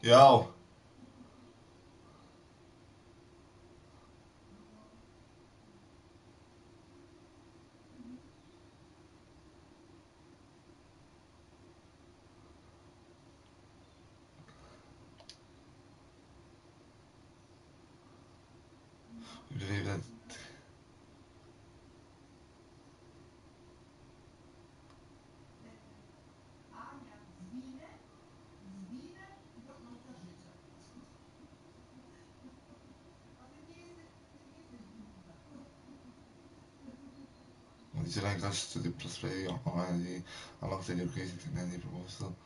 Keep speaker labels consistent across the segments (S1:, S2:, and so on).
S1: Yo. Believe that. Would you like us to display your commedy alongside your creative in any proposal?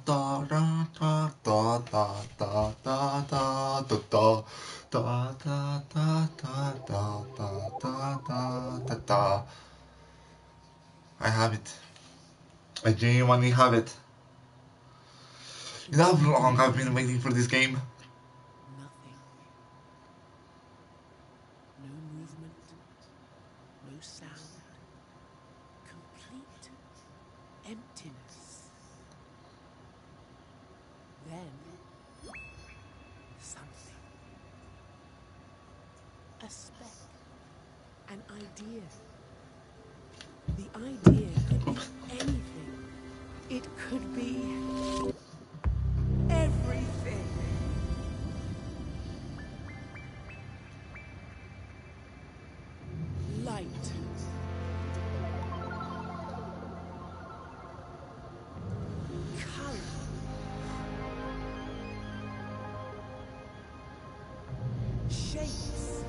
S1: Da da da da da da da da da da da da da da da da da. I have it. I genuinely have it. You know how long I've been waiting for this game?
S2: Nothing. No movement. No sound. Complete emptiness. Then, something. A speck. An idea. The idea could be anything. It could be everything. Light. Color. Shapes.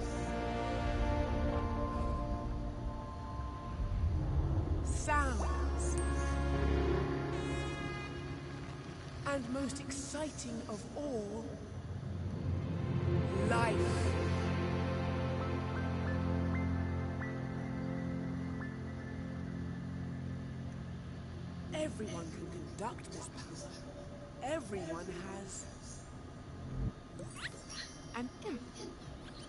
S2: Sounds. And most exciting of all, life. Everyone can conduct this power. Everyone has an imp.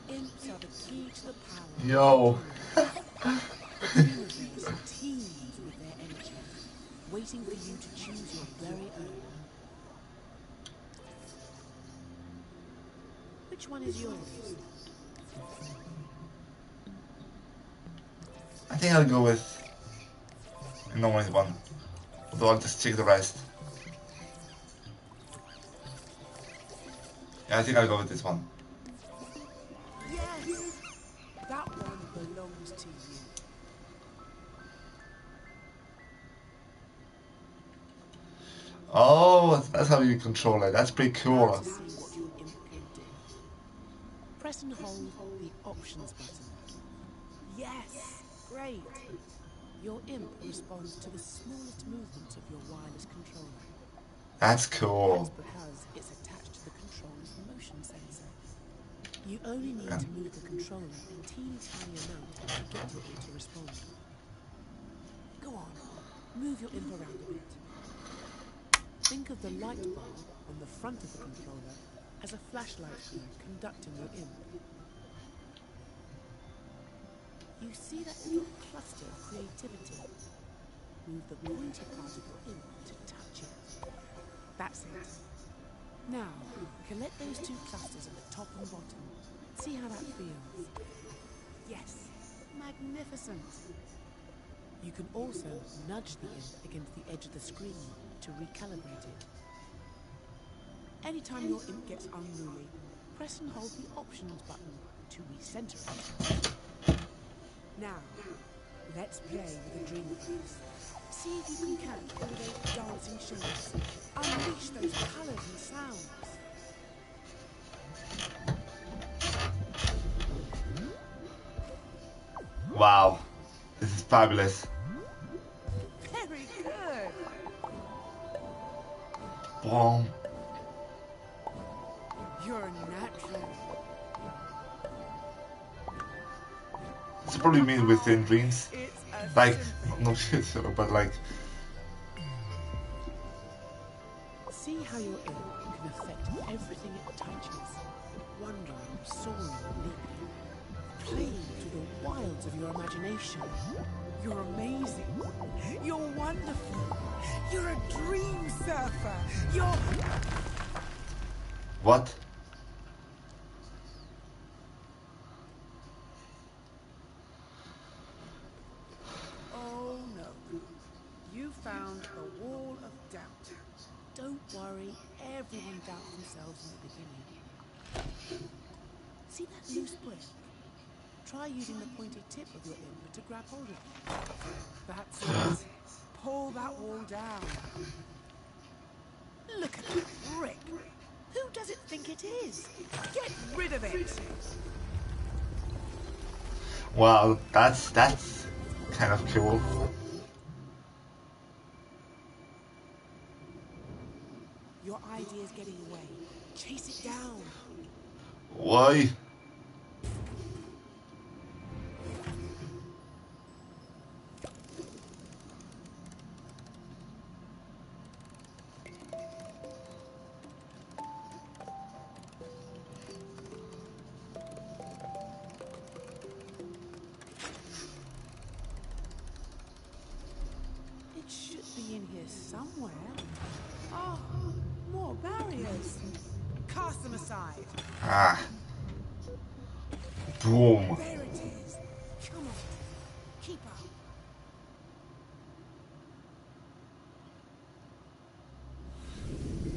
S2: Imps are the key to the power.
S1: Yo.
S2: The universe teems with their energy, waiting for you to choose your very own. Which one is yours?
S1: I think I'll go with no one. Although I'll just check the rest. Yeah, I think I'll go with this one.
S2: Yes! That one belongs to you.
S1: Oh, that's how you control it. That's pretty cool.
S2: To see what your imp can do. Press and hold the options button. Yes! Great! Your imp responds to the smallest movements of your wireless controller.
S1: That's cool.
S2: That's because it's attached to the controller's motion sensor. You only need to move the controller a teeny tiny amount to get your imp to respond. Go on, move your imp around a bit. Think of the light bar on the front of the controller as a flashlight beam conducting your imp. You see that little cluster of creativity? Move the pointy part of your imp to touch it. That's it. Now, collect those two clusters at the top and bottom. See how that feels. Yes, magnificent. You can also nudge the imp against the edge of the screen to recalibrate it. Anytime your imp gets unruly, press and hold the options button to recenter it. Now, let's play with the Dreamverse. See if you can catch all those dancing shapes. Unleash those colours and sounds.
S1: Wow, this is fabulous.
S2: Very good.
S1: Boom.
S2: You're a natural.
S1: It's probably mean within dreams.
S2: It's a
S1: Like,
S2: symphony.
S1: no shit, but like,
S2: See how your ink can affect everything it touches. Wandering, soaring, leaping. Playing through the wilds of your imagination. You're amazing. You're wonderful. You're a dream surfer. You're...
S1: what?
S2: Oh no. You found a wall of doubt. Don't worry, everyone doubts themselves in the beginning. See that loose brick? Try using the pointed tip of your imp to grab hold of it. That's it. Pull that wall down. Look at that brick. Who does it think it is? Get rid of it.
S1: Wow, that's kind of cool.
S2: Your idea's getting away. Chase it down.
S1: Why?
S2: It should be in here somewhere. Oh, more barriers. Cast them aside.
S1: Ah. Boom.
S2: There it is. Come on. Keep up.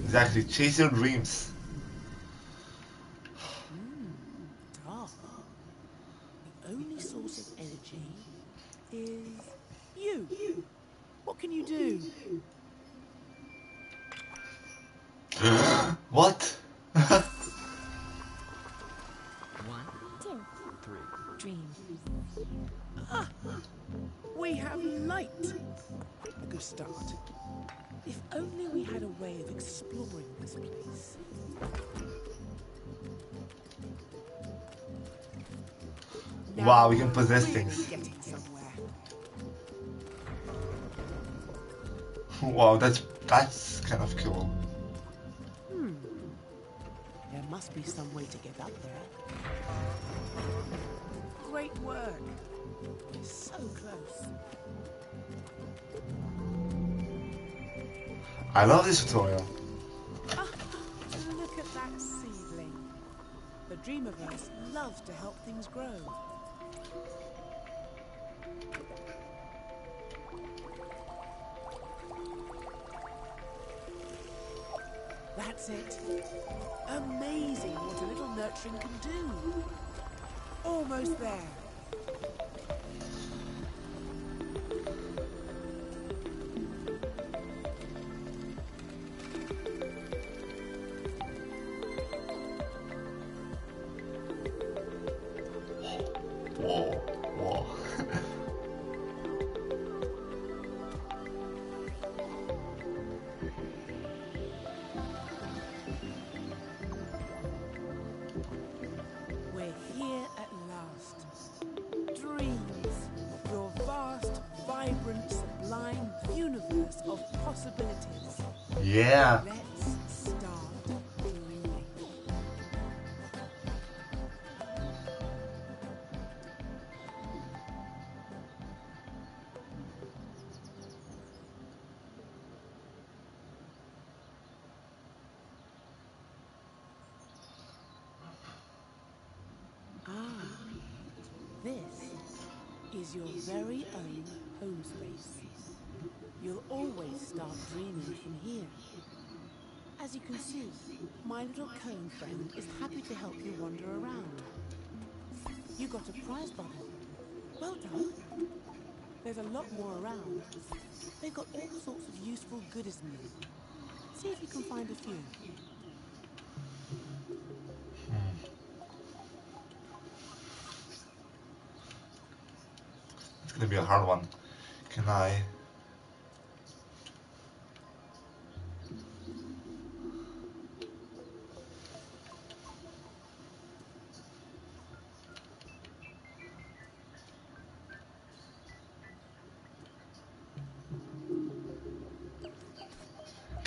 S1: Exactly, chase your dreams.
S2: Dark. The only source of energy is you. What can you do?
S1: What?
S3: 1, 2, 3. Dream.
S2: We have light. A good start. If only we had a way of exploring this place.
S1: Wow, we can
S2: we're
S1: possess
S2: really
S1: things.
S2: Getting somewhere.
S1: Wow, that's kind of cool.
S2: There must be some way to get up there. Great work. We're so close.
S1: I love this tutorial.
S2: Look at that seedling. The Dreamiverse loves to help things grow. That's it. Amazing what a little nurturing can do. Almost there.
S1: Whoa, whoa.
S2: We're here at last. Dreams, your vast, vibrant, sublime universe of possibilities.
S1: Yeah.
S2: Let's start dreaming. This is your very own home space. You'll always start dreaming from here. As you can see, my little cone friend is happy to help you wander around. You got a prize bubble. Well done. There's a lot more around. They've got all sorts of useful goodies in them. See if you can find a few.
S1: It's gonna be a hard one. Can I?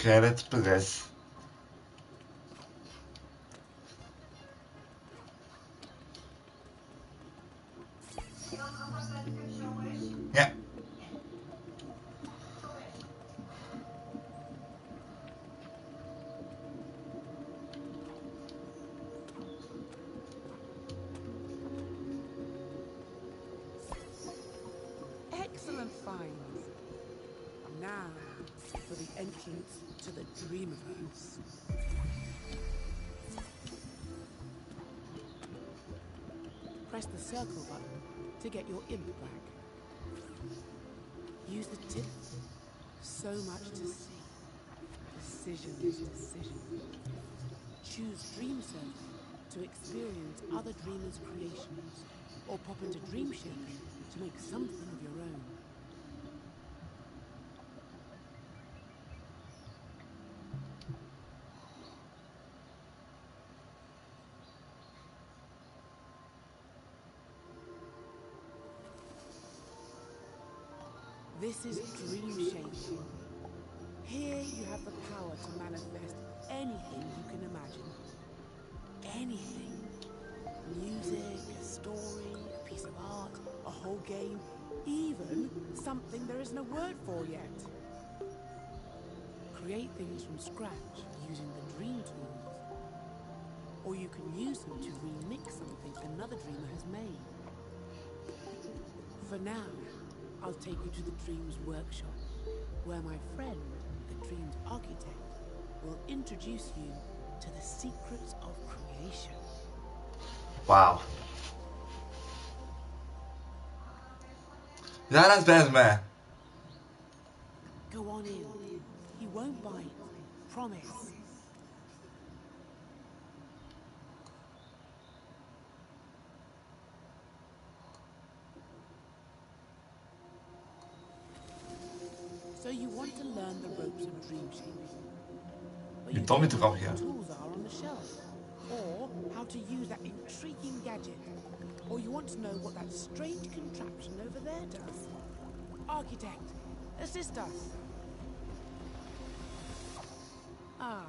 S1: Okay, let's put this. Yeah.
S2: Excellent finds. Now for the entrance to the Dreamiverse. Press the circle button to get your imp back. Use the tip. So much to see. Decisions, decisions. Choose Dream Surfing to experience other dreamers' creations, or pop into Dream Shaping to make something of your own. This is Dream Shaping. Here you have the power to manifest anything you can imagine. Anything. Music, a story, a piece of art, a whole game, even something there isn't a word for yet. Create things from scratch using the Dream Tools. Or you can use them to remix something another dreamer has made. For now, I'll take you to the Dreams Workshop, where my friend, the Dreams Architect, will introduce you to the secrets of creation.
S1: Wow. Zaraz wezmę.
S2: Go on in. He won't bite. Promise. So you want to learn the ropes of dream shaping, but you
S1: Tom je
S2: don't
S1: toch
S2: know
S1: al
S2: what
S1: hier?
S2: the tools are on the shelf, or how to use that intriguing gadget, or you want to know what that strange contraption over there does. Architect, assist us. Ah,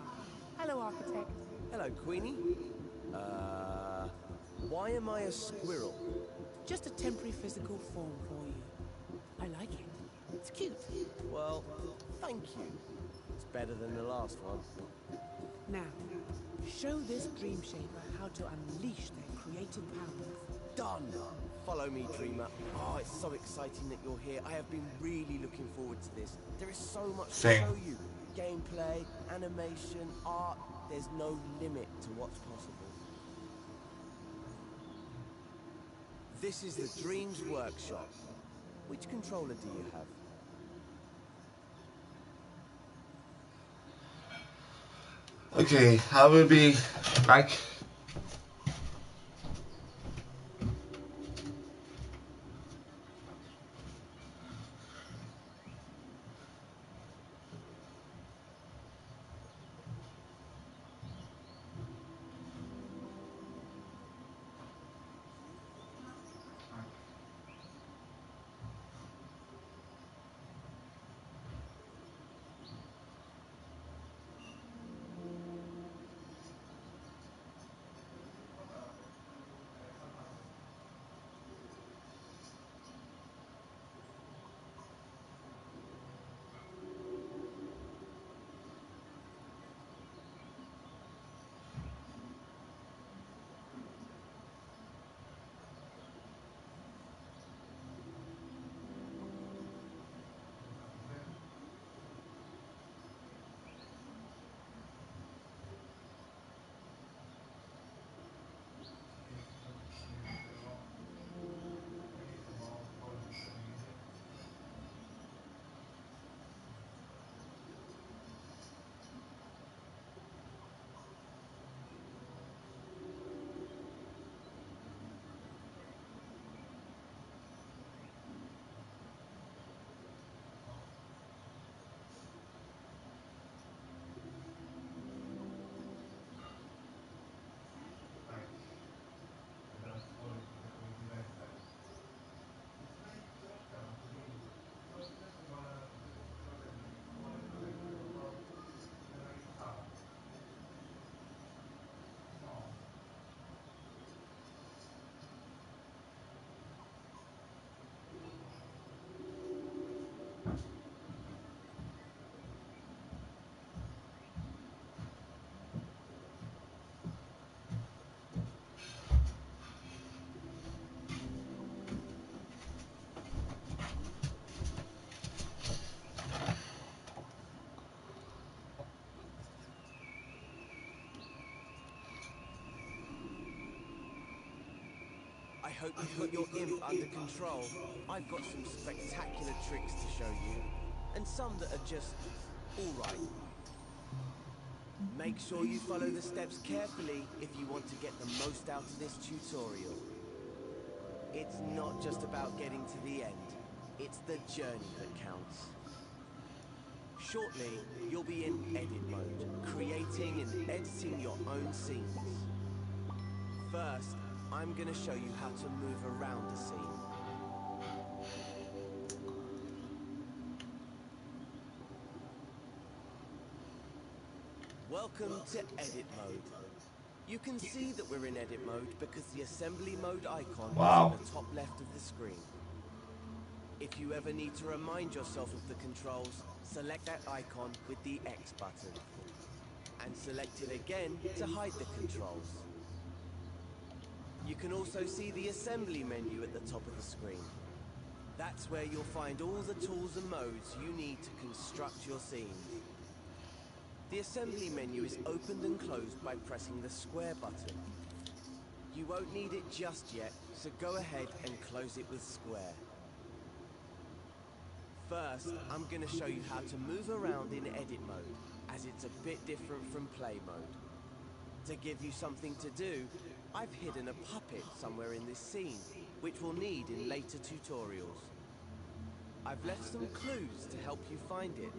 S2: hello, Architect.
S4: Hello, Queenie. Why am I a squirrel?
S2: Just a temporary physical form for you. I like it. It's cute.
S4: Well, thank you. It's better than the last one.
S2: Now, show this dream shaper how to unleash their creative powers.
S4: Done! Follow me, Dreamer. Oh, it's so exciting that you're here. I have been really looking forward to this. There is so much
S1: Same.
S4: to show you. Gameplay, animation, art. There's no limit to what's possible. This is the Dreams Workshop. Which controller do you have?
S1: Okay, I will be back.
S4: hope you've got your imp under control. I've got some spectacular tricks to show you, and some that are just alright. Make sure you follow the steps carefully if you want to get the most out of this tutorial. It's not just about getting to the end, it's the journey that counts. Shortly, you'll be in edit mode, creating and editing your own scenes. First, I'm going to show you how to move around a scene. Welcome to edit mode. You can see that we're in edit mode because the assembly mode icon is in the top left of the screen. If you ever need to remind yourself of the controls, select that icon with the X button. And select it again to hide the controls. You can also see the assembly menu at the top of the screen. That's where you'll find all the tools and modes you need to construct your scene. The assembly menu is opened and closed by pressing the square button. You won't need it just yet, so go ahead and close it with square. First, I'm going to show you how to move around in edit mode, as it's a bit different from play mode. To give you something to do, I've hidden a puppet somewhere in this scene, which we'll need in later tutorials. I've left some clues to help you find it.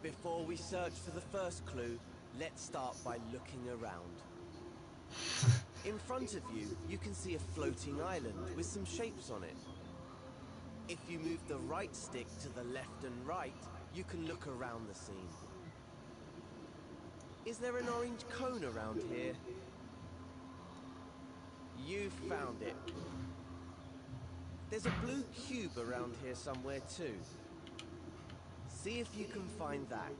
S4: Before we search for the first clue, let's start by looking around. In front of you, you can see a floating island with some shapes on it. If you move the right stick to the left and right, you can look around the scene. Is there an orange cone around here? You found it. There's a blue cube around here somewhere too. See if you can find that.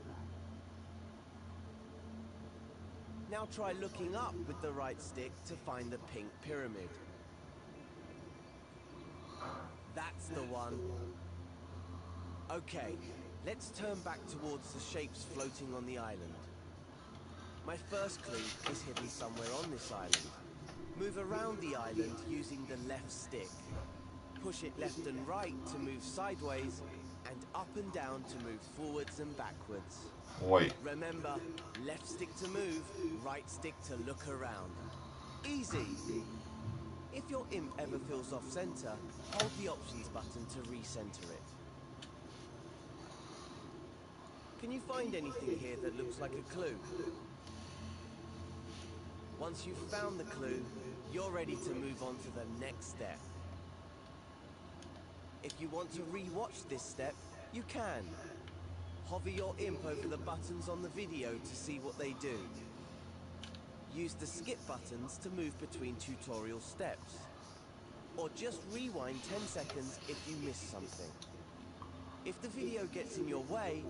S4: Now try looking up with the right stick to find the pink pyramid. That's the one. Okay, let's turn back towards the shapes floating on the island. My first clue is hidden somewhere on this island. Move around the island using the left stick. Push it left and right to move sideways, and up and down to move forwards and backwards.
S1: Wait.
S4: Remember, left stick to move, right stick to look around. Easy! If your imp ever feels off center, hold the options button to recenter it. Can you find anything here that looks like a clue? Once you've found the clue, you're ready to move on to the next step. If you want to re-watch this step, you can. Hover your imp over the buttons on the video to see what they do. Use the skip buttons to move between tutorial steps. Or just rewind 10 seconds if you missed something. If the video gets in your way,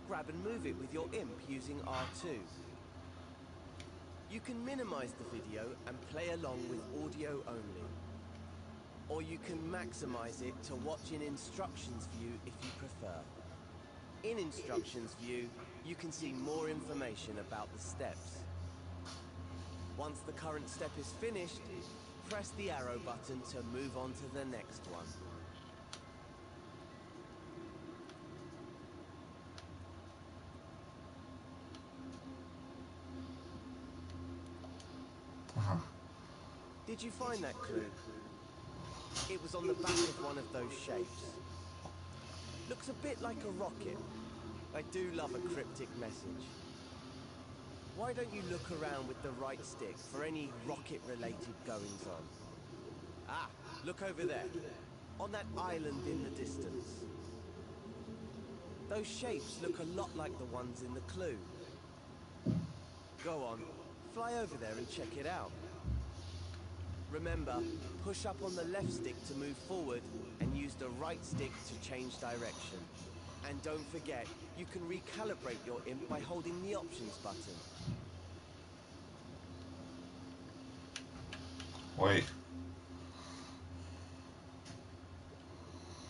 S4: grab and move it with your imp using R2. You can minimize the video and play along with audio only. Or you can maximize it to watch in instructions view if you prefer. In instructions view, you can see more information about the steps. Once the current step is finished, press the arrow button to move on to the next one. Did you find that clue? It was on the back of one of those shapes. Looks a bit like a rocket. I do love a cryptic message. Why don't you look around with the right stick for any rocket-related goings-on? Ah, look over there, on that island in the distance. Those shapes look a lot like the ones in the clue. Go on, fly over there and check it out. Remember, push up on the left stick to move forward and use the right stick to change direction. And don't forget, you can recalibrate your imp by holding the options button.
S1: Wait.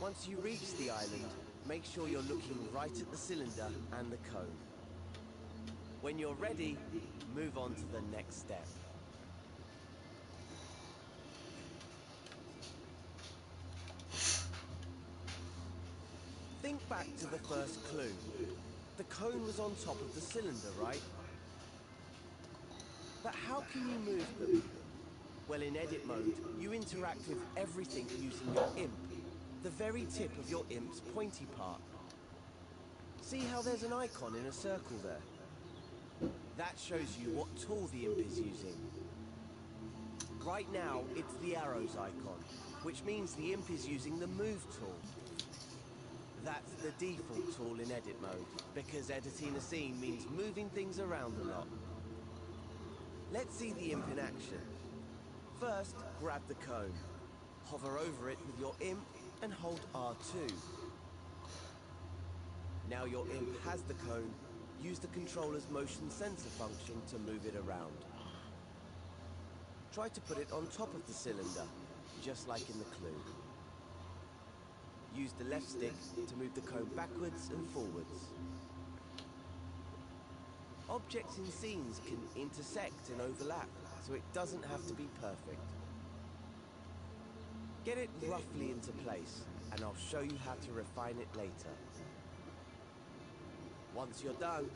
S4: Once you reach the island, make sure you're looking right at the cylinder and the cone. When you're ready, move on to the next step. Think back to the first clue. The cone was on top of the cylinder, right? But how can you move them? Well, in edit mode, you interact with everything using your imp, the very tip of your imp's pointy part. See how there's an icon in a circle there? That shows you what tool the imp is using. Right now, it's the arrows icon, which means the imp is using the move tool. That's the default tool in edit mode, because editing a scene means moving things around a lot. Let's see the imp in action. First, grab the cone. Hover over it with your imp and hold R2. Now your imp has the cone, use the controller's motion sensor function to move it around. Try to put it on top of the cylinder, just like in the clue. Use the left stick to move the cone backwards and forwards. Objects in scenes can intersect and overlap, so it doesn't have to be perfect. Get it roughly into place, and I'll show you how to refine it later. Once you're done,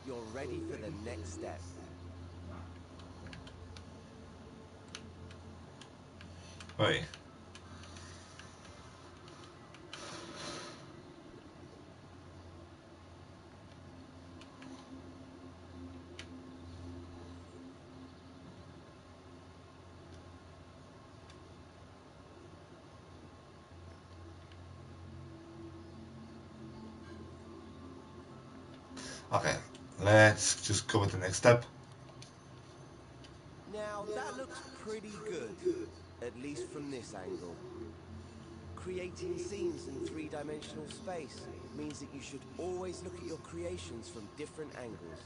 S4: you're ready for the next step.
S1: Oi. Okay, let's just go with the next step.
S4: Now that looks pretty good, at least from this angle. Creating scenes in three-dimensional space means that you should always look at your creations from different angles.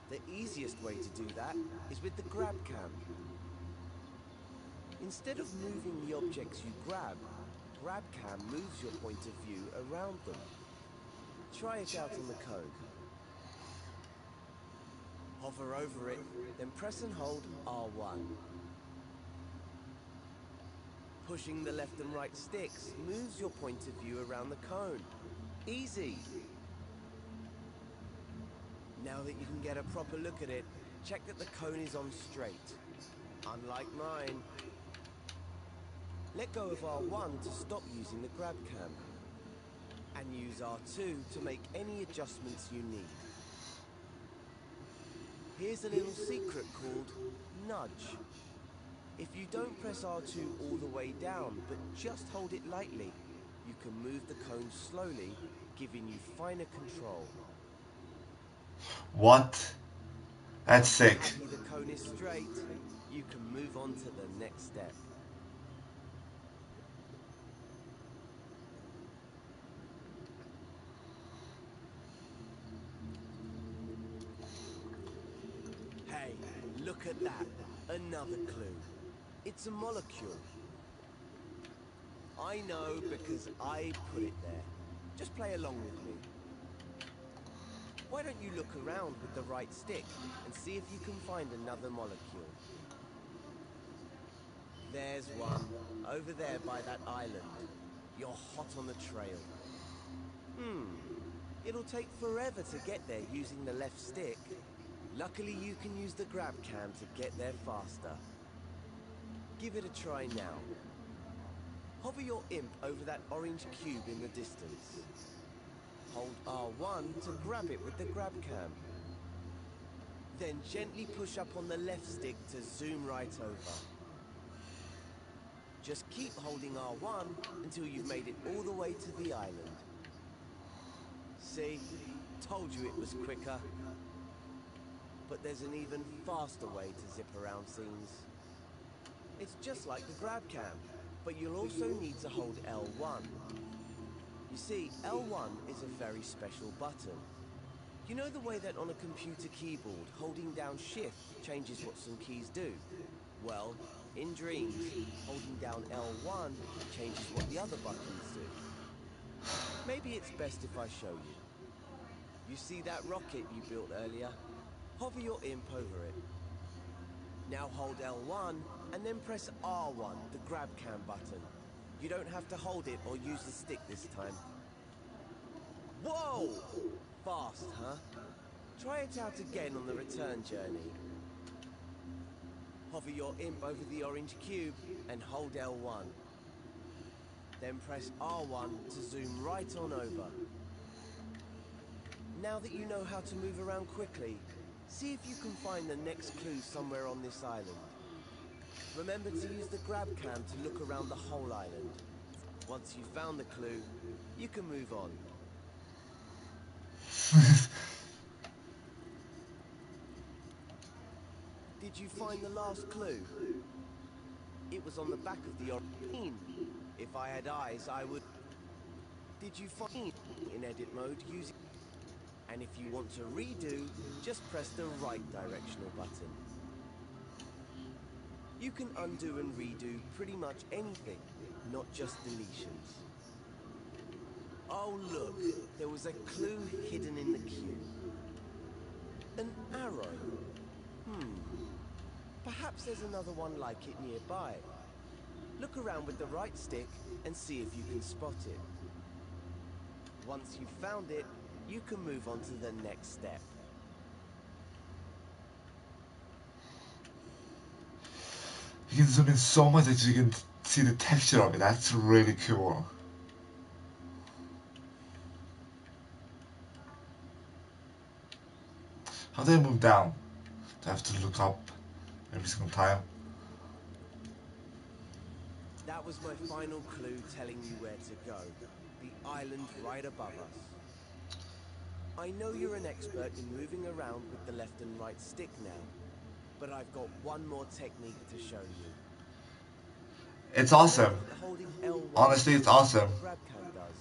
S4: The easiest way to do that is with the grab cam. Instead of moving the objects you grab cam moves your point of view around them. Try it out on the cone. Hover over it, then press and hold R1. Pushing the left and right sticks moves your point of view around the cone. Easy! Now that you can get a proper look at it, check that the cone is on straight. Unlike mine. Let go of R1 to stop using the grab cam. And use R2 to make any adjustments you need. Here's a little secret called nudge. If you don't press R2 all the way down, but just hold it lightly, you can move the cone slowly, giving you finer control.
S1: What? That's sick.
S4: Happy the cone is straight, you can move on to the next step. Hey, look at that. Another clue. It's a molecule. I know because I put it there. Just play along with me. Why don't you look around with the right stick and see if you can find another molecule? There's one, over there by that island. You're hot on the trail. It'll take forever to get there using the left stick. Luckily you can use the grab cam to get there faster. Give it a try now. Hover your imp over that orange cube in the distance. Hold R1 to grab it with the grab cam. Then gently push up on the left stick to zoom right over. Just keep holding R1 until you've made it all the way to the island. See? Told you it was quicker. But there's an even faster way to zip around scenes. It's just like the grab cam, but you'll also need to hold L1. You see, L1 is a very special button. You know the way that on a computer keyboard, holding down Shift changes what some keys do? Well, in Dreams, holding down L1 changes what the other buttons do. Maybe it's best if I show you. You see that rocket you built earlier? Hover your imp over it. Now hold L1 and then press R1, the grab cam button. You don't have to hold it or use the stick this time. Whoa! Fast, huh? Try it out again on the return journey. Hover your imp over the orange cube and hold L1. Then press R1 to zoom right on over. Now that you know how to move around quickly, see if you can find the next clue somewhere on this island. Remember to use the grab cam to look around the whole island. Once you've found the clue, you can move on. Did you find the last clue? It was on the back of the orange. If I had eyes, I would... Did you find in edit mode using... And if you want to redo, just press the right directional button. You can undo and redo pretty much anything, not just deletions. Oh look, there was a clue hidden in the queue. An arrow. Perhaps there's another one like it nearby. Look around with the right stick and see if you can spot it. Once you've found it, you can move on to the next step.
S1: You can zoom in so much that you can see the texture of it. That's really cool. How do I move down? Do I have to look up every single time?
S4: That was my final clue telling you where to go. The island right above us. I know you're an expert in moving around with the left and right stick now, but I've got one more technique to show you.
S1: It's awesome.
S4: Holding L1
S1: Honestly, it's awesome.
S4: the grab cam does.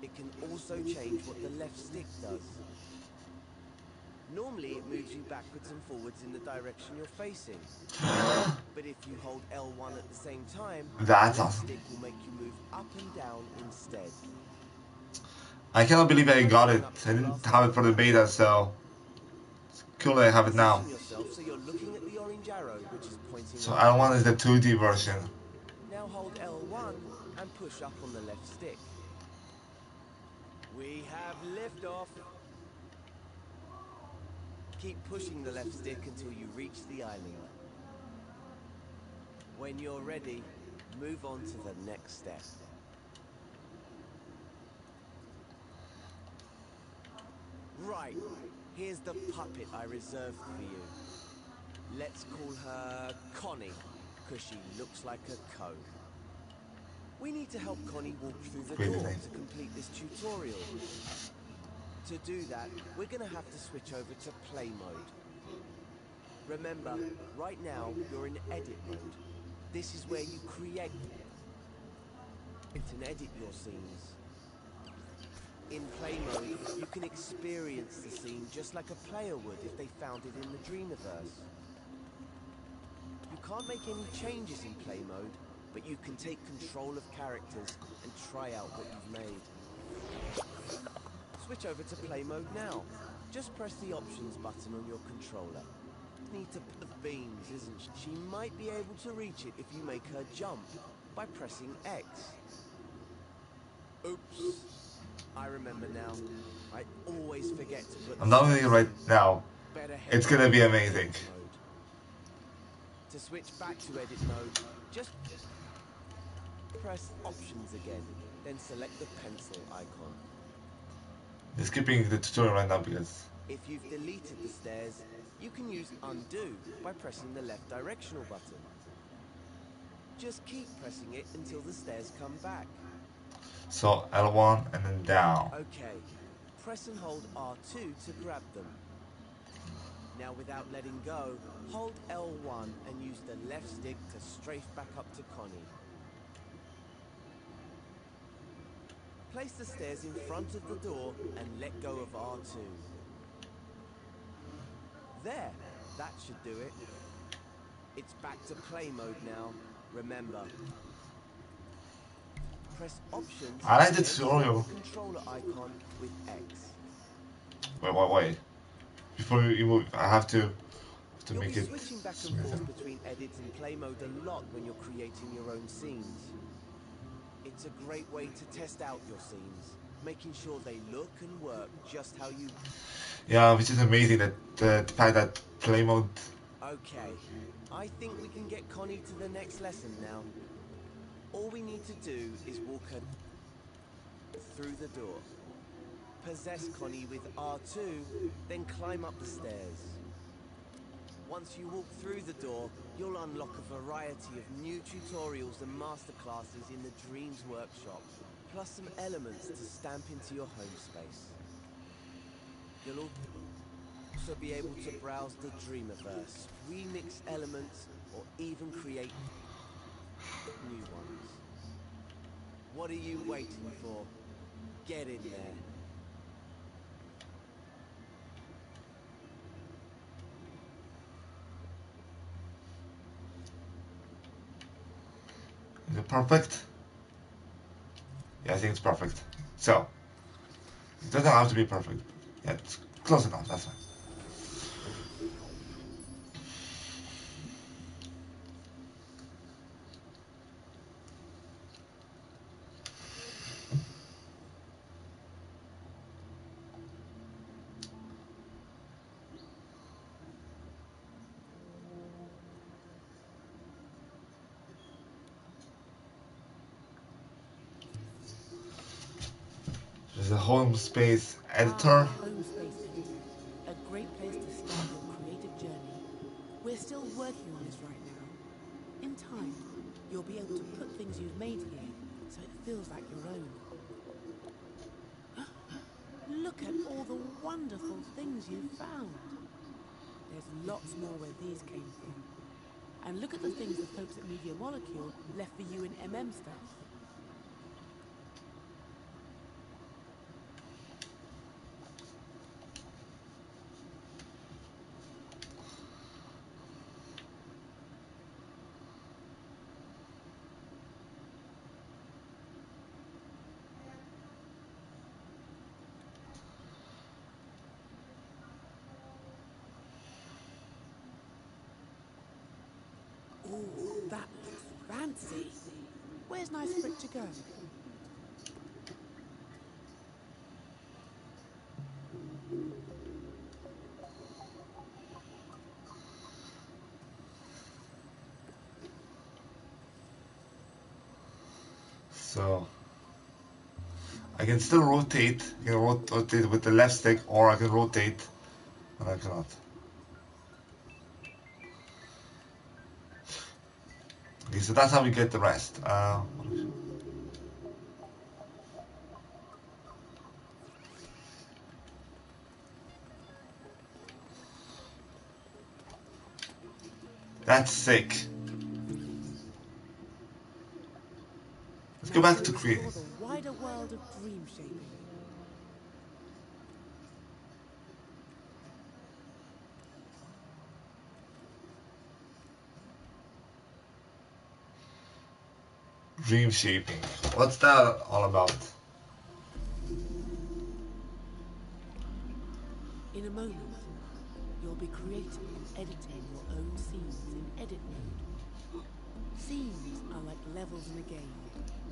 S4: It can also change what the left stick does. Normally it moves you backwards and forwards in the direction you're facing. But if you hold L1 at the same time,
S1: That's
S4: the
S1: awesome.
S4: stick will make you move up and down instead.
S1: I cannot believe I got it. I didn't have it for the beta, so it's cool that I have it now.
S4: Position yourself so you're looking at the orange arrow, which is pointing
S1: So
S4: up.
S1: L1 is the 2D version.
S4: Now hold L1 and push up on the left stick. We have liftoff. Keep pushing the left stick until you reach the island. When you're ready, move on to the next step. Right, here's the puppet I reserved for you. Let's call her Connie, because she looks like a cone. We need to help Connie walk through the
S1: Great
S4: door
S1: name.
S4: to complete this tutorial. To do that, we're going to have to switch over to play mode. Remember, right now you're in edit mode. This is where you create and edit your scenes. In play mode, you can experience the scene just like a player would if they found it in the Dreamiverse. You can't make any changes in play mode, but you can take control of characters and try out what you've made. Switch over to play mode now. Just press the options button on your controller. Need to put the beams, isn't she? She might be able to reach it if you make her jump by pressing X. Oops. I remember now. I always forget to put
S1: I'm not doing it right now. It's gonna be amazing.
S4: To switch back to edit mode, just press options again, then select the pencil icon.
S1: I'm skipping the tutorial right now because
S4: If you've deleted the stairs, you can use undo by pressing the left directional button. Just keep pressing it until the stairs come back.
S1: so L1 and then down.
S4: Okay, press and hold R2 to grab them. Now without letting go, hold L1 and use the left stick to strafe back up to Connie. Place the stairs in front of the door and let go of R2. There, that should do it. It's back to play mode now, remember. Press options
S1: I like the
S4: and then
S1: tutorial.
S4: select the controller icon with X.
S1: Wait. Before you move, I have to to
S4: You'll be
S1: make it
S4: switching back and
S1: smoother.
S4: forth between edit and play mode a lot when you're creating your own scenes. It's a great way to test out your scenes, making sure they look and work just how you...
S1: Yeah, which is amazing that the fact that play mode.
S4: Okay, I think we can get Connie to the next lesson now. All we need to do is walk her through the door. Possess Connie with R2, then climb up the stairs. Once you walk through the door, you'll unlock a variety of new tutorials and masterclasses in the Dreams Workshop, plus some elements to stamp into your home space. You'll also be able to browse the Dreamiverse, remix elements, or even create new ones. What are you waiting for? Get in there.
S1: Is it perfect? Yeah, I think it's perfect. So, it doesn't have to be perfect. Yeah, it's close enough, that's fine. There's a home space editor.
S2: Home Space Editor. A great place to start your creative journey. We're still working on this right now. In time, you'll be able to put things you've made here so it feels like your own. Look at all the wonderful things you've found. There's lots more where these came from. And look at the things the folks at Media Molecule left for you in MM stuff. Ooh, that looks fancy. Where's nice for it to go?
S1: So, I can still rotate. I can rotate with the left stick, or I can rotate, and I cannot. Okay, so that's how we get the rest. That's sick. Let's go back to creating.
S2: Explore the wider world of dream shaping.
S1: Dream shaping. What's that all about?
S2: In a moment, you'll be creating and editing your own scenes in edit mode. Scenes are like levels in a game,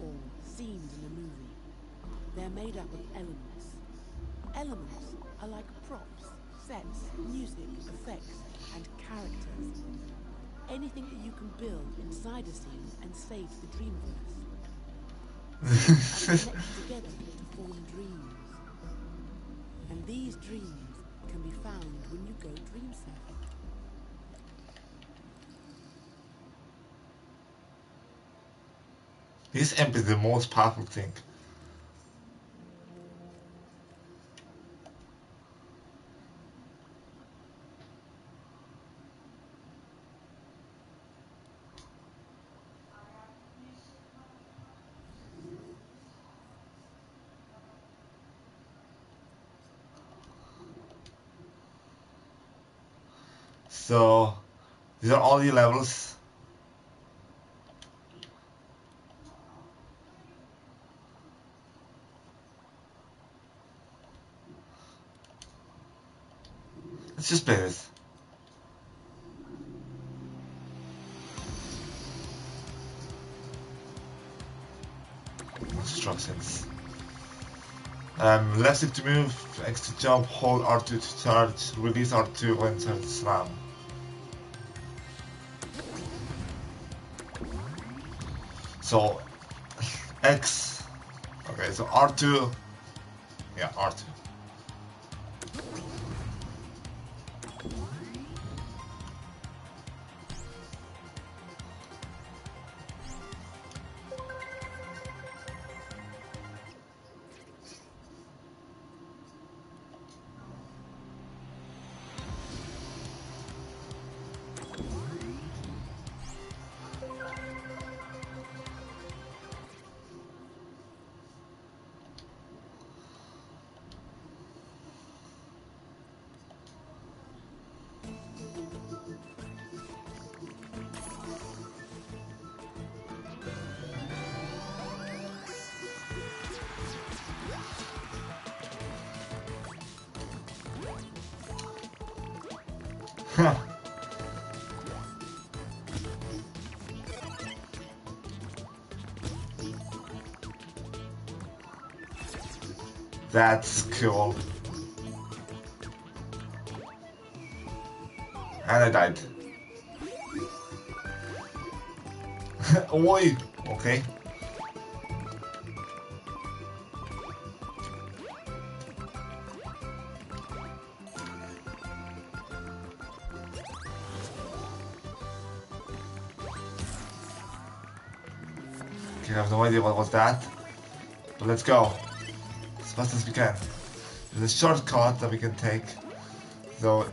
S2: or scenes in a movie. They're made up of elements. Elements are like props, sets, music, effects, and characters. Anything that you can build inside a scene and save to the Dreamverse. Scenes are connected together to form dreams. And these dreams can be found when you go dream surfing.
S1: This amp is the most powerful thing. So, these are all the levels. Let's just play this. options. Left stick to move, X to jump, hold R2 to charge, release R2 when to slam. So X, okay, so R2, yeah, R2. Huh. That's cool. And I died. Oi! Okay. Okay, I have no idea what was that. But let's go. As fast as we can. There's a shortcut that we can take. So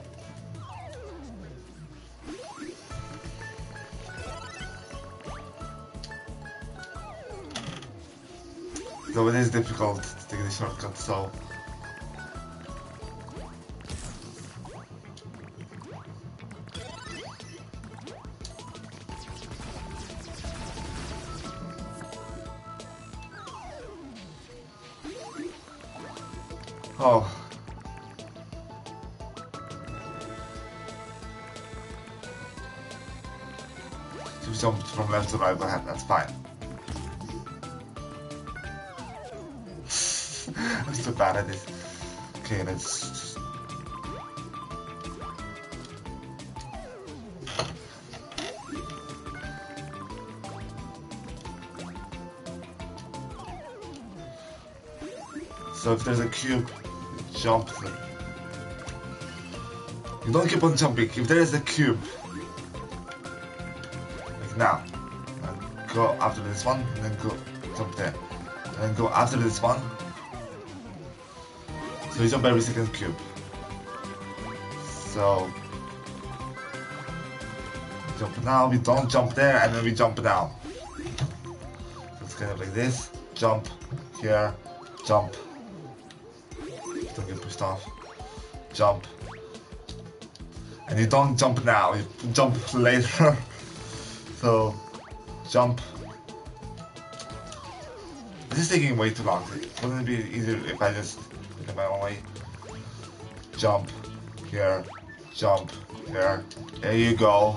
S1: it is difficult to take the shortcut, so oh. You jumped from left to right, but that's fine. I'm so bad at this. Okay, let's just... So if there's a cube, jump. You don't keep on jumping. If there is a cube, like now, go after this one, and then go jump there, and then go after this one. So you jump every second cube. So we jump now, we don't jump there, and then we jump down. So it's kind of like this. Jump here, jump. Don't get pushed off. Jump. And you don't jump now, you jump later. So jump. This is taking way too long. Wouldn't it be easier if I just did it my own way? Jump here, jump here. There you go.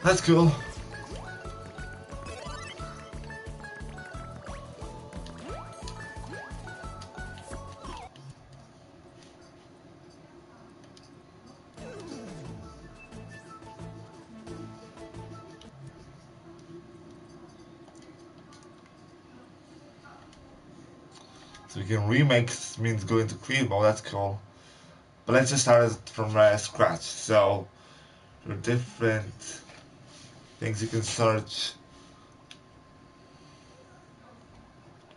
S1: That's cool. So we can remake means go into clean mode, that's cool. But let's just start from scratch. So there are different things you can search.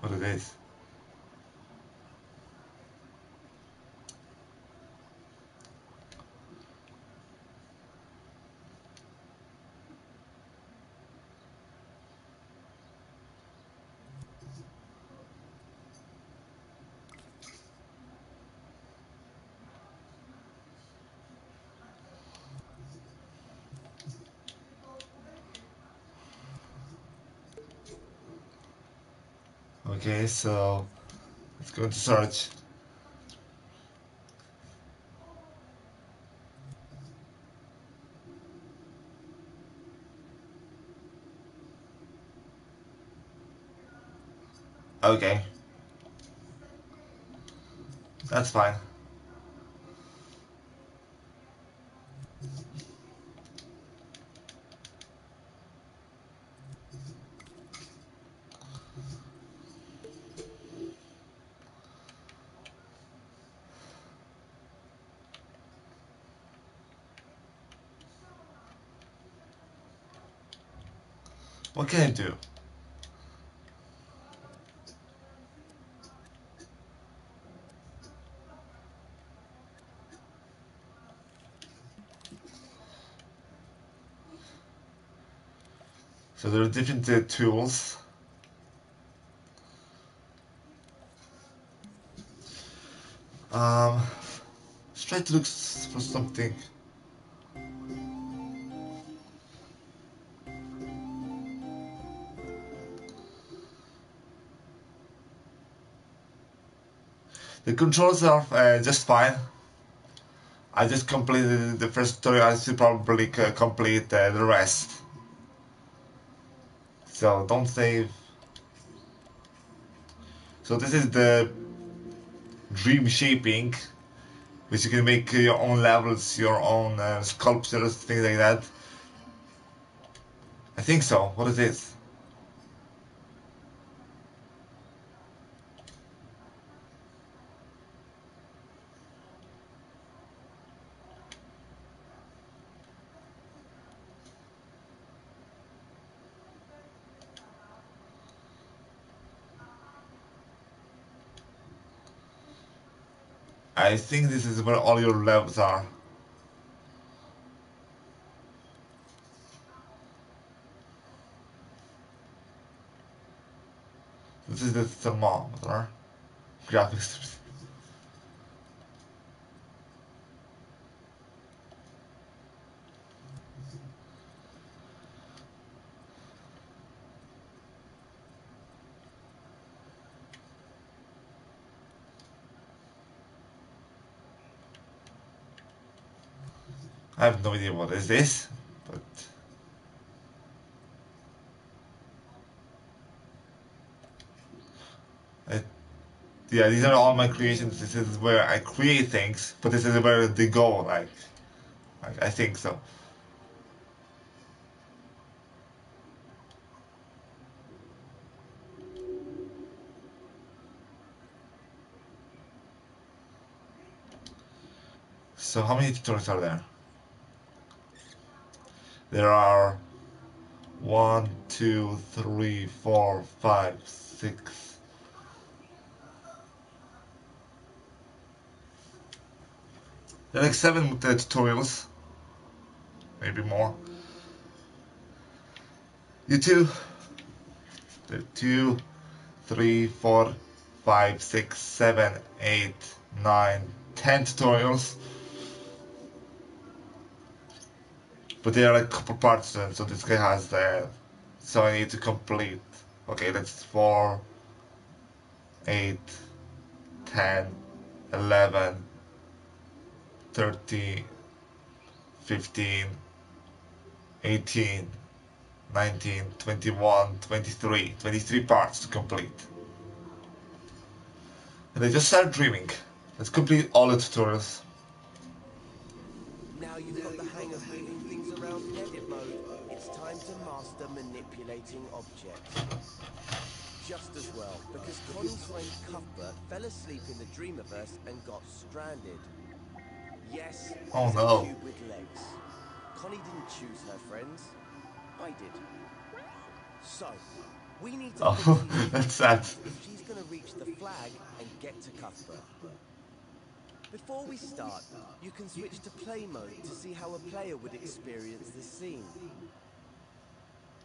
S1: What it is. Okay, so let's go into search. Okay, that's fine. What can I do? So there are different tools. Let's try to look for something. The controls are just fine. I just completed the first tutorial. I should probably complete the rest. So don't save. So this is the dream shaping, which you can make your own levels, your own sculptures, things like that. I think so. What is this? I think this is where all your levels are. This is the thermometer. Graphics. I have no idea what is this, but I, yeah, these are all my creations. This is where I create things, but this is where they go. Like I think so. So how many tutorials are there? There are 1, 2, 3, 4, 5, 6. There are like 7 tutorials, maybe more. You too. There are 2, 3, 4, 5, 6, 7, 8, 9, 10 tutorials. But there are like a couple parts to it, so this guy has that. So I need to complete. Okay, that's 4, 8, 10, 11, 13, 15, 18, 19, 21, 23. 23 parts to complete. And I just started dreaming. Let's complete all the tutorials.
S4: Now you've got the hang of moving things around in edit mode, it's time to master manipulating objects. Just as well, because Connie's friend Cuthbert fell asleep in the Dreamiverse and got stranded. Yes,
S1: Oh
S4: he's a
S1: no.
S4: cube with legs. Connie didn't choose her friends. I did. So, we need to fix
S1: Oh,
S4: these
S1: that's sad.
S4: if she's going to reach the flag and get to Cuthbert. Before we start, you can switch to play mode to see how a player would experience this scene.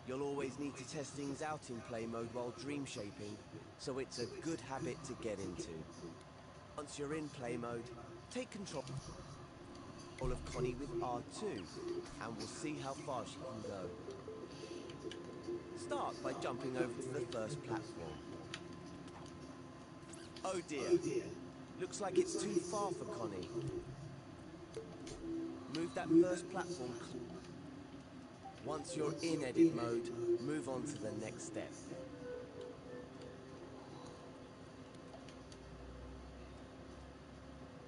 S4: You'll always need to test things out in play mode while dream shaping, so it's a good habit to get into. Once you're in play mode, take control of Connie with R2, and we'll see how far she can go. Start by jumping over to the first platform. Oh dear. Looks like it's too far for Connie. Move that first platform. Once you're in edit mode, move on to the next step.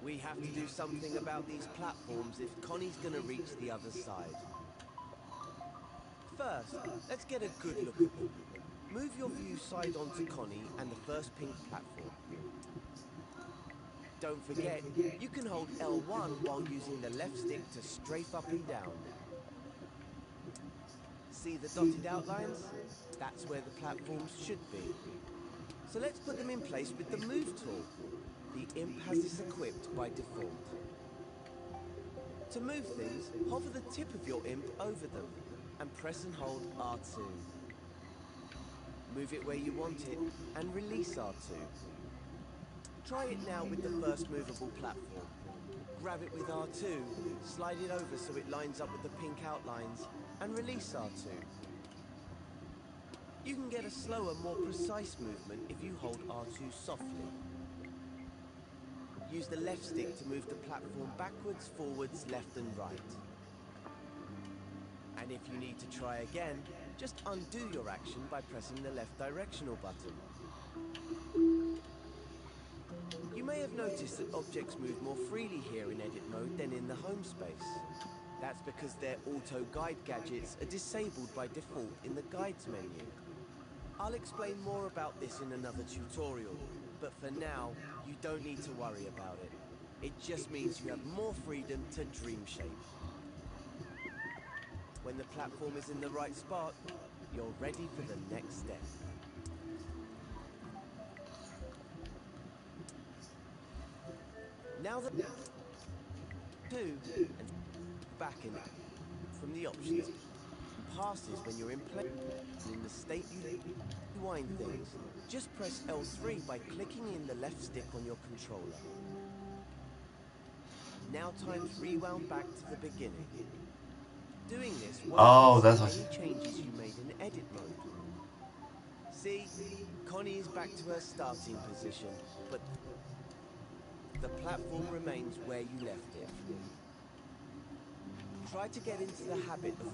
S4: We have to do something about these platforms if Connie's gonna reach the other side. First, let's get a good look at them. Move your view side onto Connie and the first pink platform. Don't forget, you can hold L1 while using the left stick to strafe up and down. See the dotted outlines? That's where the platforms should be. So let's put them in place with the Move tool. The imp has this equipped by default. To move things, hover the tip of your imp over them and press and hold R2. Move it where you want it and release R2. Try it now with the first movable platform. Grab it with R2, slide it over so it lines up with the pink outlines, and release R2. You can get a slower, more precise movement if you hold R2 softly. Use the left stick to move the platform backwards, forwards, left and right. And if you need to try again, just undo your action by pressing the left directional button. You may have noticed that objects move more freely here in edit mode than in the home space. That's because their auto guide gadgets are disabled by default in the guides menu. I'll explain more about this in another tutorial, but for now, you don't need to worry about it. It just means you have more freedom to dream shape. When the platform is in the right spot, you're ready for the next step. Now that 2 and back in from the options passes when you're in play in the state you rewind things. Just press L3 by clicking in the left stick on your controller. Now time's rewound back to the beginning. Doing this won't
S1: Oh,
S4: reset
S1: that's what.
S4: any changes you made in edit mode. See, Connie is back to her starting position, but the platform remains where you left it. Try to get into the habit of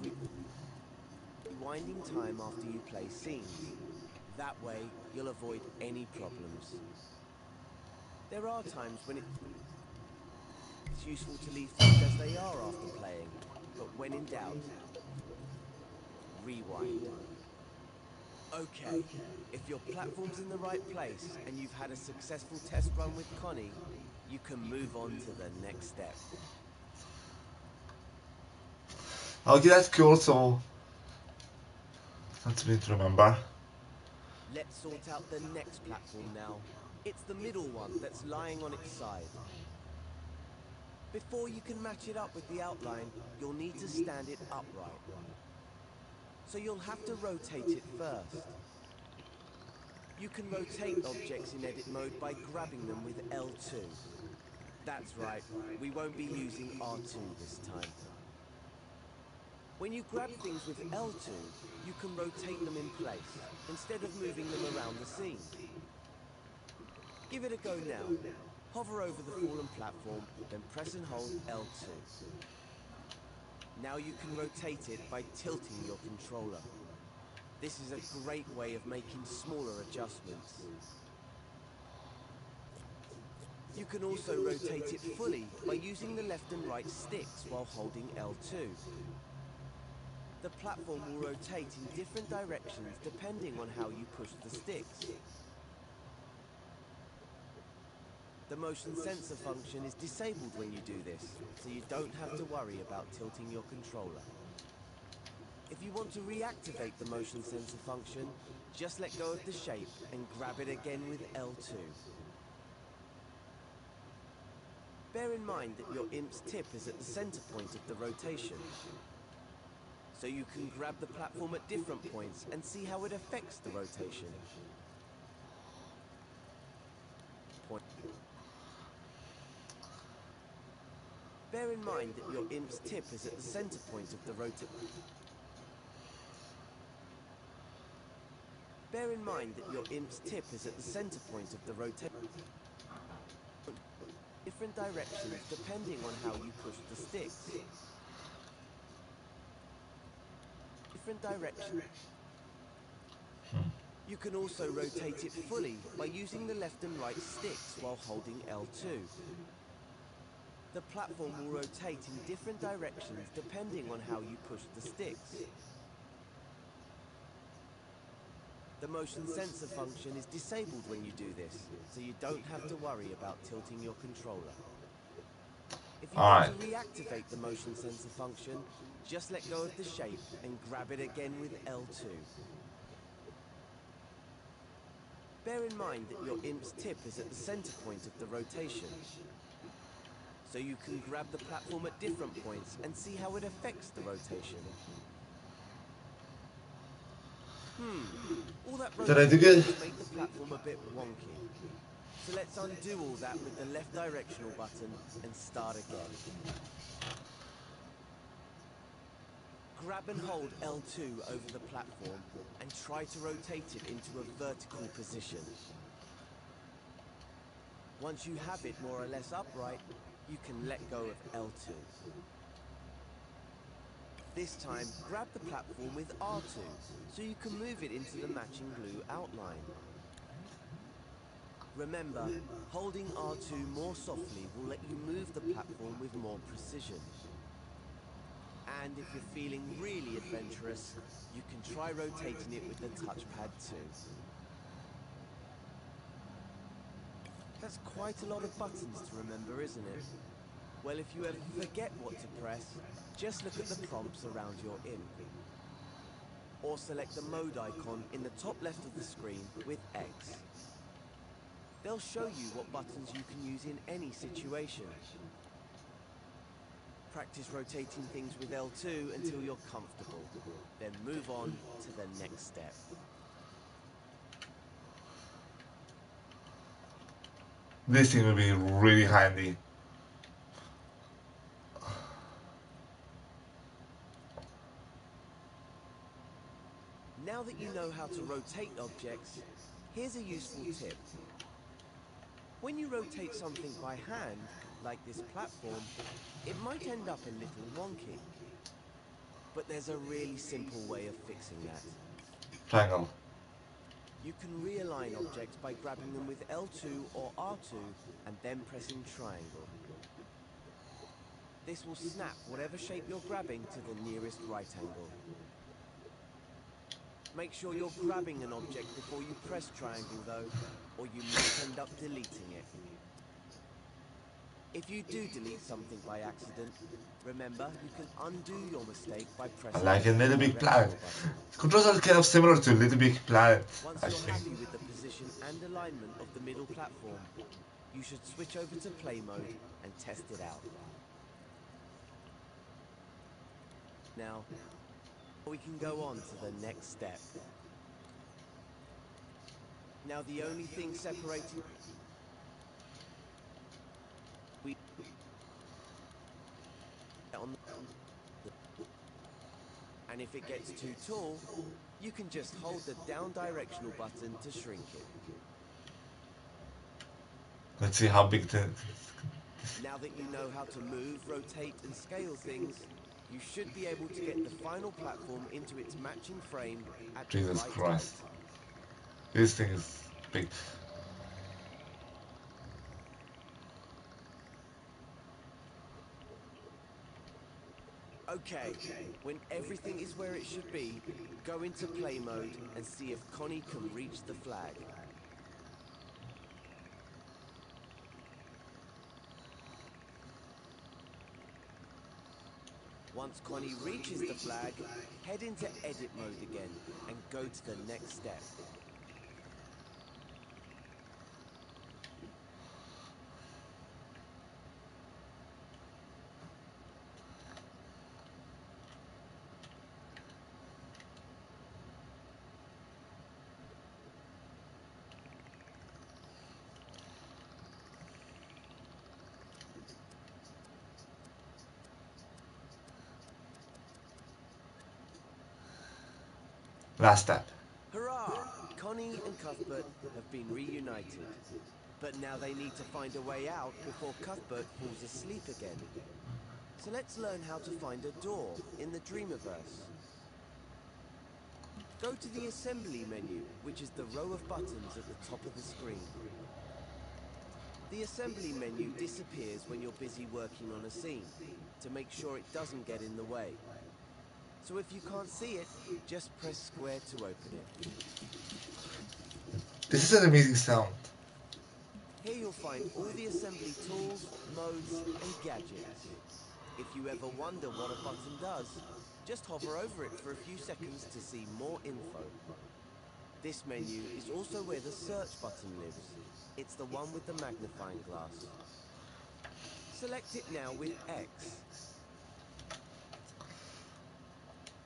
S4: rewinding time after you play scenes. That way, you'll avoid any problems. There are times when it's useful to leave things as they are after playing, but when in doubt, rewind. Okay, if your platform's in the right place and you've had a successful test run with Connie, you can move on to the next step.
S1: Okay, that's cool. So that's me to remember.
S4: Let's sort out the next platform now. It's the middle one that's lying on its side. Before you can match it up with the outline, you'll need to stand it upright. So you'll have to rotate it first. You can rotate objects in edit mode by grabbing them with L2. That's right, we won't be using R2 this time. When you grab things with L2, you can rotate them in place, instead of moving them around the scene. Give it a go now. Hover over the fallen platform, then press and hold L2. Now you can rotate it by tilting your controller. This is a great way of making smaller adjustments. You can also rotate it fully by using the left and right sticks while holding L2. The platform will rotate in different directions depending on how you push the sticks. The motion sensor function is disabled when you do this, so you don't have to worry about tilting your controller. If you want to reactivate the motion sensor function, just let go of the shape and grab it again with L2. Bear in mind that your imp's tip is at the center point of the rotation, so you can grab the platform at different points and see how it affects the rotation. Bear in mind that your imp's tip is at the center point of the rotation. Bear in mind that your imp's tip is at the center point of the rotation. Different directions depending on how you push the sticks. Different directions. You can also rotate it fully by using the left and right sticks while holding L2. The platform will rotate in different directions depending on how you push the sticks. The motion sensor function is disabled when you do this, so you don't have to worry about tilting your controller. If you want to reactivate the motion sensor function, just let go of the shape and grab it again with L2. Bear in mind that your imp's tip is at the center point of the rotation, so you can grab the platform at different points and see how it affects the rotation. All that rotation make the platform a bit wonky. So let's undo all that with the left directional button and start again. Grab and hold L2 over the platform and try to rotate it into a vertical position. Once you have it more or less upright, you can let go of L2. This time, grab the platform with R2 so you can move it into the matching blue outline. Remember, holding R2 more softly will let you move the platform with more precision. And if you're feeling really adventurous, you can try rotating it with the touchpad too. That's quite a lot of buttons to remember, isn't it? Well, if you ever forget what to press, just look at the prompts around your imp. Or select the mode icon in the top left of the screen with X. They'll show you what buttons you can use in any situation. Practice rotating things with L2 until you're comfortable. Then move on to the next step.
S1: This thing will be really handy.
S4: Now that you know how to rotate objects, here's a useful tip. When you rotate something by hand, like this platform, it might end up a little wonky. But there's a really simple way of fixing that.
S1: Triangle.
S4: You can realign objects by grabbing them with L2 or R2 and then pressing triangle. This will snap whatever shape you're grabbing to the nearest right angle. Make sure you're grabbing an object before you press triangle though, or you might end up deleting it. If you do delete something by accident, remember you can undo your mistake by pressing
S1: Like
S4: the
S1: a Little
S4: left
S1: Big Planet.
S4: directional button.
S1: The controls are kind of similar to Little Big Planet,
S4: Once
S1: I
S4: you're
S1: think.
S4: happy with the position and alignment of the middle platform, you should switch over to play mode and test it out. Now, we can go on to the next step. Now the only thing separating and if it gets too tall, you can just hold the down directional button to shrink it.
S1: Let's see how big the...
S4: Now that you know how to move, rotate and scale things, you should be able to get the final platform into its matching frame at the
S1: Jesus
S4: right
S1: Christ.
S4: height.
S1: This thing is big.
S4: Okay, when everything is where it should be, go into play mode and see if Connie can reach the flag. Once Connie reaches the flag, head into edit mode again and go to the next step.
S1: Last step.
S4: Hurrah! Connie and Cuthbert have been reunited. But now they need to find a way out before Cuthbert falls asleep again. So let's learn how to find a door in the Dreamiverse. Go to the Assembly menu, which is the row of buttons at the top of the screen. The Assembly menu disappears when you're busy working on a scene, to make sure it doesn't get in the way. So if you can't see it, just press square to open it.
S1: This is an amazing sound.
S4: Here you'll find all the assembly tools, modes, and gadgets. If you ever wonder what a button does, just hover over it for a few seconds to see more info. This menu is also where the search button lives. It's the one with the magnifying glass. Select it now with X.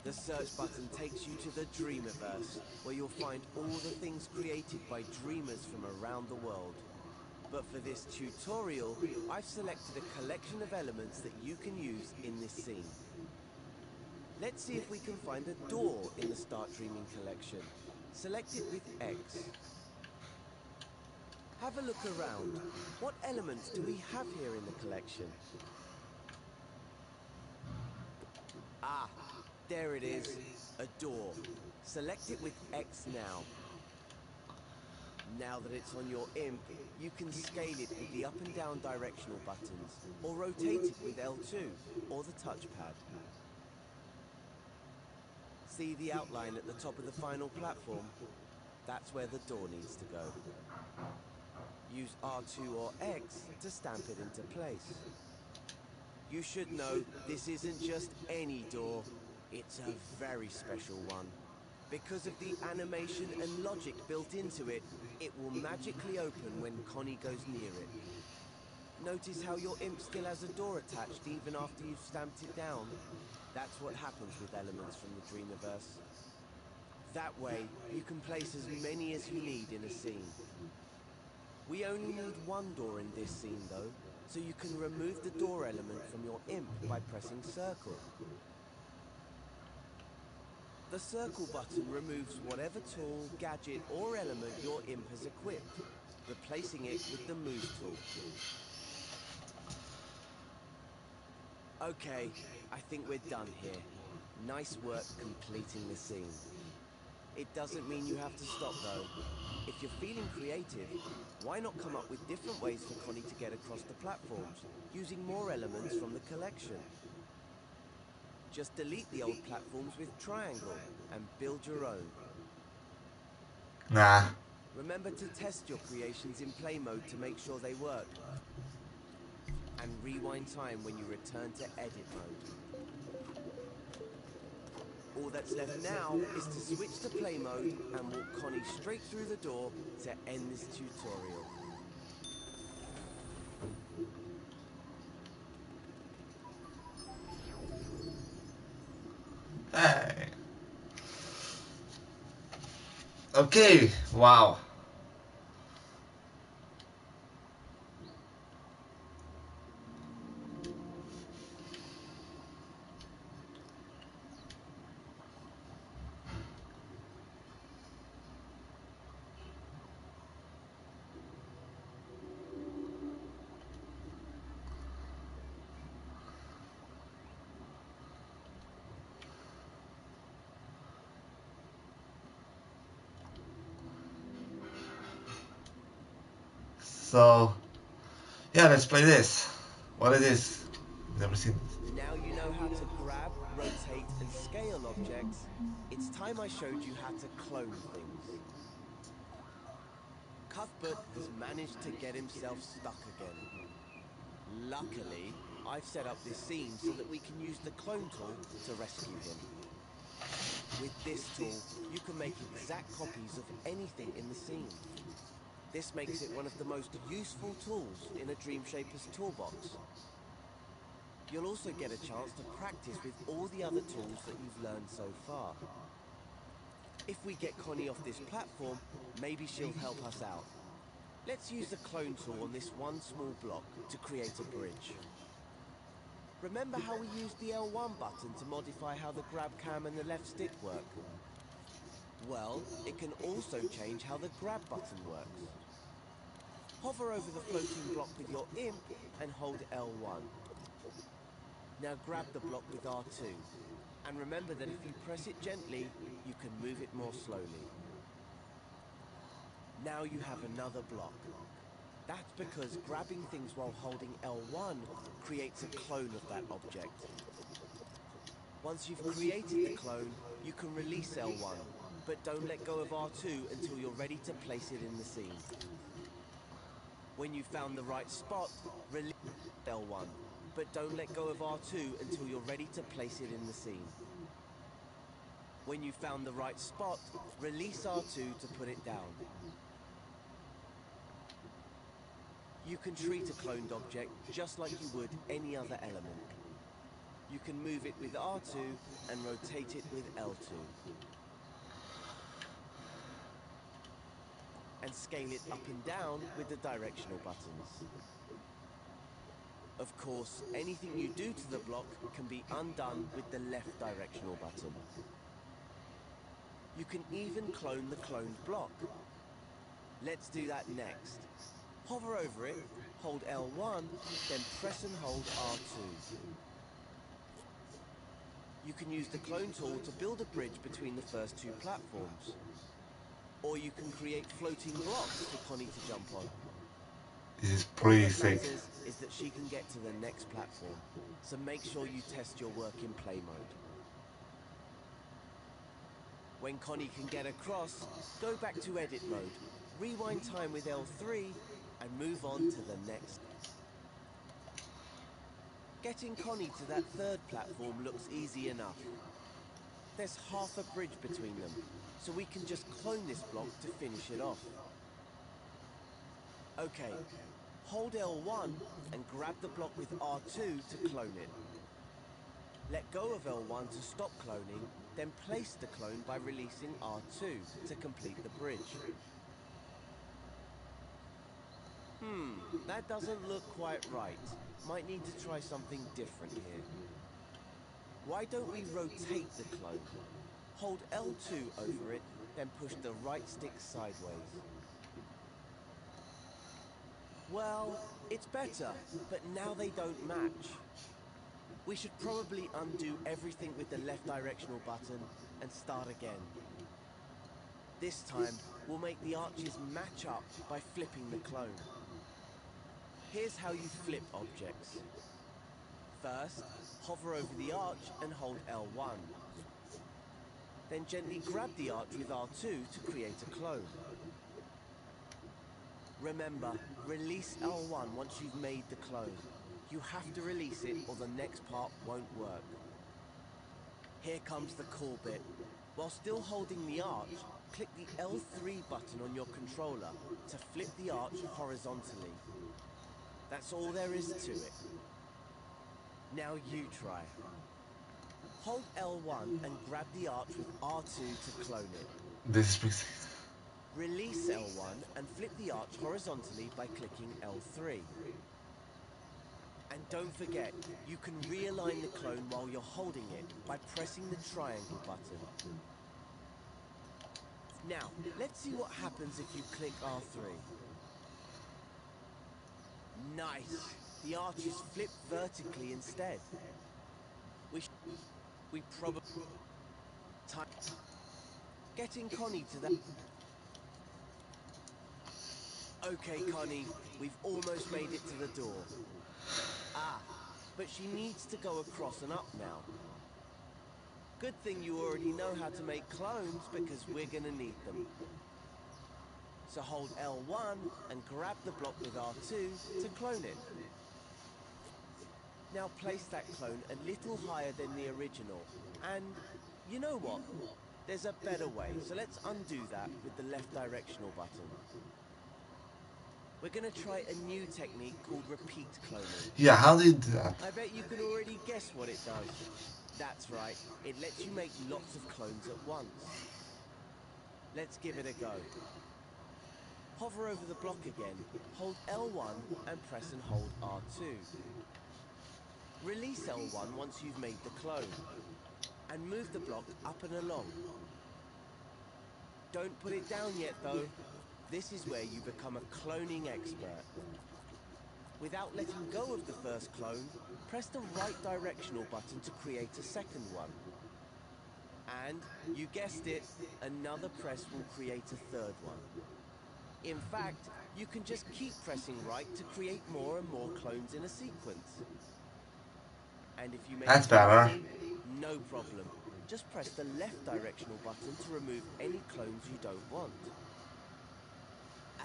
S4: The search button takes you to the Dreamiverse, where you'll find all the things created by dreamers from around the world. But for this tutorial, I've selected a collection of elements that you can use in this scene. Let's see if we can find a door in the Start Dreaming collection. Select it with X. Have a look around. What elements do we have here in the collection? Ah, there it is. A door. Select it with X now. Now that it's on your imp, you can scale it with the up and down directional buttons, or rotate it with L2, or the touchpad. See the outline at the top of the final platform? That's where the door needs to go. Use R2 or X to stamp it into place. You should know this isn't just any door, it's a very special one. Because of the animation and logic built into it, it will magically open when Connie goes near it. Notice how your imp still has a door attached even after you've stamped it down? That's what happens with elements from the Dreamiverse. That way, you can place as many as you need in a scene. We only need one door in this scene though, so you can remove the door element from your imp by pressing circle. The circle button removes whatever tool, gadget or element your imp has equipped, replacing it with the move tool. Okay, I think we're done here. Nice work completing the scene. It doesn't mean you have to stop though. If you're feeling creative, why not come up with different ways for Connie to get across the platforms, using more elements from the collection? Just delete the old platforms with triangle and build your own.
S1: Nah.
S4: Remember to test your creations in play mode to make sure they work. And rewind time when you return to edit mode. All that's left now is to switch to play mode and walk Connie straight through the door to end this tutorial.
S1: Hey. Okay, wow. So, yeah, let's play this. What it is? Never seen it.
S4: Now you know how to grab, rotate and scale objects. It's time I showed you how to clone things. Cuthbert has managed to get himself stuck again. Luckily, I've set up this scene so that we can use the clone tool to rescue him. With this tool, you can make exact copies of anything in the scene. This makes it one of the most useful tools in a Dreamshaper's toolbox. You'll also get a chance to practice with all the other tools that you've learned so far. If we get Connie off this platform, maybe she'll help us out. Let's use the clone tool on this one small block to create a bridge. Remember how we used the L1 button to modify how the grab cam and the left stick work? Well, it can also change how the grab button works. Hover over the floating block with your imp and hold L1. Now grab the block with R2. And remember that if you press it gently, you can move it more slowly. Now you have another block. That's because grabbing things while holding L1 creates a clone of that object. Once you've created the clone, you can release L1, but don't let go of R2 until you're ready to place it in the scene. When you've found the right spot, release L1, but don't let go of R2 until you're ready to place it in the scene. When you've found the right spot, release R2 to put it down. You can treat a cloned object just like you would any other element. You can move it with R2 and rotate it with L2. And scale it up and down with the directional buttons. Of course, anything you do to the block can be undone with the left directional button. You can even clone the cloned block. Let's do that next. Hover over it, hold L1, then press and hold R2. You can use the clone tool to build a bridge between the first two platforms. Or you can create floating blocks for Connie to jump on.
S1: This is
S4: All
S1: pretty
S4: that
S1: sick.
S4: matters is that she can get to the next platform, so make sure you test your work in play mode. When Connie can get across, go back to edit mode, rewind time with L3, and move on to the next. Getting Connie to that third platform looks easy enough. There's half a bridge between them, so we can just clone this block to finish it off. Okay, hold L1 and grab the block with R2 to clone it. Let go of L1 to stop cloning, then place the clone by releasing R2 to complete the bridge. That doesn't look quite right. Might need to try something different here. Why don't we rotate the clone? Hold L2 over it, then push the right stick sideways. Well, it's better, but now they don't match. We should probably undo everything with the left directional button and start again. This time, we'll make the arches match up by flipping the clone. Here's how you flip objects. First, hover over the arch and hold L1. Then gently grab the arch with R2 to create a clone. Remember, release L1 once you've made the clone. You have to release it or the next part won't work. Here comes the cool bit. While still holding the arch, click the L3 button on your controller to flip the arch horizontally. That's all there is to it. Now you try. Hold L1 and grab the arch with R2 to clone it.
S1: This is pretty sick.
S4: Release L1 and flip the arch horizontally by clicking L3. And don't forget, you can realign the clone while you're holding it by pressing the triangle button. Now, let's see what happens if you click R3. Nice! The arch is flipped vertically instead. We probably... Getting Connie to that... Okay, Connie, we've almost made it to the door. Ah, but she needs to go across and up now. Good thing you already know how to make clones because we're gonna need them. So hold L1 and grab the block with R2 to clone it. Now place that clone a little higher than the original. And you know what? There's a better way, so let's undo that with the left directional button. We're gonna try a new technique called repeat cloning.
S1: Yeah, how do you do that?
S4: I bet you can already guess what it does. That's right, it lets you make lots of clones at once. Let's give it a go. Hover over the block again, hold L1 and press and hold R2. Release L1 once you've made the clone, and move the block up and along. Don't put it down yet, though. This is where you become a cloning expert. Without letting go of the first clone, press the right directional button to create a second one. And, you guessed it, another press will create a third one. In fact, you can just keep pressing right to create more and more clones in a sequence. And if you make
S1: That's
S4: too
S1: better.
S4: many, no problem. Just press the left directional button to remove any clones you don't want.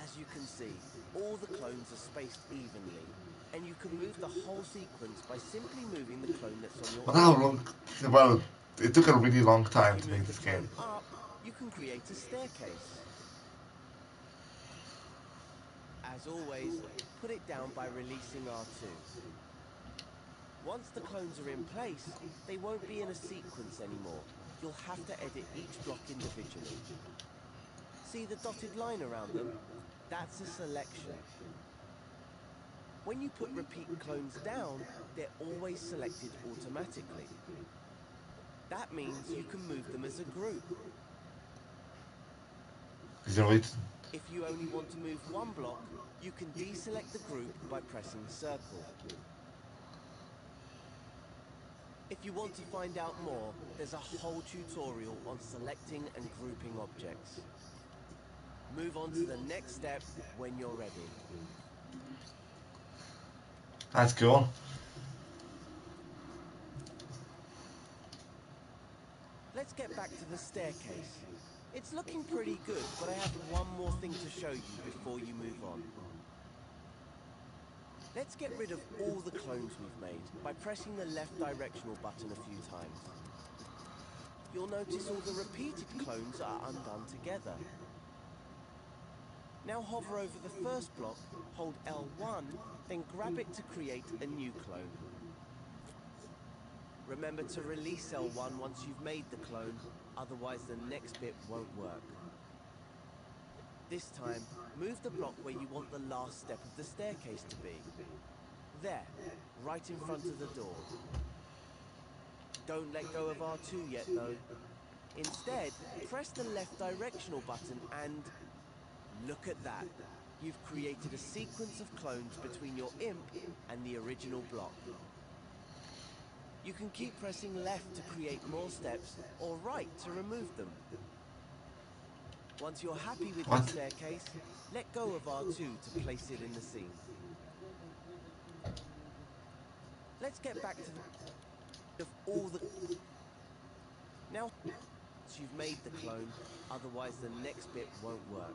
S4: As you can see, all the clones are spaced evenly, and you can move the whole sequence by simply moving the clone that's on your
S1: But how
S4: imp.
S1: long? Well, it took a really long time
S4: If
S1: to
S4: you
S1: make
S4: move the
S1: this game.
S4: clone up, you can create a staircase. As always, put it down by releasing R2. Once the clones are in place, they won't be in a sequence anymore. You'll have to edit each block individually. See the dotted line around them? That's a selection. When you put repeat clones down, they're always selected automatically. That means you can move them as a group. If you only want to move one block, you can deselect the group by pressing circle. If you want to find out more, there's a whole tutorial on selecting and grouping objects. Move on to the next step when you're ready.
S1: That's cool.
S4: Let's get back to the staircase. It's looking pretty good, but I have one more thing to show you before you move on. Let's get rid of all the clones we've made by pressing the left directional button a few times. You'll notice all the repeated clones are undone together. Now hover over the first block, hold L1, then grab it to create a new clone. Remember to release L1 once you've made the clone, otherwise the next bit won't work. This time, move the block where you want the last step of the staircase to be. There, right in front of the door. Don't let go of R2 yet though. Instead, press the left directional button and... look at that. You've created a sequence of clones between your imp and the original block. You can keep pressing left to create more steps, or right to remove them. Once you're happy with your staircase, let go of R2 to place it in the scene. Let's get back to the... of all the... Now, you've made the clone, otherwise the next bit won't work.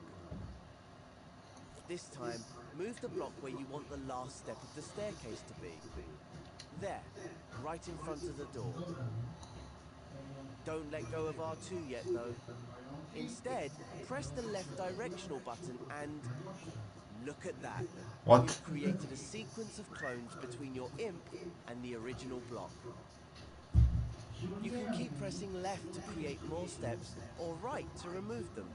S4: This time, move the block where you want the last step of the staircase to be. There, right in front of the door. Don't let go of R2 yet though. Instead, press the left directional button and... look at that.
S1: What?
S4: You've created a sequence of clones between your imp and the original block. You can keep pressing left to create more steps, or right to remove them.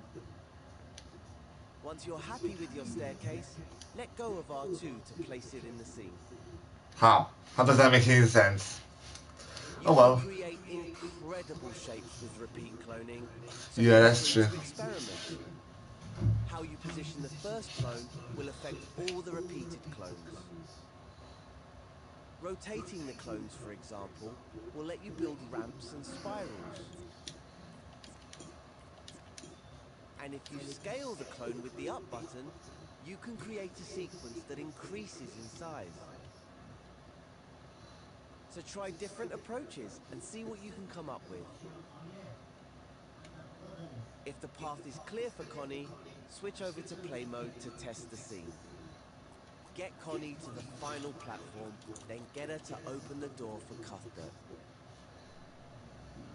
S4: Once you're happy with your staircase, let go of R2 to place it in the scene.
S1: How? How does that make any sense?
S4: You
S1: Oh
S4: can
S1: well.
S4: create incredible shapes with repeat cloning, so
S1: Yeah,
S4: feel
S1: that's
S4: free
S1: true.
S4: to experiment. How you position the first clone will affect all the repeated clones. Rotating the clones, for example, will let you build ramps and spirals. And if you scale the clone with the up button, you can create a sequence that increases in size. So try different approaches and see what you can come up with. If the path is clear for Connie, switch over to play mode to test the scene. Get Connie to the final platform, then get her to open the door for Cuthbert.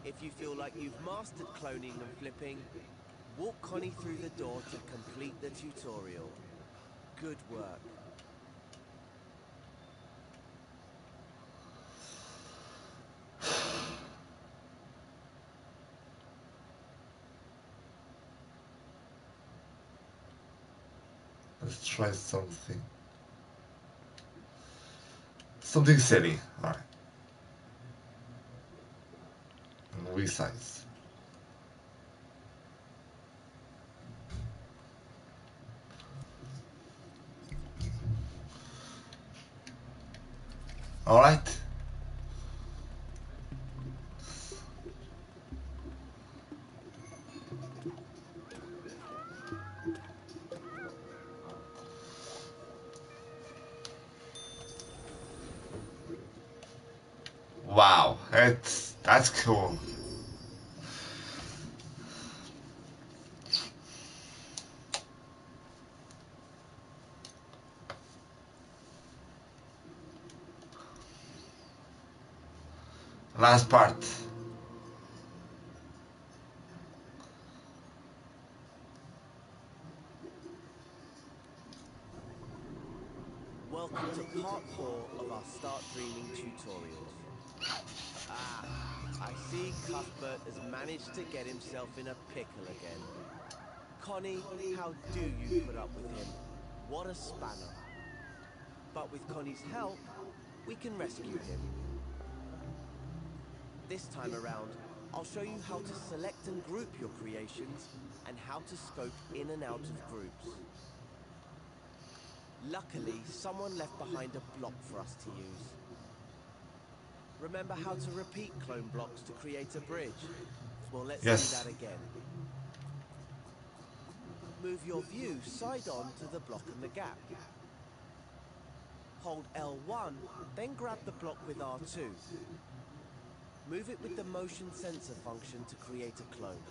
S4: If you feel like you've mastered cloning and flipping, walk Connie through the door to complete the tutorial. Good work.
S1: Let's try something. Something silly. Alright. And resize. Alright. Wow, that's cool. Last part.
S4: Welcome to part 4 of our Start Dreaming tutorials. Ah, I see Cuthbert has managed to get himself in a pickle again. Connie, how do you put up with him? What a spanner. But with Connie's help, we can rescue him. This time around, I'll show you how to select and group your creations and how to scope in and out of groups. Luckily, someone left behind a block for us to use. Remember how to repeat clone blocks to create a bridge? Well, let's do
S1: Yes.
S4: that again. Move your view side on to the block and the gap. Hold L1, then grab the block with R2. Move it with the motion sensor function to create a clone.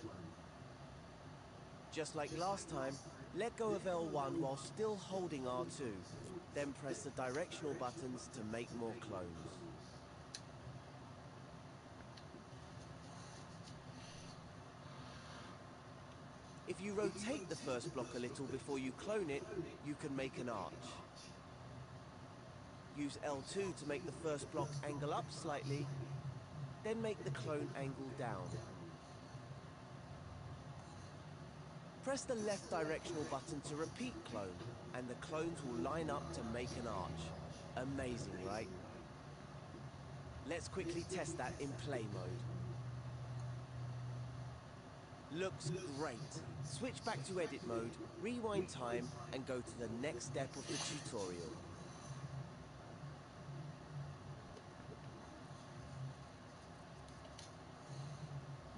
S4: Just like last time, let go of L1 while still holding R2. Then press the directional buttons to make more clones. If you rotate the first block a little before you clone it, you can make an arch. Use L2 to make the first block angle up slightly, then make the clone angle down. Press the left directional button to repeat clone, and the clones will line up to make an arch. Amazing, right? Let's quickly test that in play mode. Looks great. Switch back to edit mode, rewind time, and go to the next step of the tutorial.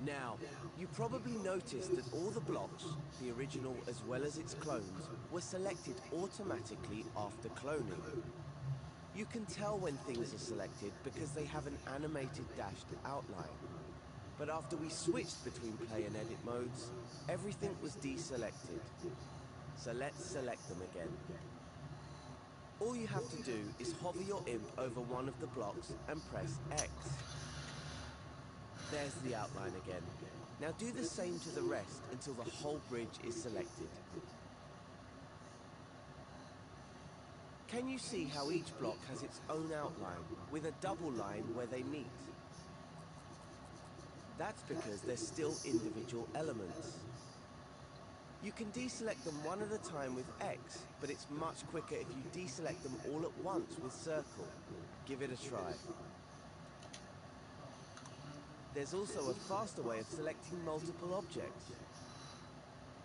S4: Now, you probably noticed that all the blocks, the original as well as its clones, were selected automatically after cloning. You can tell when things are selected because they have an animated dashed outline. But after we switched between play and edit modes, everything was deselected. So let's select them again. All you have to do is hover your imp over one of the blocks and press X. There's the outline again. Now do the same to the rest until the whole bridge is selected. Can you see how each block has its own outline, with a double line where they meet? That's because they're still individual elements. You can deselect them one at a time with X, but it's much quicker if you deselect them all at once with circle. Give it a try. There's also a faster way of selecting multiple objects.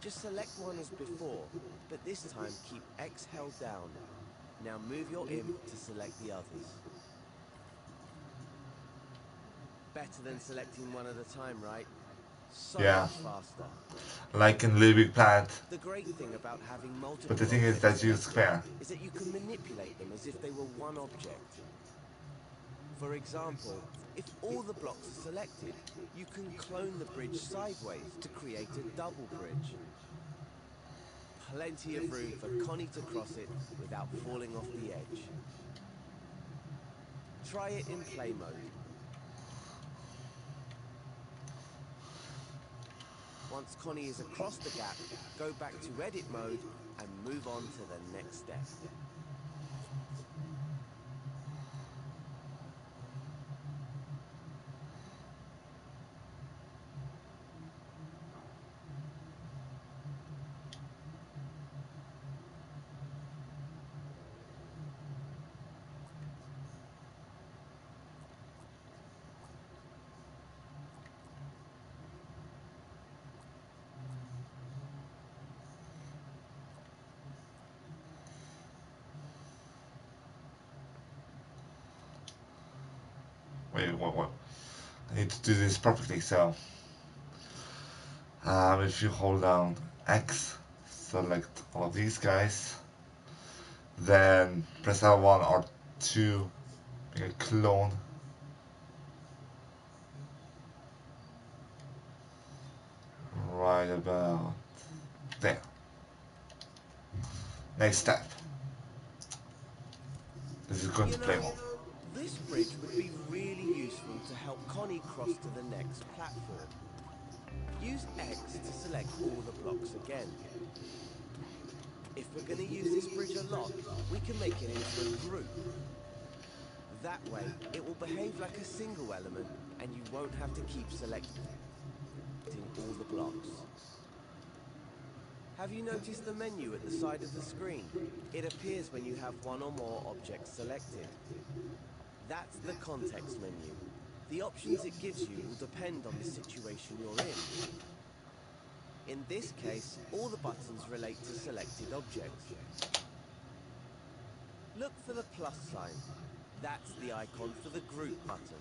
S4: Just select one as before, but this time keep X held down. Now move your imp to select the others. Better than selecting one at a time, right? So
S1: Yeah.
S4: much faster.
S1: Like in Little Big Planet.
S4: The great thing about having multiple
S1: But the thing is
S4: objects
S1: that you
S4: selected
S1: square.
S4: is that you can manipulate them as if they were one object. For example, if all the blocks are selected, you can clone the bridge sideways to create a double bridge. Plenty of room for Connie to cross it without falling off the edge. Try it in play mode. Once Connie is across the gap, go back to edit mode and move on to the next step.
S1: Wait, what? I need to do this properly. So, if you hold down X, select all of these guys, then press L1 or 2, make a clone. Right about there. Next step. This is going to play more.
S4: This bridge would be really useful to help Connie cross to the next platform. Use X to select all the blocks again. If we're going to use this bridge a lot, we can make it into a group. That way, it will behave like a single element and you won't have to keep selecting all the blocks. Have you noticed the menu at the side of the screen? It appears when you have one or more objects selected. That's the context menu. The options it gives you will depend on the situation you're in. In this case, all the buttons relate to selected objects. Look for the plus sign. That's the icon for the group button.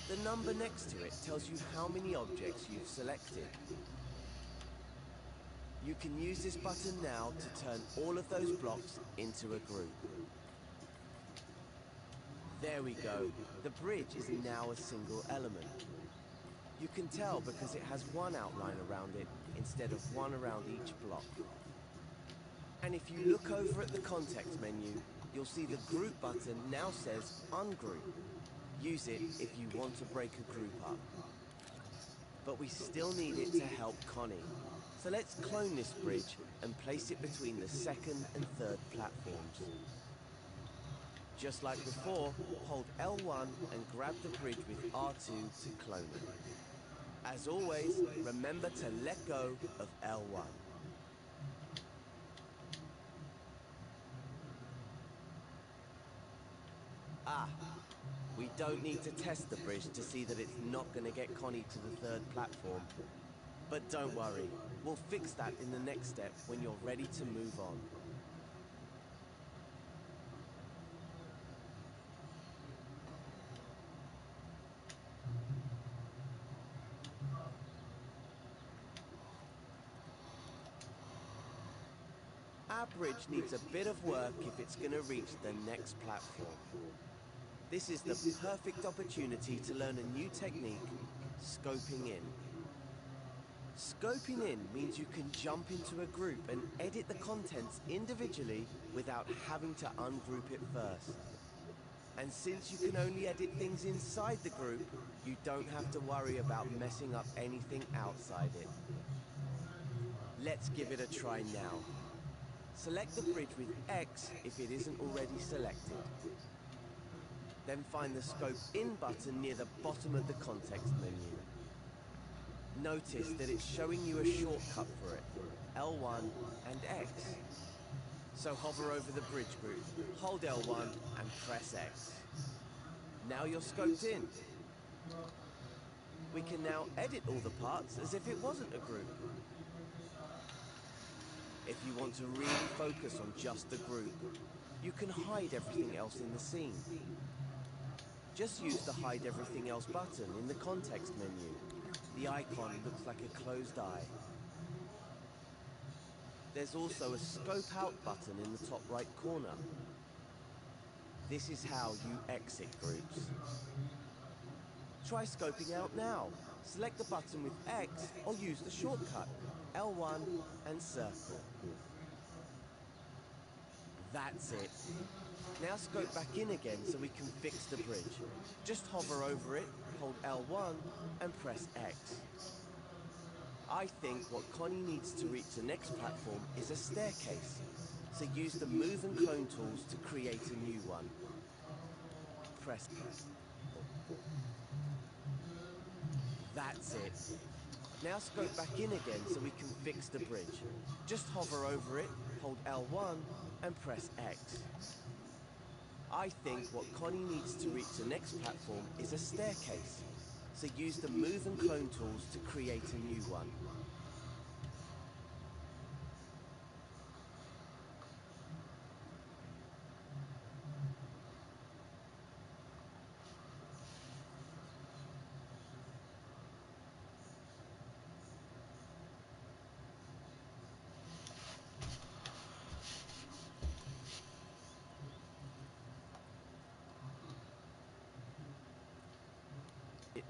S4: The number next to it tells you how many objects you've selected. You can use this button now to turn all of those blocks into a group. There we go. The bridge is now a single element. You can tell because it has one outline around it instead of one around each block. And if you look over at the context menu, you'll see the group button now says ungroup. Use it if you want to break a group up. But we still need it to help Connie. So let's clone this bridge and place it between the second and third platforms. Just like before, hold L1 and grab the bridge with R2 to clone it. As always, remember to let go of L1. We don't need to test the bridge to see that it's not going to get Connie to the third platform. But don't worry, we'll fix that in the next step when you're ready to move on. Our bridge needs a bit of work if it's going to reach the next platform. This is the perfect opportunity to learn a new technique, scoping in. Scoping in means you can jump into a group and edit the contents individually without having to ungroup it first. And since you can only edit things inside the group, you don't have to worry about messing up anything outside it. Let's give it a try now. Select the bridge with X if it isn't already selected. Then find the Scope In button near the bottom of the context menu. Notice that it's showing you a shortcut for it, L1 and X. So hover over the bridge group, hold L1 and press X. Now you're scoped in. We can now edit all the parts as if it wasn't a group. If you want to really focus on just the group, you can hide everything else in the scene. Just use the Hide Everything Else button in the context menu. The icon looks like a closed eye. There's also a Scope Out button in the top right corner. This is how you exit groups. Try scoping out now. Select the button with X or use the shortcut, L1 and circle. That's it. Now scope back in again so we can fix the bridge. Just hover over it, hold L1 and press X. I think what Connie needs to reach the next platform is a staircase. So use the Move and Clone tools to create a new one. Press. That's it. Now scope back in again so we can fix the bridge. Just hover over it, hold L1 and press X. I think what Connie needs to reach the next platform is a staircase. So use the Move and Clone tools to create a new one.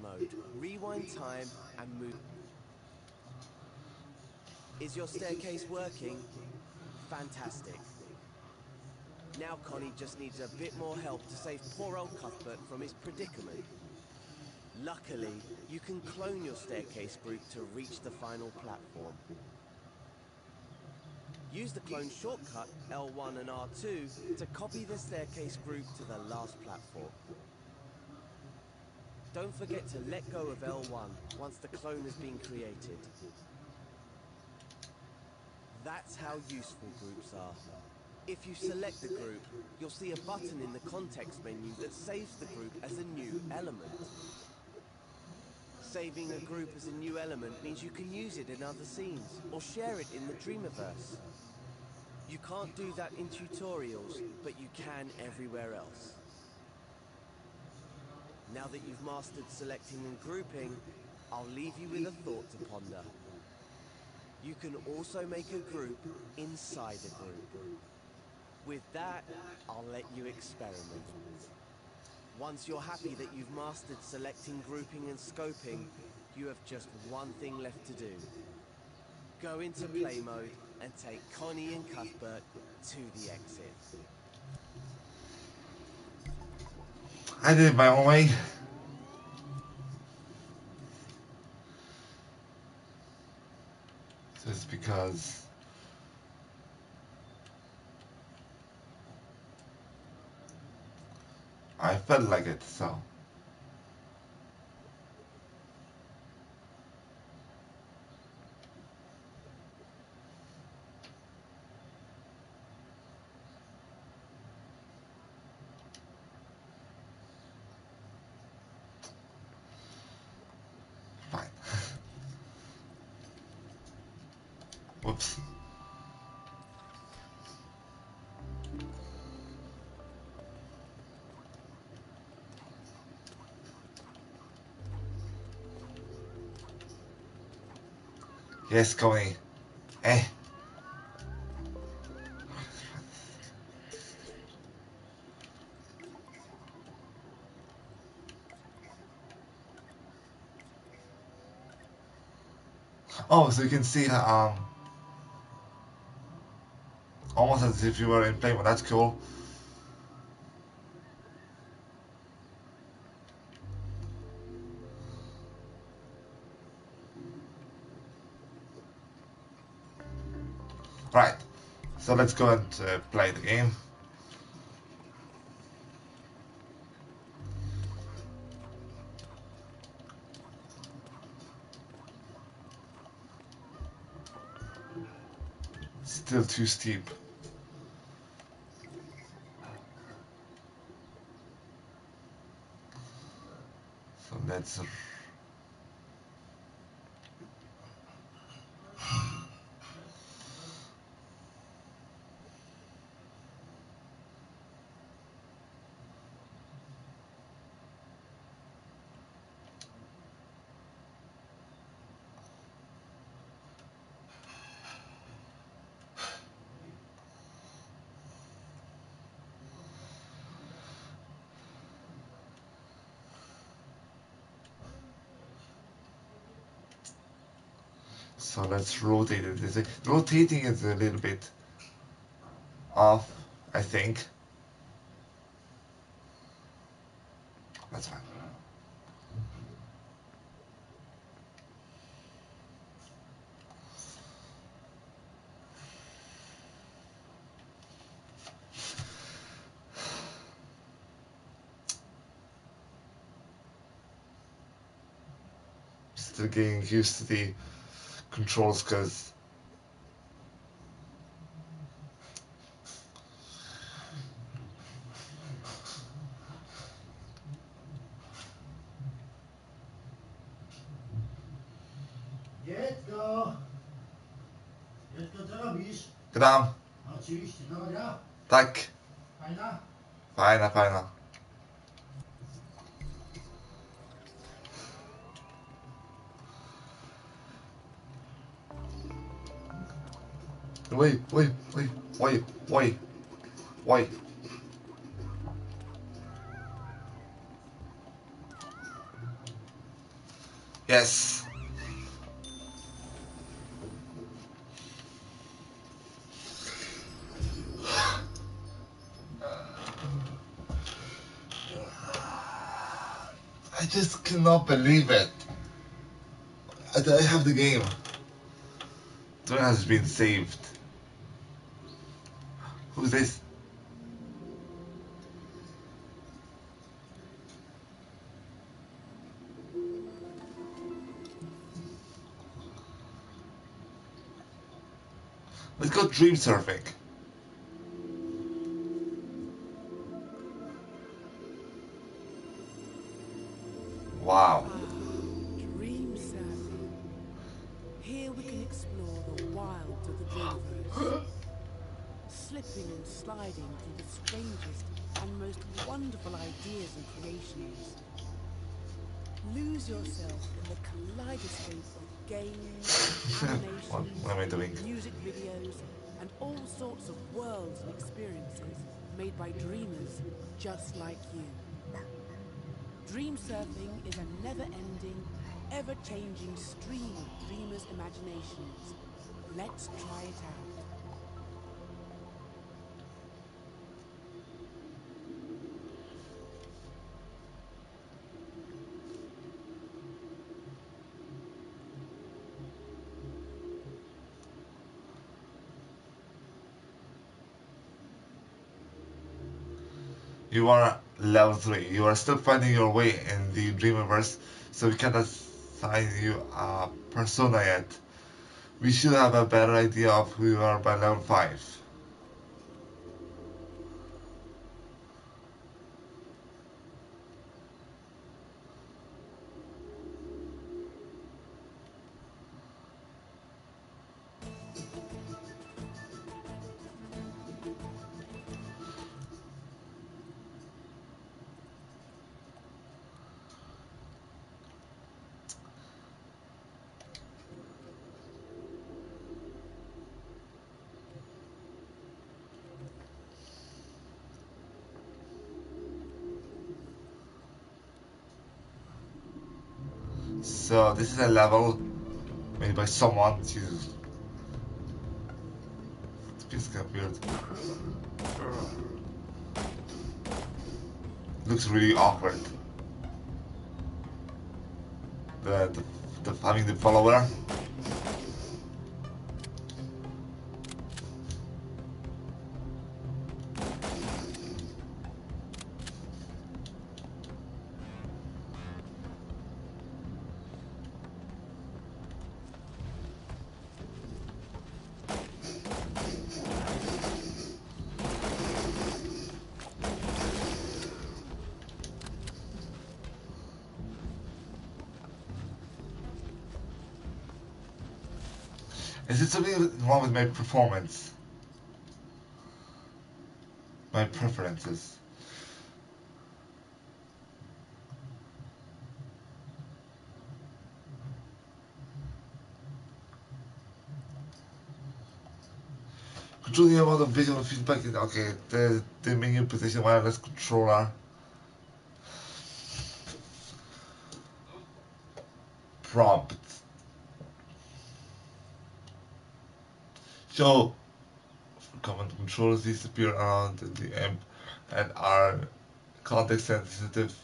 S4: mode. Rewind time and move. Is your staircase working? Fantastic. Now Connie just needs a bit more help to save poor old Cuthbert from his predicament. Luckily, you can clone your staircase group to reach the final platform. Use the clone shortcut L1 and R2 to copy the staircase group to the last platform. Don't forget to let go of L1 once the clone has been created. That's how useful groups are. If you select the group, you'll see a button in the context menu that saves the group as a new element. Saving a group as a new element means you can use it in other scenes or share it in the Dreamiverse. You can't do that in tutorials, but you can everywhere else. Now that you've mastered selecting and grouping, I'll leave you with a thought to ponder. You can also make a group inside a group. With that, I'll let you experiment. Once you're happy that you've mastered selecting, grouping and scoping, you have just one thing left to do. Go into play mode and take Connie and Cuthbert to the exit.
S1: I did it my own way. Just because I felt like it, so. Fine. Whoops. Yes, Connie. Eh. Oh, so you can see almost as if you were in play mode. That's cool. Right. So let's go and play the game. Still too steep. So let's. So let's rotate it. Rotating is a little bit off, I think. That's fine. Still getting used to the controls because
S5: Dziecko! Dziecko, co robisz?
S1: gram.
S5: Oczywiście, nowa gra?
S1: Tak.
S5: Fajna?
S1: Fajna, fajna. Wait. Yes. I just cannot believe it. I have the game. The one has been saved. Who's this? Let's go dream surfing. Wow.
S2: Dream surfing. Here we can explore the wilds of the dreamverse, slipping and sliding through the strangest and most wonderful ideas and creations. Lose yourself in the kaleidoscope of games, animations,
S1: What am I doing?
S2: music videos, and all sorts of worlds and experiences made by dreamers just like you. Dream surfing is a never-ending, ever-changing stream of dreamers' imaginations. Let's try it out.
S1: You are level 3. You are still finding your way in the Dreamverse, so we can't assign you a persona yet. We should have a better idea of who you are by level 5. So this is a level made by someone. Jesus. It feels kind of weird. Looks really awkward. The having the follower. Is it something wrong with my performance? My preferences? Controlling amount of visual feedback in okay, the menu position wireless controller. Prompt. Show command controls disappear around the amp and are context sensitive.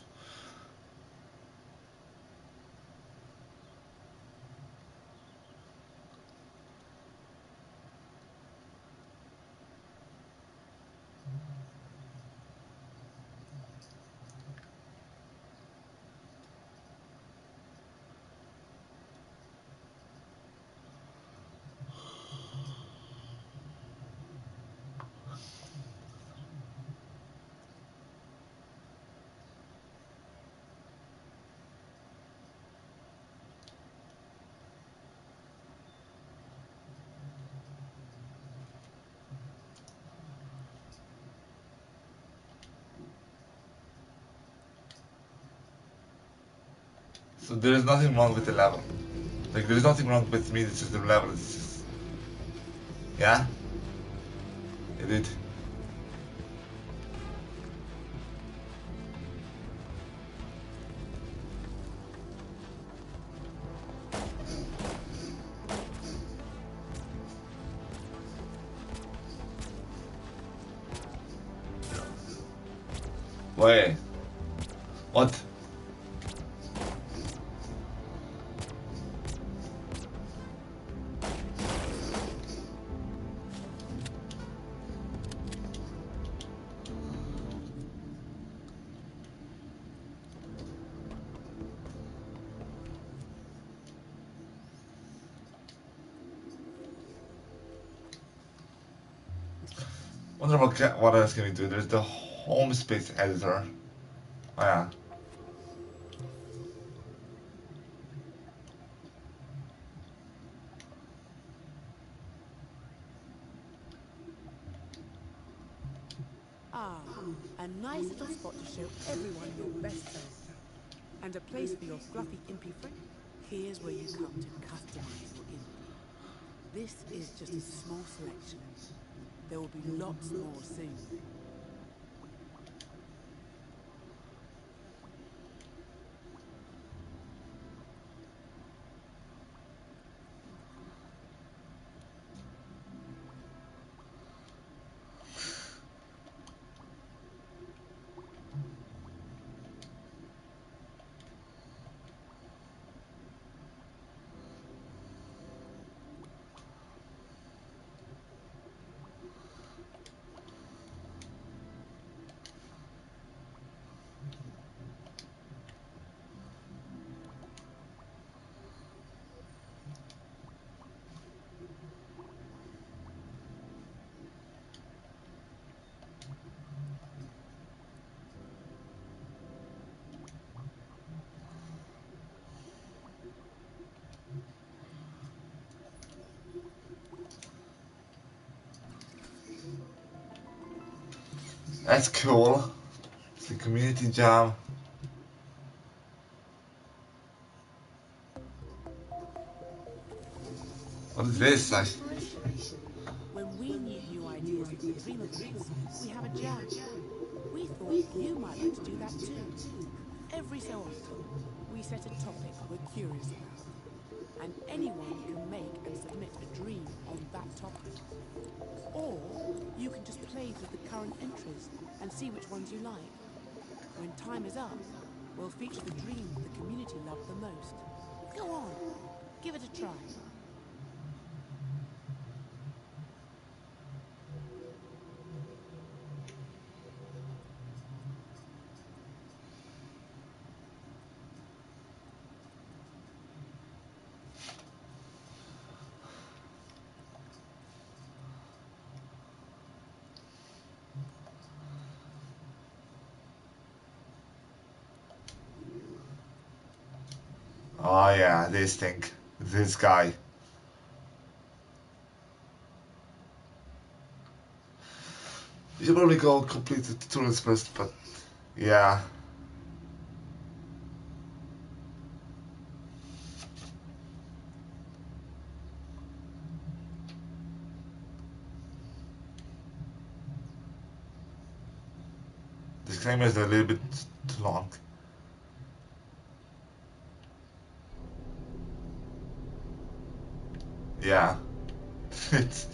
S1: So there is nothing wrong with the level. Like there is nothing wrong with me, it's just the level, it's just... Yeah? It did. Wait. What? Wonder what else can we do? There's the home space editor. Oh yeah.
S2: Ah, a nice little spot to show everyone your best self. And a place for your fluffy impy friend. Here's where you come to customize your imp. This is just a small selection. There will be lots more soon.
S1: That's cool. It's a community jam. What is this?
S2: When we need new ideas for the Dream events, we have a jam. We thought you might like to do that too. Every so often, we set a topic we're curious about, and anyone can make and submit a dream on that topic. Or you can just play through the current entries and see which ones you like. When time is up, we'll feature the dream the community loved the most. Go on, give it a try.
S1: Oh yeah, this thing. This guy. You should probably go complete the tutorials first, but yeah. Disclaimer is a little bit too long. Yeah. it's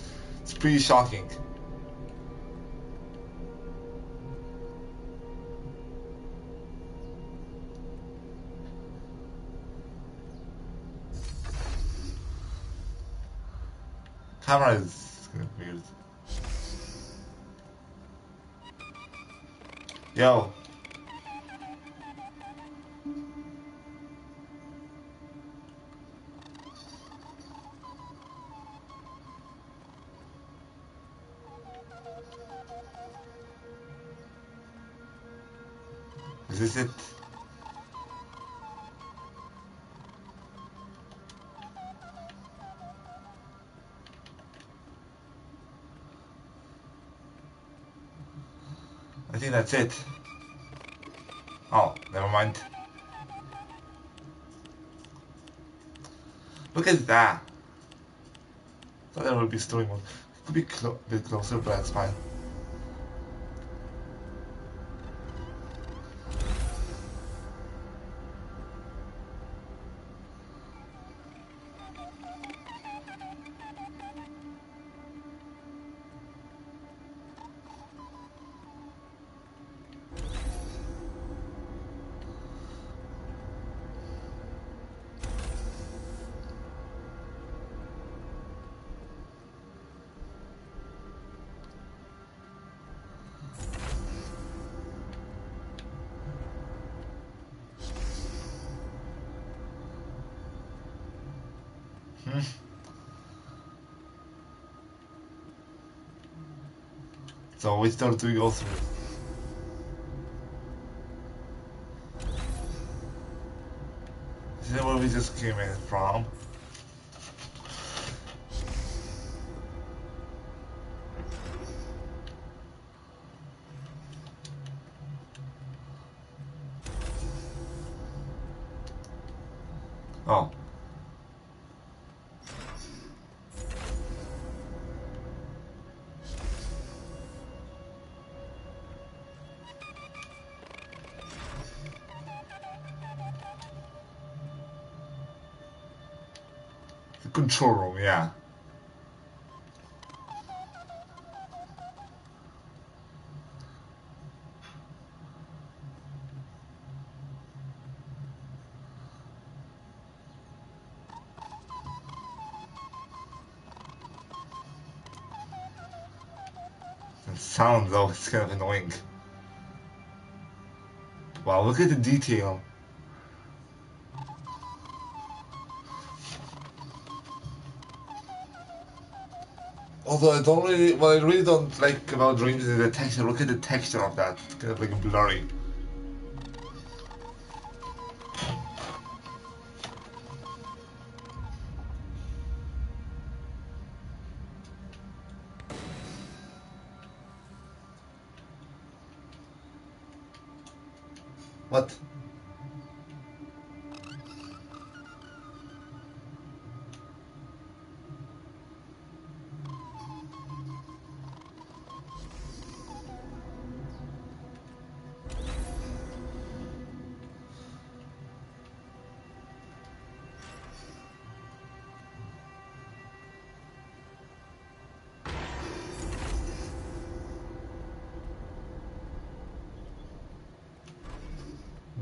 S1: pretty shocking. Camera is kind of weird. Yo. Is this it? I think that's it. Oh, never mind. Look at that. Thought there would be story mode. Could be a bit closer, but that's fine. So which door do we go through? Is that where we just came in from? Oh. The control room, yeah. The sound though is kind of annoying. Wow, look at the detail. Although what I really don't like about dreams is the texture. Look at the texture of that. It's kind of like blurry. What?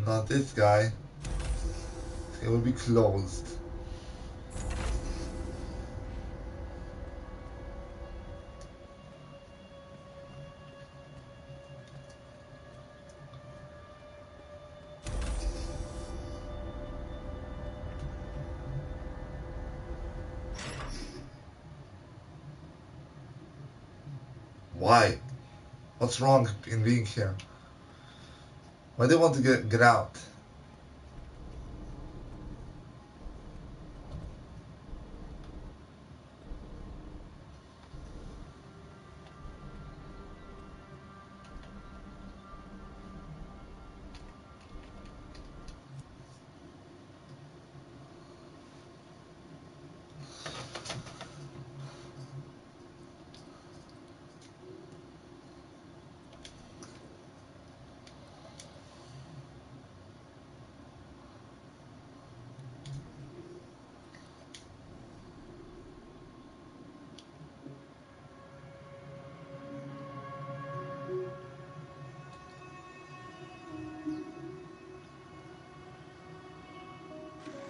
S1: Not this guy. It will be closed. Why? What's wrong in being here? Why do you want to get out?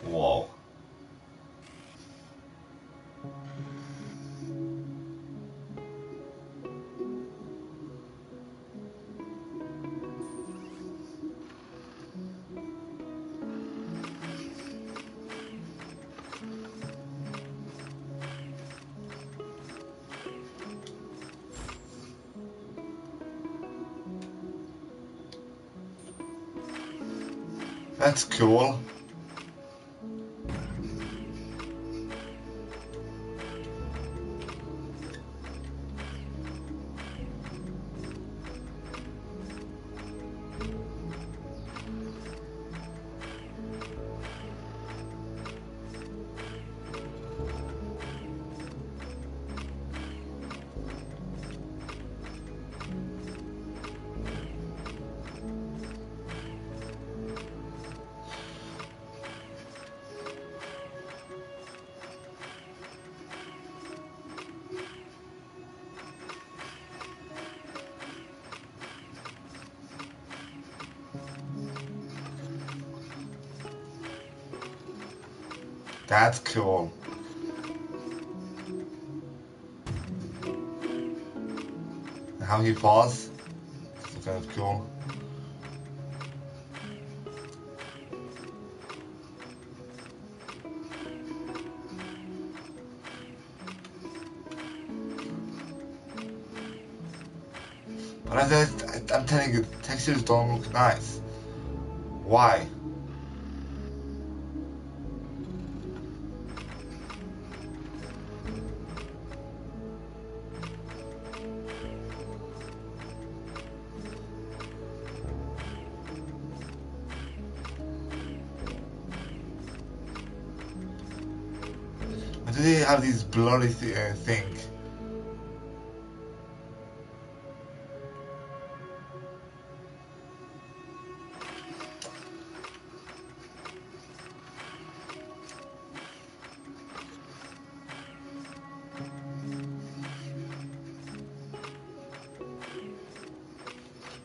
S1: Whoa. That's cool. That's cool. How he falls? It's kind of cool. But I'm telling you, textures don't look nice. Why? Why do they have these blurry thing?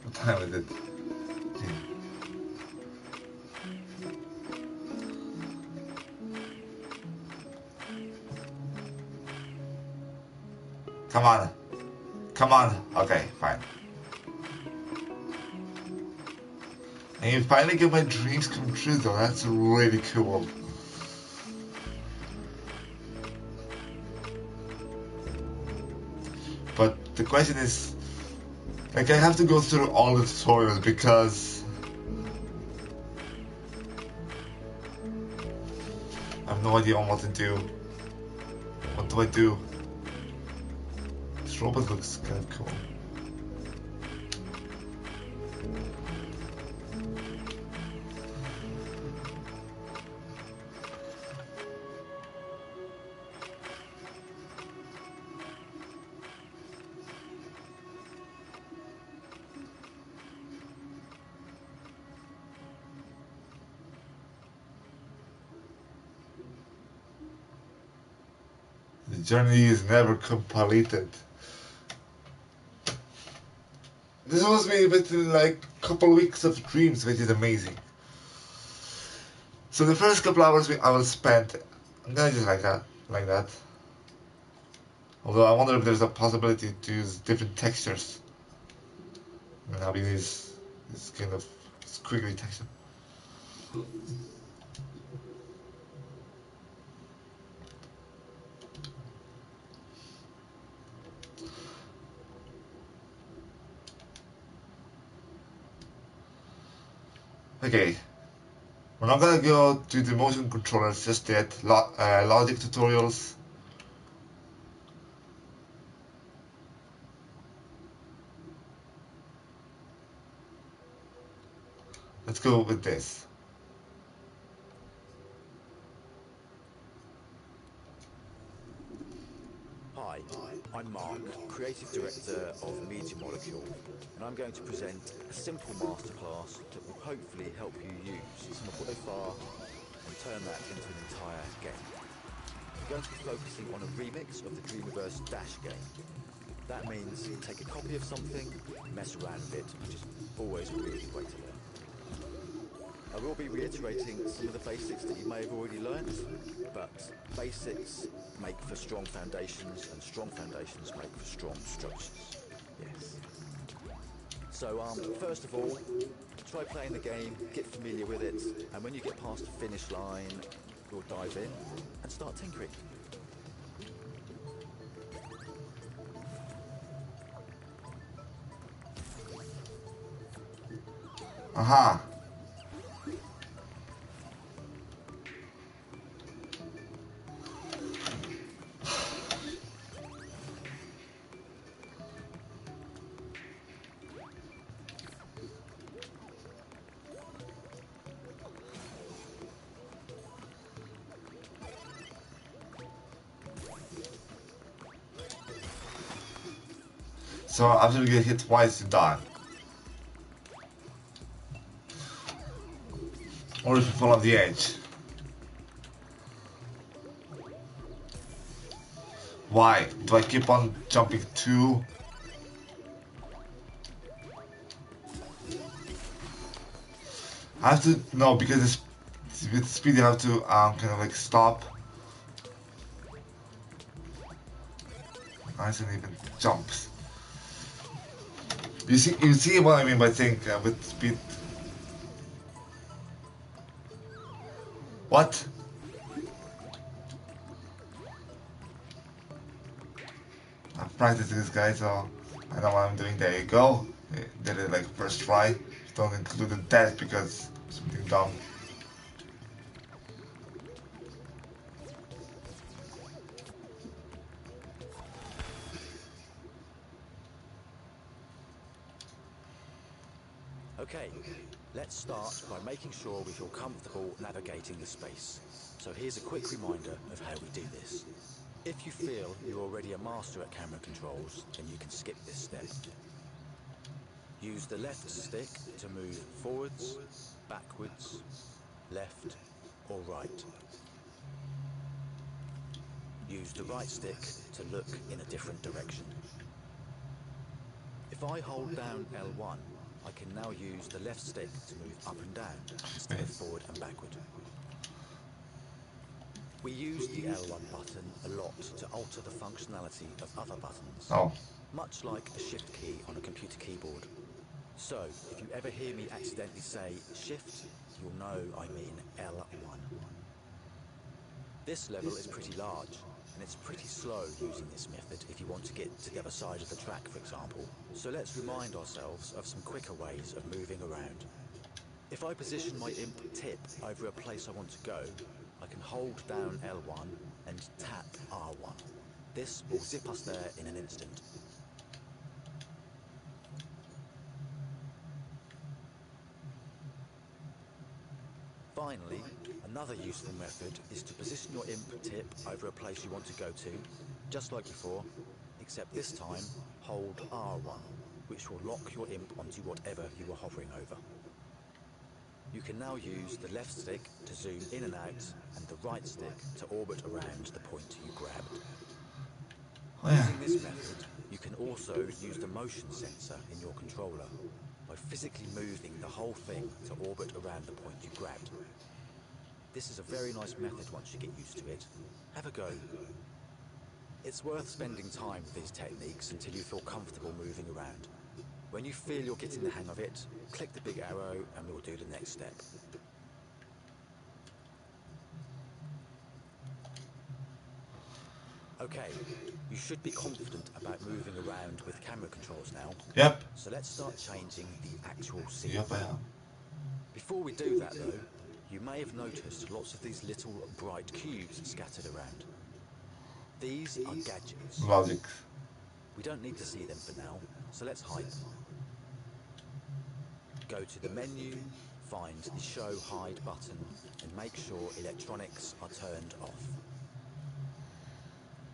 S1: What time is it? Come on. Come on. Okay, fine. And you finally get my dreams come true though, that's really cool. But the question is, like I have to go through all the tutorials because I have no idea on what to do. What do I do? This robot looks kind of cool. The journey is never completed. This was made within like a couple weeks of dreams, which is amazing. So the first couple hours I will spend, I'm gonna just like that. Although I wonder if there's a possibility to use different textures. And having this kind of squiggly texture. Okay, we're not gonna go to the motion controllers just yet. Logic tutorials. Let's go with this.
S6: Hi, I'm Mark, Creative Director of Media Molecule, and I'm going to present a simple masterclass that will hopefully help you use some of what so far and turn that into an entire game. We're going to be focusing on a remix of the Dreamiverse Dash game. That means take a copy of something, mess around with it, which is always a really good way to learn. I will be reiterating some of the basics that you may have already learnt, but basics make for strong foundations, and strong foundations make for strong structures. Yes. So, first of all, try playing the game, get familiar with it, and when you get past the finish line, you'll dive in and start tinkering.
S1: Aha. So after you get hit twice, you're done. Or if you fall off the edge. Why? Do I keep on jumping too? I have to, no, because with speed you have to kind of like stop. Nice and even jumps. You see what I mean by saying with speed. What? I'm practicing this guy, so I know what I'm doing. There you go. Did it like first try. Don't include that because something dumb.
S6: Okay, let's start by making sure we feel comfortable navigating the space. So here's a quick reminder of how we do this. If you feel you're already a master at camera controls, then you can skip this step. Use the left stick to move forwards, backwards, left or right. Use the right stick to look in a different direction. If I hold down L1, I can now use the left stick to move up and down instead of forward and backward. We use the L1 button a lot to alter the functionality of other buttons,
S1: Oh.
S6: much like a shift key on a computer keyboard. So, if you ever hear me accidentally say shift, you'll know I mean L1. This level is pretty large, and it's pretty slow using this method if you want to get to the other side of the track, for example. So let's remind ourselves of some quicker ways of moving around. If I position my imp tip over a place I want to go, I can hold down L1 and tap R1. This will zip us there in an instant. Finally, another useful method is to position your imp tip over a place you want to go to, just like before, except this time hold R1, which will lock your imp onto whatever you were hovering over. You can now use the left stick to zoom in and out and the right stick to orbit around the point you grabbed.
S1: Oh, yeah.
S6: Using this method, you can also use the motion sensor in your controller by physically moving the whole thing to orbit around the point you grabbed. This is a very nice method once you get used to it. Have a go. It's worth spending time with these techniques until you feel comfortable moving around. When you feel you're getting the hang of it, click the big arrow and we'll do the next step. Okay, you should be confident about moving around with camera controls now.
S1: Yep.
S6: So let's start changing the actual scene.
S1: Yep, I am.
S6: Before we do that though, you may have noticed lots of these little bright cubes scattered around. These are gadgets.
S1: Logic.
S6: We don't need to see them for now, so let's hide them. Go to the menu, find the Show Hide button, and make sure electronics are turned off.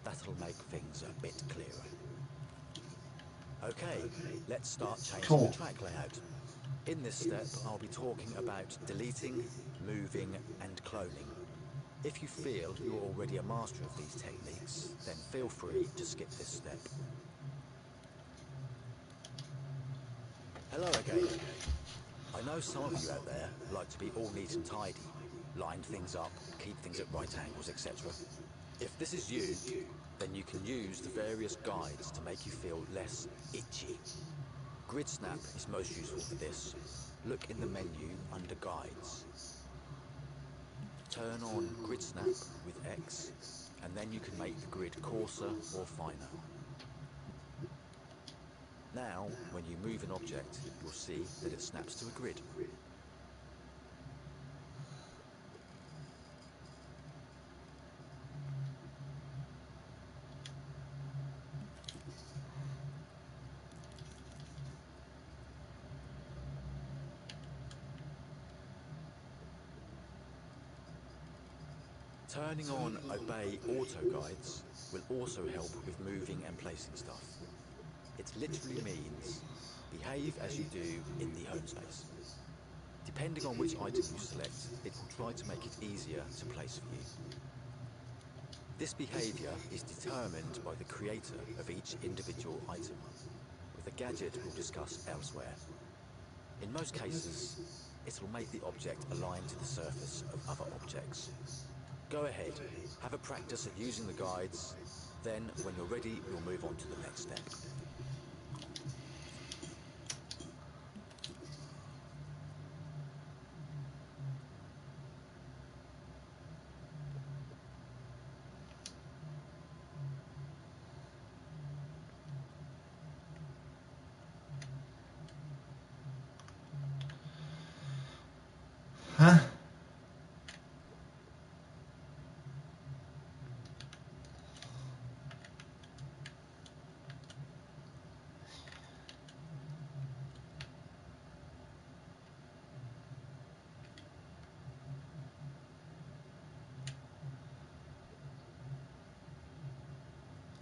S6: That'll make things a bit clearer. Okay, let's start changing the track layout. In this step, I'll be talking about deleting, moving, and cloning. If you feel you're already a master of these techniques, then feel free to skip this step. Hello again. I know some of you out there like to be all neat and tidy, line things up, keep things at right angles, etc. If this is you, then you can use the various guides to make you feel less itchy. Grid Snap is most useful for this. Look in the menu under Guides. Turn on Grid Snap with X, and then you can make the grid coarser or finer. Now, when you move an object, you'll see that it snaps to a grid. Turning on Obey Auto Guides will also help with moving and placing stuff. It literally means behave as you do in the home space. Depending on which item you select, it will try to make it easier to place for you. This behavior is determined by the creator of each individual item, with a gadget we'll discuss elsewhere. In most cases, it will make the object align to the surface of other objects. Go ahead, have a practice at using the guides, then when you're ready, we'll move on to the next step.
S1: Huh?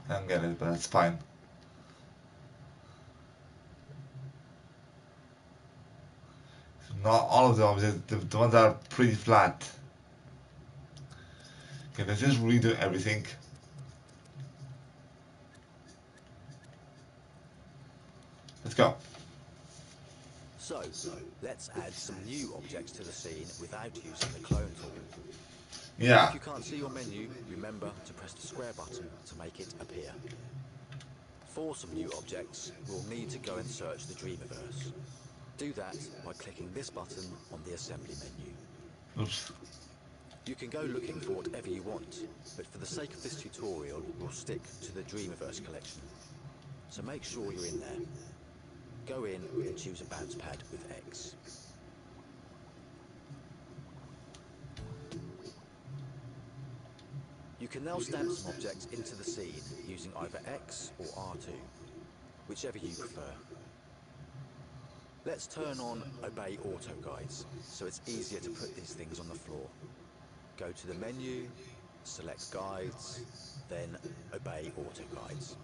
S1: I don't get it, but that's fine. Not all of the objects, the ones that are pretty flat. Okay, let's just redo everything. Let's go.
S6: So, let's add some new objects to the scene without using the clone tool.
S1: Yeah.
S6: If you can't see your menu, remember to press the square button to make it appear. For some new objects, we'll need to go and search the Dreamiverse. Do that by clicking this button on the assembly menu.
S1: Oops.
S6: You can go looking for whatever you want, but for the sake of this tutorial, we'll stick to the Dreamiverse collection. So make sure you're in there. Go in and choose a bounce pad with X. You can now stamp some objects into the scene using either X or R2, whichever you prefer. Let's turn on Obey Auto Guides, so it's easier to put these things on the floor. Go to the menu, select Guides, then Obey Auto Guides.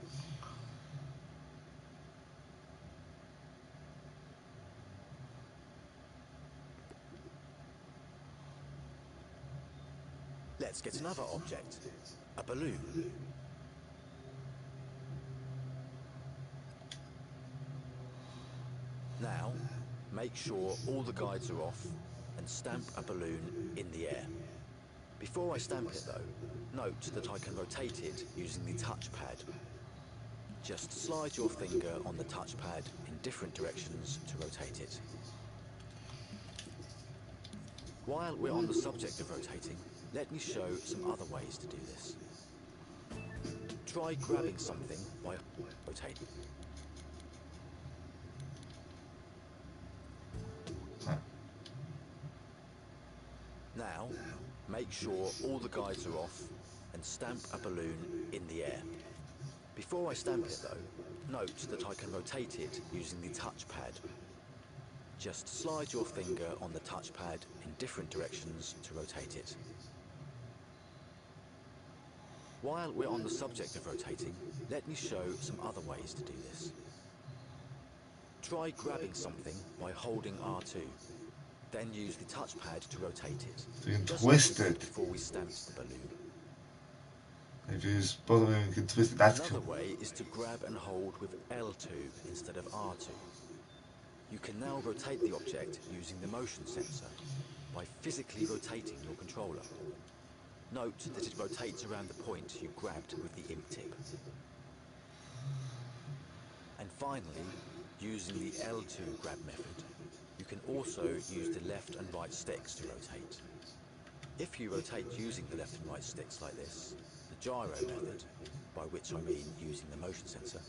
S6: Let's get another object, a balloon. Now, make sure all the guides are off and stamp a balloon in the air. Before I stamp it though, note that I can rotate it using the touchpad. Just slide your finger on the touchpad in different directions to rotate it. While we're on the subject of rotating, let me show some other ways to do this. Try grabbing something by rotating. Now, make sure all the guides are off and stamp a balloon in the air. Before I stamp it though, note that I can rotate it using the touchpad. Just slide your finger on the touchpad in different directions to rotate it. While we're on the subject of rotating, let me show some other ways to do this. Try grabbing something by holding R2, then use the touchpad to rotate it.
S1: So you can
S6: Just
S1: twist
S6: like we did
S1: it.
S6: before we stamped the balloon.
S1: If you use both of them, you can twist it. That's
S6: Another
S1: cool.
S6: way is to grab and hold with L2 instead of R2. You can now rotate the object using the motion sensor by physically rotating your controller. Note that it rotates around the point you grabbed with the imp tip. And finally, using the L2 grab method, you can also use the left and right sticks to rotate. If you rotate using the left and right sticks like this, the gyro method, by which I mean using the motion sensor,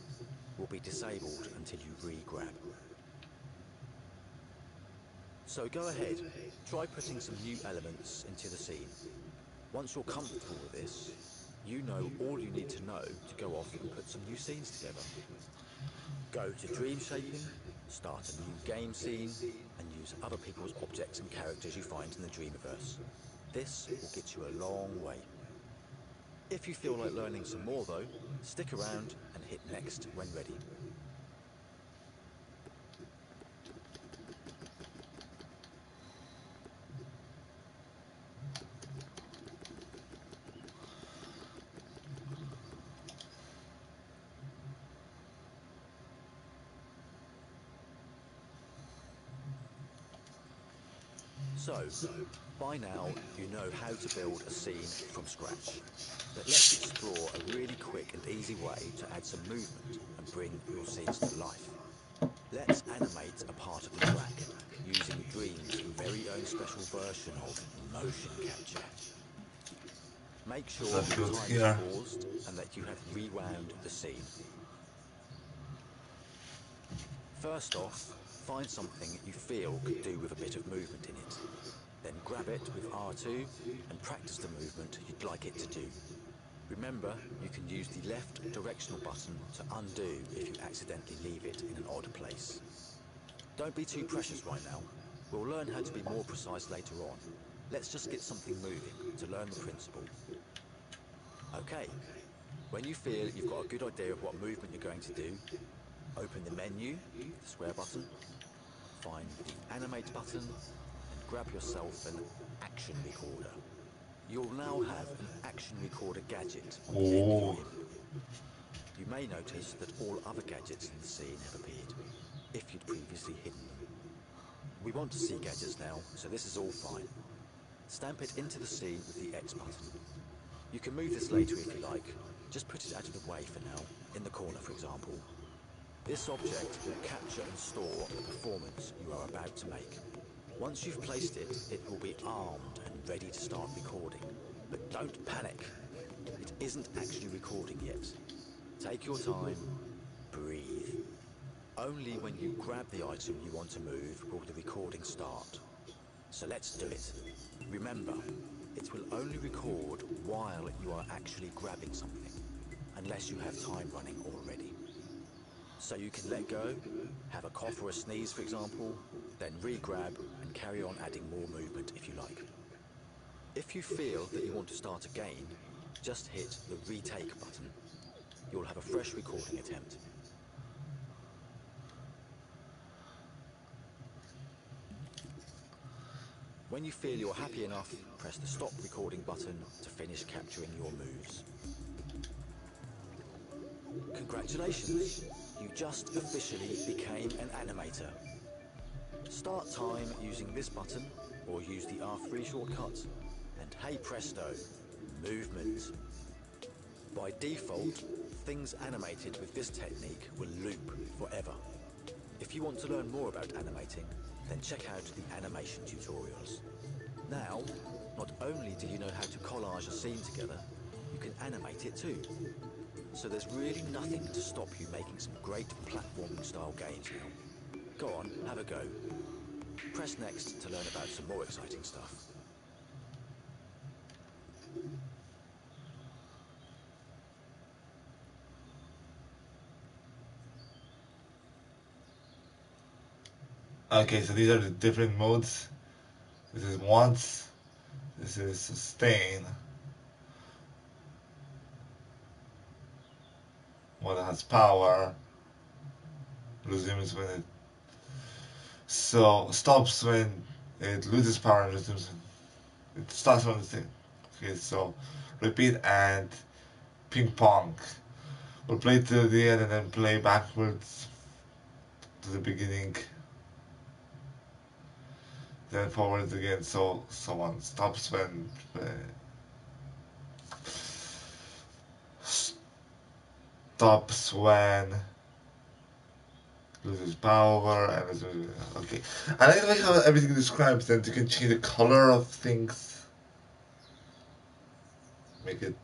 S6: will be disabled until you re-grab. So go ahead, try putting some new elements into the scene. Once you're comfortable with this, you know all you need to know to go off and put some new scenes together. Go to Dream Shaping, start a new game scene, and use other people's objects and characters you find in the Dreamiverse. This will get you a long way. If you feel like learning some more though, stick around and hit next when ready. So, by now you know how to build a scene from scratch. But let's explore a really quick and easy way to add some movement and bring your scenes to life. Let's animate a part of the track using Dream's very own special version of motion capture. Make sure
S1: Let's
S6: the
S1: do it
S6: time
S1: here.
S6: is paused and that you have rewound the scene. First off, find something you feel could do with a bit of movement in it. Then grab it with R2 and practice the movement you'd like it to do. Remember, you can use the left directional button to undo if you accidentally leave it in an odd place. Don't be too precious right now. We'll learn how to be more precise later on. Let's just get something moving to learn the principle. Okay, when you feel you've got a good idea of what movement you're going to do, open the menu, the square button, find the animate button, and grab yourself an action recorder. You'll now have an action recorder gadget on the end of your imp. You may notice that all other gadgets in the scene have appeared, if you'd previously hidden them. We want to see gadgets now, so this is all fine. Stamp it into the scene with the X button. You can move this later if you like. Just put it out of the way for now, in the corner for example. This object will capture and store the performance you are about to make. Once you've placed it, it will be armed and ready to start recording. But don't panic. It isn't actually recording yet. Take your time, breathe. Only when you grab the item you want to move will the recording start. So let's do it. Remember, it will only record while you are actually grabbing something, unless you have time running already. So you can let go, have a cough or a sneeze for example, then re-grab and carry on adding more movement if you like. If you feel that you want to start again, just hit the retake button. You'll have a fresh recording attempt. When you feel you're happy enough, press the stop recording button to finish capturing your moves. Congratulations! You just officially became an animator. Start time using this button, or use the R3 shortcut, and hey presto, movement. By default, things animated with this technique will loop forever. If you want to learn more about animating, then check out the animation tutorials. Now, not only do you know how to collage a scene together, you can animate it too. So there's really nothing to stop you making some great platforming style games now. Go on, have a go. Press next to learn about some more exciting stuff.
S1: Okay, so these are the different modes. This is once. This is sustain. One that has power. Resumes when it stops when it loses power and resumes when it starts from the thing. Okay, so repeat and ping pong. We'll play to the end and then play backwards to the beginning. Then forwards again, so one stops when loses power and resumes. Okay, I like how everything describes. Then you can change the color of things, make it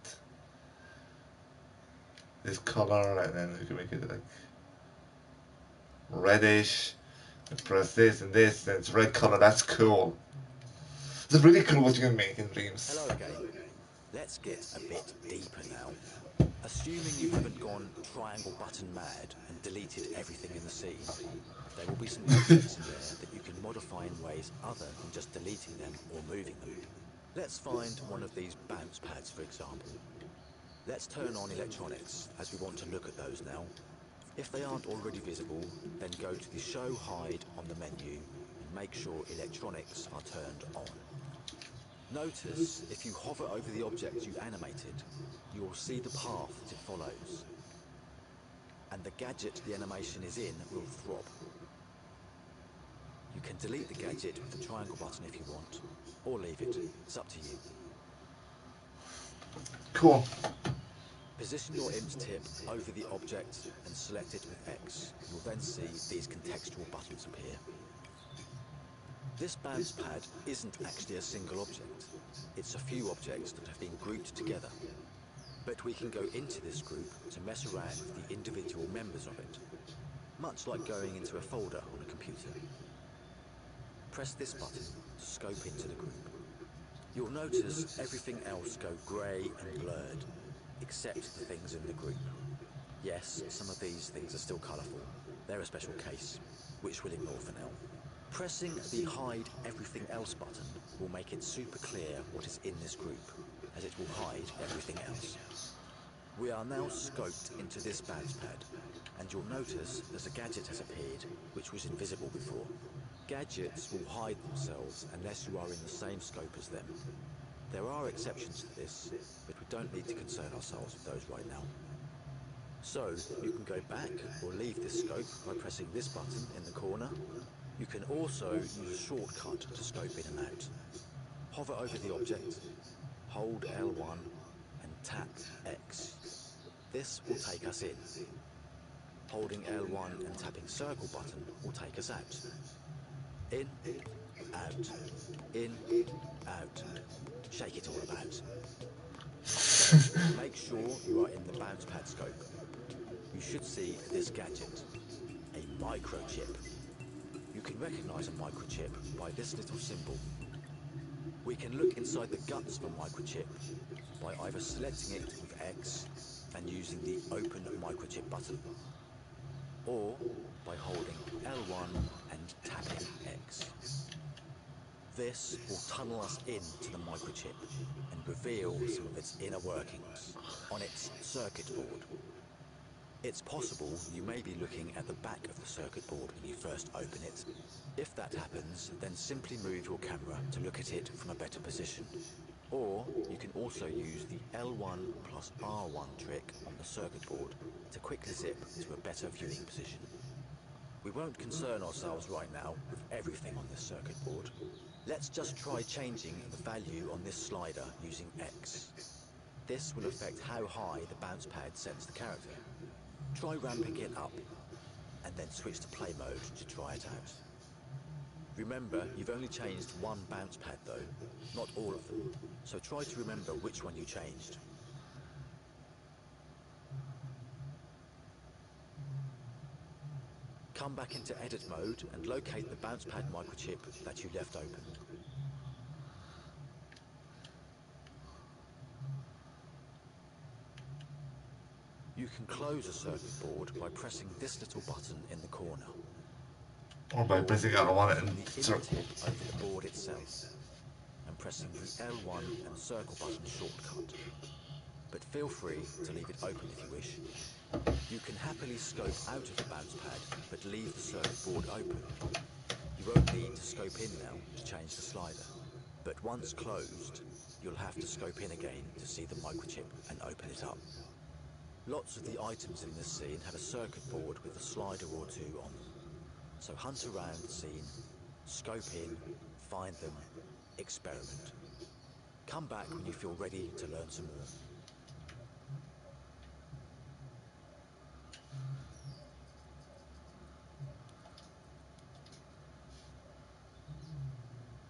S1: this color, and then you can make it like reddish. And press this and this, then it's red color. That's cool. It's really cool what you can make in Dreams.
S6: Hello again. Let's get a bit deeper now. Assuming you haven't gone triangle button mad and deleted everything in the scene, there will be some objects in there that you can modify in ways other than just deleting them or moving them. Let's find one of these bounce pads for example. Let's turn on electronics as we want to look at those now. If they aren't already visible, then go to the Show Hide on the menu and make sure electronics are turned on. Notice if you hover over the object you animated, you will see the path that it follows. And the gadget the animation is in will throb. You can delete the gadget with the triangle button if you want, or leave it. It's up to you.
S1: Cool.
S6: Position your imp's tip over the object and select it with X. You'll then see these contextual buttons appear. This bounce pad isn't actually a single object. It's a few objects that have been grouped together. But we can go into this group to mess around with the individual members of it, much like going into a folder on a computer. Press this button to scope into the group. You'll notice everything else go grey and blurred, except the things in the group. Yes, some of these things are still colourful. They're a special case, which we'll ignore for now. Pressing the Hide Everything Else button will make it super clear what is in this group, as it will hide everything else. We are now scoped into this bounce pad, and you'll notice that a gadget has appeared, which was invisible before. Gadgets will hide themselves unless you are in the same scope as them. There are exceptions to this, but we don't need to concern ourselves with those right now. So, you can go back or leave this scope by pressing this button in the corner. You can also use a shortcut to scope in and out. Hover over the object, hold L1 and tap X. This will take us in. Holding L1 and tapping circle button will take us out. In, out, in, out. Shake it all about. Make sure you are in the bounce pad scope. You should see this gadget, a microchip. You can recognize a microchip by this little symbol. We can look inside the guts of a microchip by either selecting it with X and using the Open Microchip button, or by holding L1 and tapping X. This will tunnel us into the microchip and reveal some of its inner workings on its circuit board. It's possible you may be looking at the back of the circuit board when you first open it. If that happens, then simply move your camera to look at it from a better position. Or you can also use the L1 plus R1 trick on the circuit board to quickly zip to a better viewing position. We won't concern ourselves right now with everything on this circuit board. Let's just try changing the value on this slider using X. This will affect how high the bounce pad sends the character. Try ramping it up, and then switch to play mode to try it out. Remember, you've only changed one bounce pad though, not all of them, so try to remember which one you changed. Come back into edit mode and locate the bounce pad microchip that you left open. You can close a circuit board by pressing this little button in the corner.
S1: Or by pressing L1 and
S6: the
S1: circle.
S6: tip over the board itself, and pressing the L1 and circle button shortcut. But feel free to leave it open if you wish. You can happily scope out of the bounce pad, but leave the circuit board open. You won't need to scope in now to change the slider, but once closed, you'll have to scope in again to see the microchip and open it up. Lots of the items in this scene have a circuit board with a slider or two on them. So hunt around the scene, scope in, find them, experiment. Come back when you feel ready to learn some more.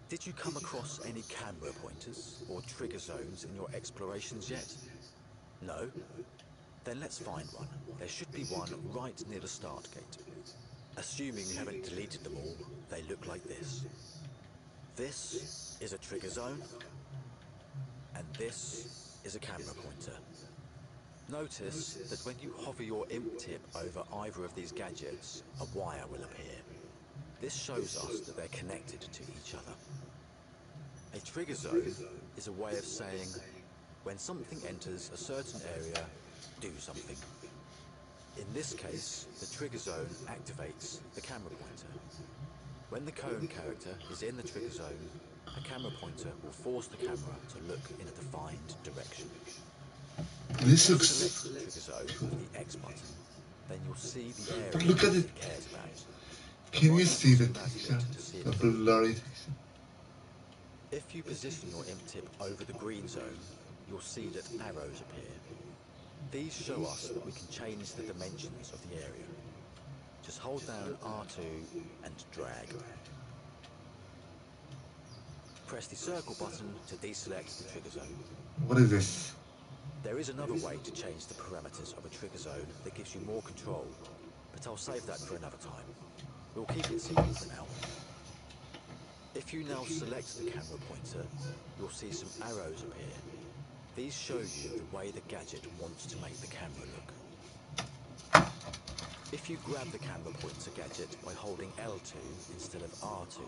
S6: Did you come across any camera pointers or trigger zones in your explorations yet? No? Then let's find one. There should be one right near the start gate. Assuming you haven't deleted them all, they look like this. This is a trigger zone, and this is a camera pointer. Notice that when you hover your imp tip over either of these gadgets, a wire will appear. This shows us that they're connected to each other. A trigger zone is a way of saying, when something enters a certain area, do something. In this case, the trigger zone activates the camera pointer. When the cone character is in the trigger zone, a camera pointer will force the camera to look in a defined direction.
S1: This looks...
S6: Select the trigger zone with the X button, then you'll see the area
S1: But look at it.
S6: it cares about.
S1: Can you see the
S6: Zoom out a
S1: texture?
S6: bit to see it
S1: The
S6: clearly.
S1: blurry texture.
S6: If you position your imp tip over the green zone, you'll see that arrows appear. These show us that we can change the dimensions of the area. Just hold down R2 and drag. Press the circle button to deselect the trigger zone.
S1: What is this?
S6: There is another way to change the parameters of a trigger zone that gives you more control, but I'll save that for another time. We'll keep it secret for now. If you now select the camera pointer, you'll see some arrows appear. These show you the way the gadget wants to make the camera look. If you grab the camera pointer gadget by holding L2 instead of R2,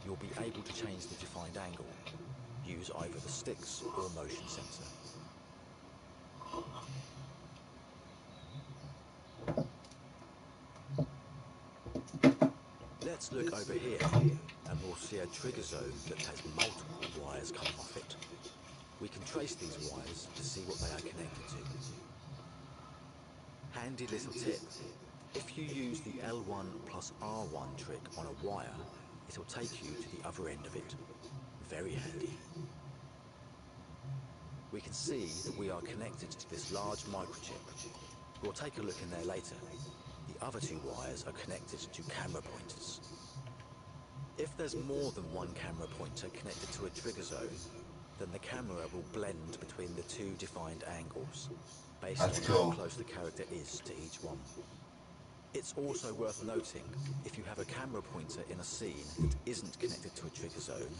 S6: you'll be able to change the defined angle. Use either the sticks or motion sensor. Let's look over here, and we'll see a trigger zone that has multiple wires coming off it. We can trace these wires to see what they are connected to. Handy little tip. If you use the L1 plus R1 trick on a wire, it'll take you to the other end of it. Very handy. We can see that we are connected to this large microchip. We'll take a look in there later. The other two wires are connected to camera pointers. If there's more than one camera pointer connected to a trigger zone, then the camera will blend between the two defined angles, based on how close the character is to each one. It's also worth noting, if you have a camera pointer in a scene that isn't connected to a trigger zone,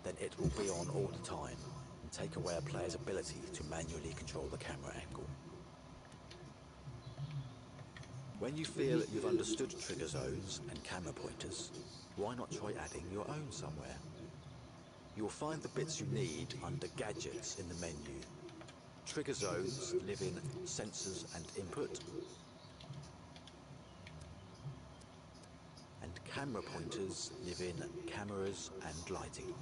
S6: then it will be on all the time and take away a player's ability to manually control the camera angle. When you feel that you've understood trigger zones and camera pointers, why not try adding your own somewhere? You'll find the bits you need under Gadgets in the menu. Trigger zones live in Sensors and Input, and camera pointers live in Cameras and Lighting.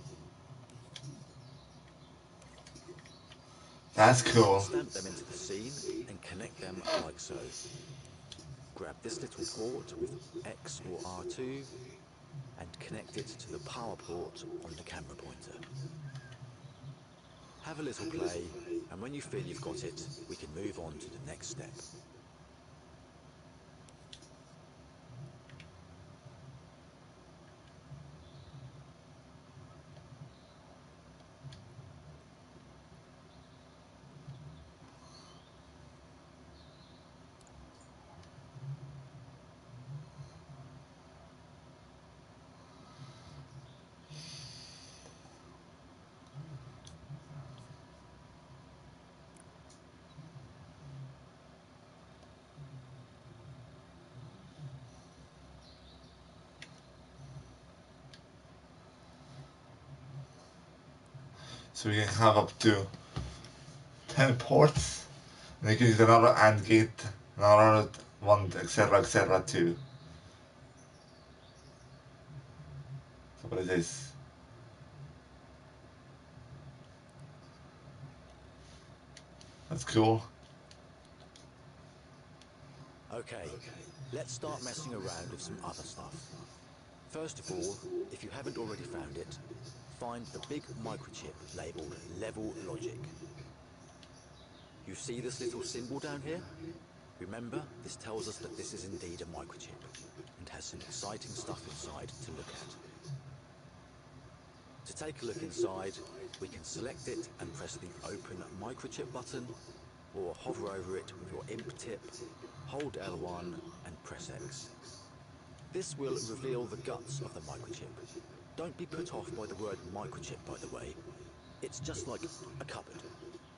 S1: That's cool.
S6: Stamp them into the scene and connect them like so. Grab this little port with X or R2 and connect it to the power port on the camera pointer. Have a little play, and when you feel you've got it, we can move on to the next step.
S1: So we can have up to 10 ports, and you can use another AND gate, another one, etc. too. So what is this? That's cool.
S6: Okay, let's start messing around with some other stuff. First of all, if you haven't already found it, find the big microchip labelled Level Logic. You see this little symbol down here? Remember, this tells us that this is indeed a microchip and has some exciting stuff inside to look at. To take a look inside, we can select it and press the Open Microchip button, or hover over it with your imp tip, hold L1 and press X. This will reveal the guts of the microchip. Don't be put off by the word microchip, by the way. It's just like a cupboard.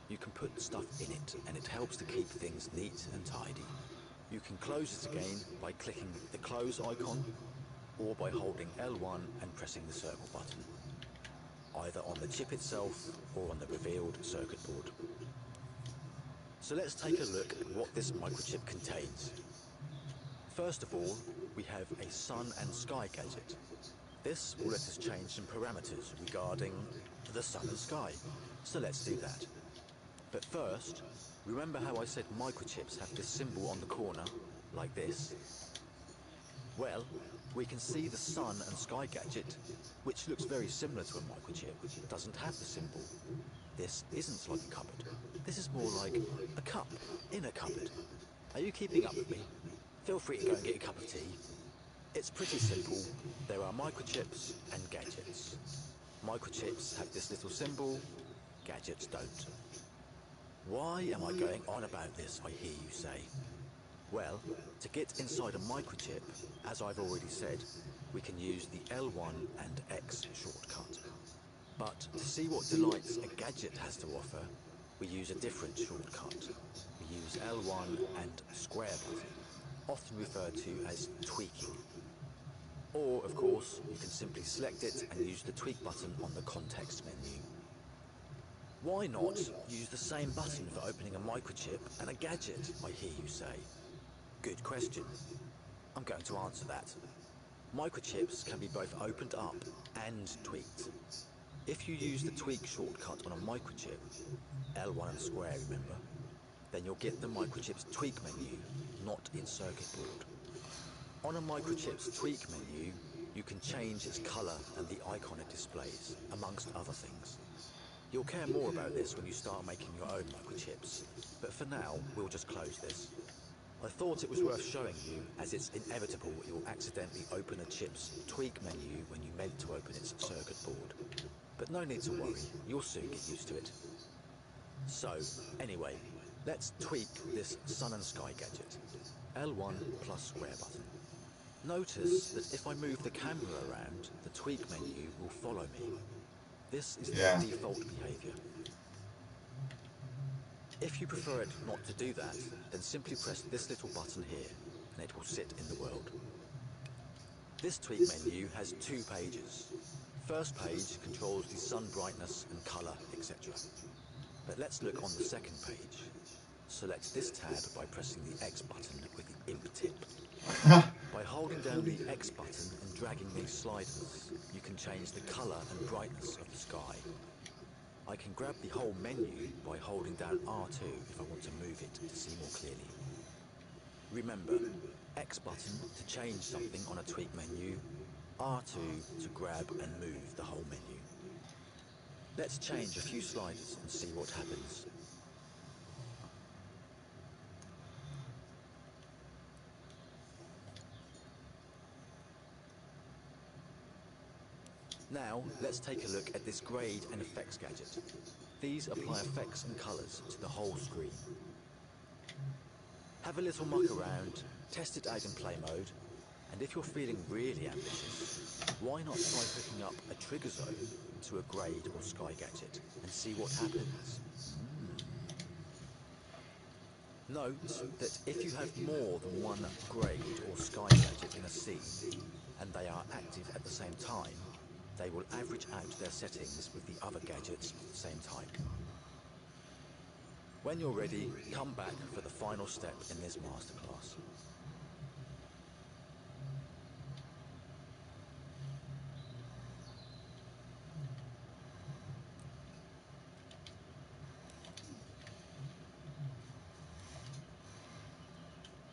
S6: You can put stuff in it, and it helps to keep things neat and tidy. You can close it again by clicking the close icon, or by holding L1 and pressing the circle button, either on the chip itself or on the revealed circuit board. So let's take a look at what this microchip contains. First of all, we have a sun and sky gadget. This will let us change some parameters regarding the sun and sky. So let's do that. But first, remember how I said microchips have this symbol on the corner, like this? Well, we can see the sun and sky gadget, which looks very similar to a microchip, doesn't have the symbol. This isn't like a cupboard. This is more like a cup in a cupboard. Are you keeping up with me? Feel free to go and get a cup of tea. It's pretty simple. There are microchips and gadgets. Microchips have this little symbol, gadgets don't. Why am I going on about this, I hear you say? Well, to get inside a microchip, as I've already said, we can use the L1 and X shortcut. But to see what delights a gadget has to offer, we use a different shortcut. We use L1 and square button, often referred to as tweaking. Or, of course, you can simply select it and use the tweak button on the context menu. Why not use the same button for opening a microchip and a gadget, I hear you say? Good question. I'm going to answer that. Microchips can be both opened up and tweaked. If you use the tweak shortcut on a microchip, L1 and square, remember, then you'll get the microchip's tweak menu, not its circuit board. On a microchip's tweak menu, you can change its color and the icon it displays, amongst other things. You'll care more about this when you start making your own microchips, but for now, we'll just close this. I thought it was worth showing you, as it's inevitable you'll accidentally open a chip's tweak menu when you meant to open its circuit board. But no need to worry, you'll soon get used to it. So, anyway, let's tweak this sun and sky gadget. L1 plus square button. Notice that if I move the camera around, the tweak menu will follow me. This is the default behavior. If you prefer it not to do that, then simply press this little button here, and it will sit in the world. This tweak menu has 2 pages. First page controls the sun brightness and color, etc. But let's look on the second page. Select this tab by pressing the X button with the imp tip. By holding down the X button and dragging these sliders, you can change the color and brightness of the sky. I can grab the whole menu by holding down R2 if I want to move it to see more clearly. Remember, X button to change something on a tweak menu, R2 to grab and move the whole menu. Let's change a few sliders and see what happens. Now, let's take a look at this grade and effects gadget. These apply effects and colors to the whole screen. Have a little muck around, test it out in play mode, and if you're feeling really ambitious, why not try hooking up a trigger zone to a grade or sky gadget and see what happens? Note that if you have more than one grade or sky gadget in a scene, and they are active at the same time, they will average out their settings with the other gadgets of the same type. When you're ready, come back for the final step in this masterclass.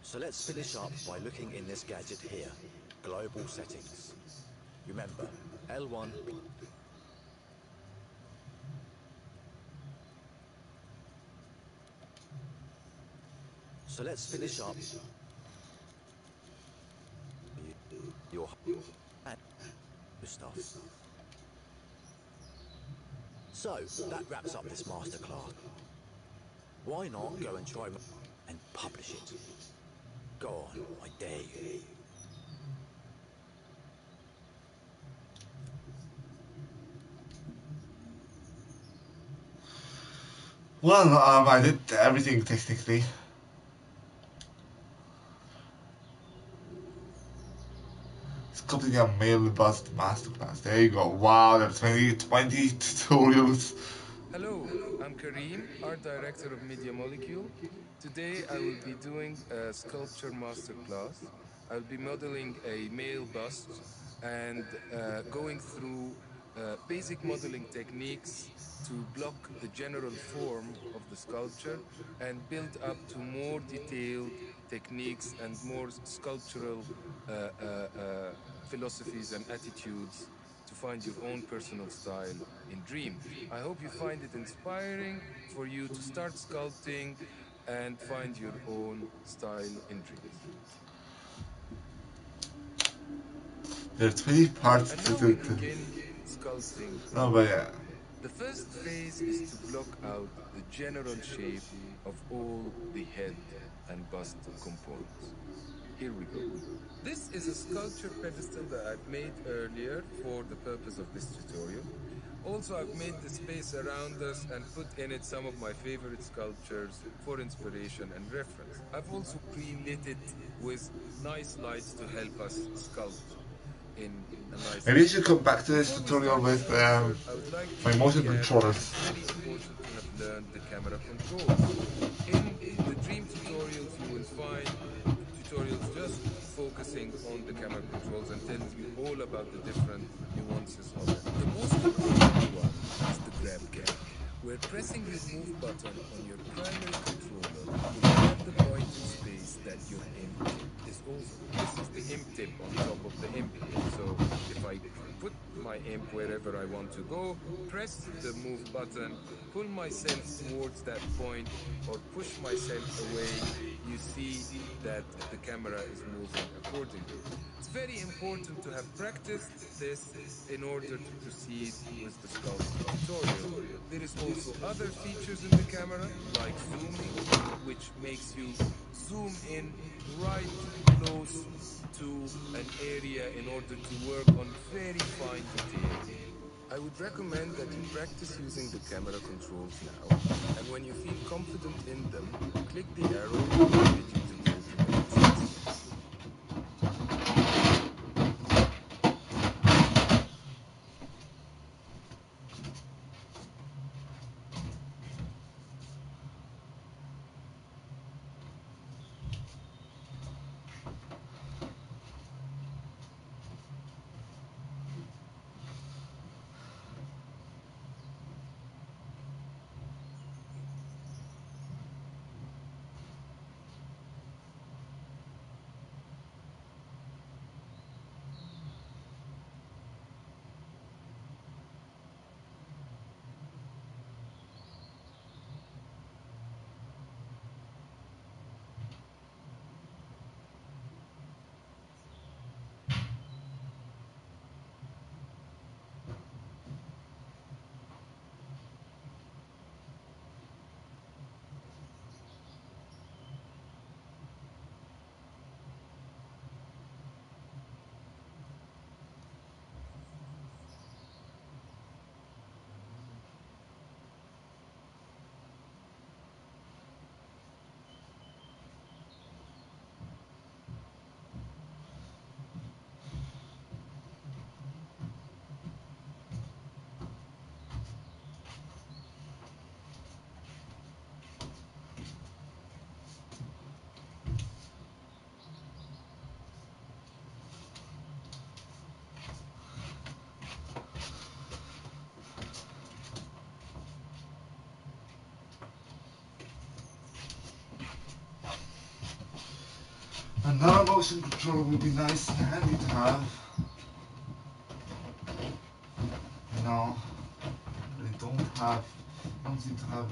S6: So let's finish up by looking in this gadget here, global settings. Remember, L1. So let's finish up your stuff. So that wraps up this masterclass. Why not go and try and publish it? Go on, I dare you.
S1: Well, I did everything technically. It's completely a mail bust masterclass. There you go. Wow, that's 20 tutorials.
S7: Hello, I'm Kareem, art director of Media Molecule. Today I will be doing a sculpture masterclass. I'll be modeling a male bust and going through basic modeling techniques to block the general form of the sculpture and build up to more detailed techniques and more sculptural philosophies and attitudes to find your own personal style in Dream. I hope you find it inspiring for you to start sculpting and find your own style in Dreams.
S1: There are 20 parts
S7: And
S1: to
S7: now we begin sculpting.
S1: No, but yeah.
S7: The first phase is to block out the general shape of all the head and bust components. Here we go. This is a sculpture pedestal that I've made earlier for the purpose of this tutorial. Also, I've made the space around us and put in it some of my favorite sculptures for inspiration and reference. I've also pre-lit it with nice lights to help us sculpt in a nice
S1: Maybe you
S7: light.
S1: should come back to this
S7: Before we
S1: tutorial
S7: start the
S1: with
S7: sculpture, I would like to
S1: my motion
S7: recap that
S1: controllers.
S7: it's very important to have learned the camera controls. In the dream tutorials, you will find tutorials just focusing on the camera controls and tells you all about the different nuances of it. The most important one is the grab cam, where pressing your move button on your primary controller will grab the point in space that your imp tip is over. This is the imp tip on top of the imp here. So if I put my imp wherever I want to go, press the move button, pull myself towards that point, or push myself away, you see that the camera is moving accordingly. It's very important to have practiced this in order to proceed with the sculpt tutorial. There is also other features in the camera, like zooming, which makes you zoom in right close to an area in order to work on very fine detail. I would recommend that you practice using the camera controls now, and when you feel confident in them, click the arrow to guide you to go to the next step.
S1: Another motion controller would be nice and handy to have. No, I don't seem to have.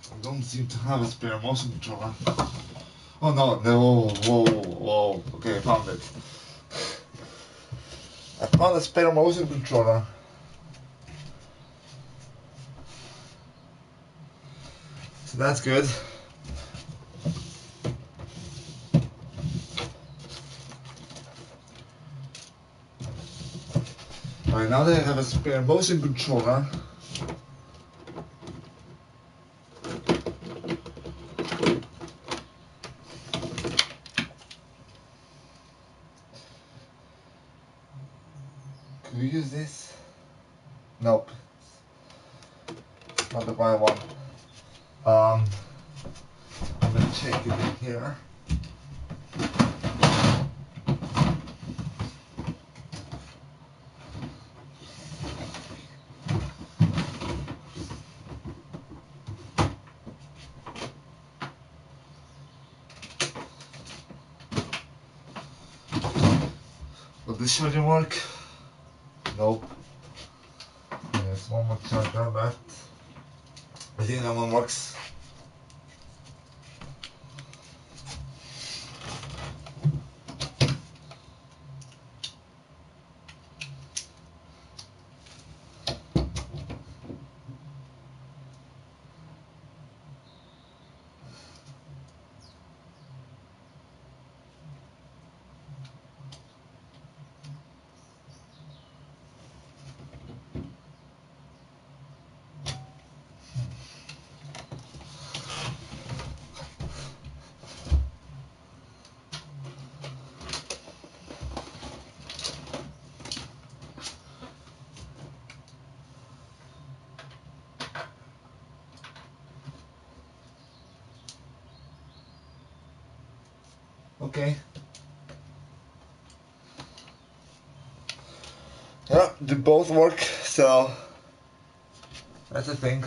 S1: I don't seem to have a spare motion controller. Oh no, whoa, okay, I found it. I found a spare motion controller. So that's good. Alright, now that I have a spare motion controller, can we use this? Nope. Not the right one. I'm gonna check it in here. Will this charger work? Nope. There's one more charger left. I think that one works. Okay. Yeah, they both work, so that's a thing.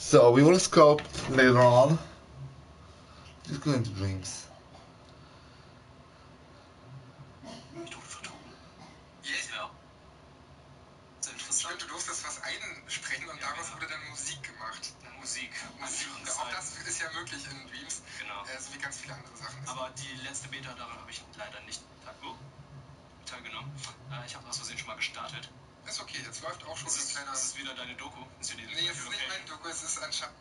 S1: So we will sculpt later on. Just go into dreams.
S8: Stimmt, du durftest was einsprechen und daraus wurde dann Musik gemacht. Musik. Auch das ist ja möglich in Dreams. Genau. So wie ganz viele andere Sachen. Aber die letzte Beta, daran habe ich leider nicht teilgenommen. Ich habe aus Versehen schon mal gestartet. Ist okay, jetzt läuft auch schon ein kleiner... Ist es wieder deine Doku? Ist ja die nee, es ist nicht meine Doku, es ist anscheinend...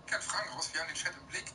S8: Keine Fragen raus, wir haben den Chat im Blick.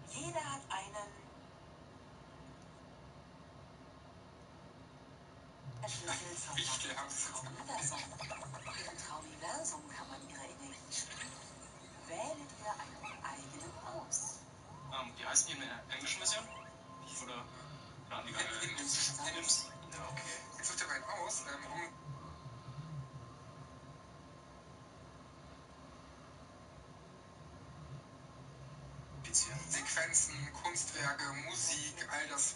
S9: Jeder hat einen Schlüssel zum Im Traumiversum kann man ihre Energie spüren. Wähle dir einen eigenen aus. Wie heißt die in der englischen Version? Oder haben die gerade Nims? Ja, okay.
S8: Jetzt sucht ihr mal einen aus, Sequenzen, Kunstwerke, Musik, all das.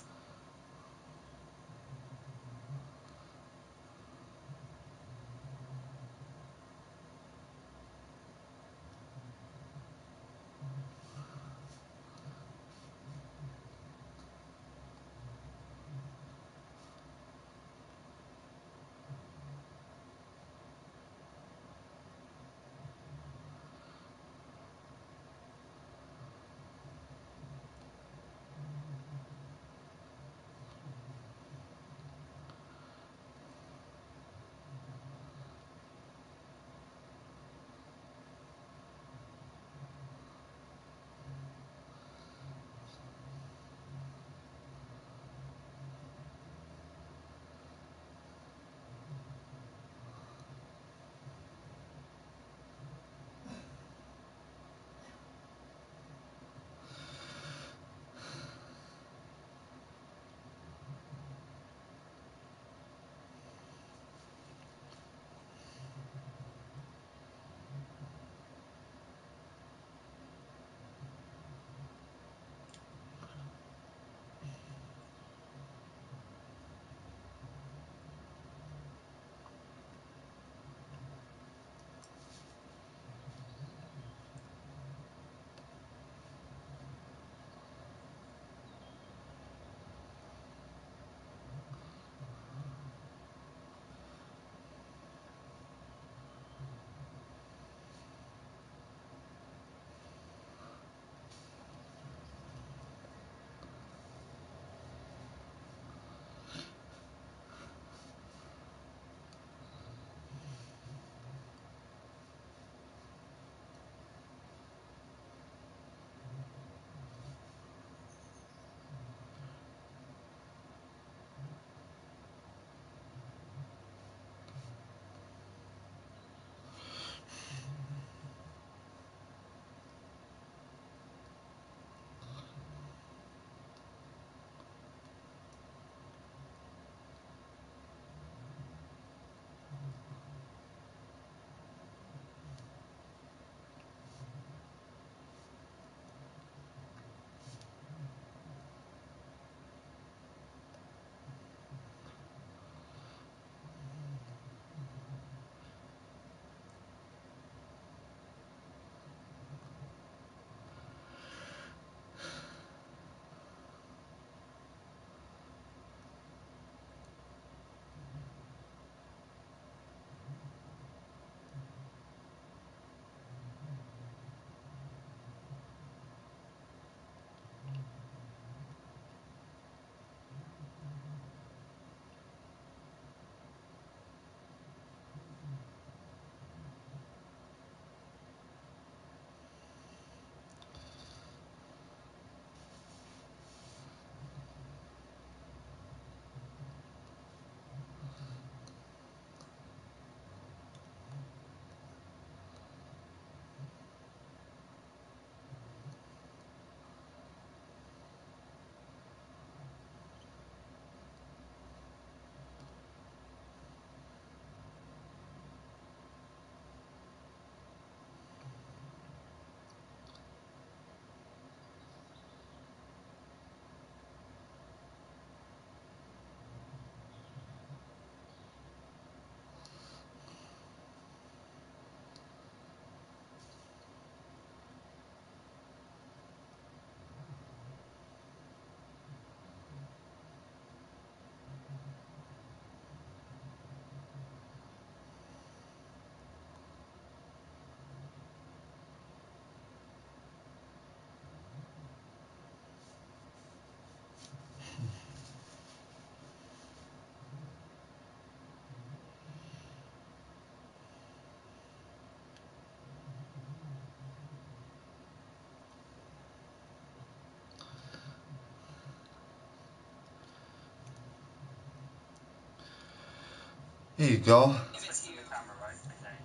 S1: Here you go.
S9: If it's you.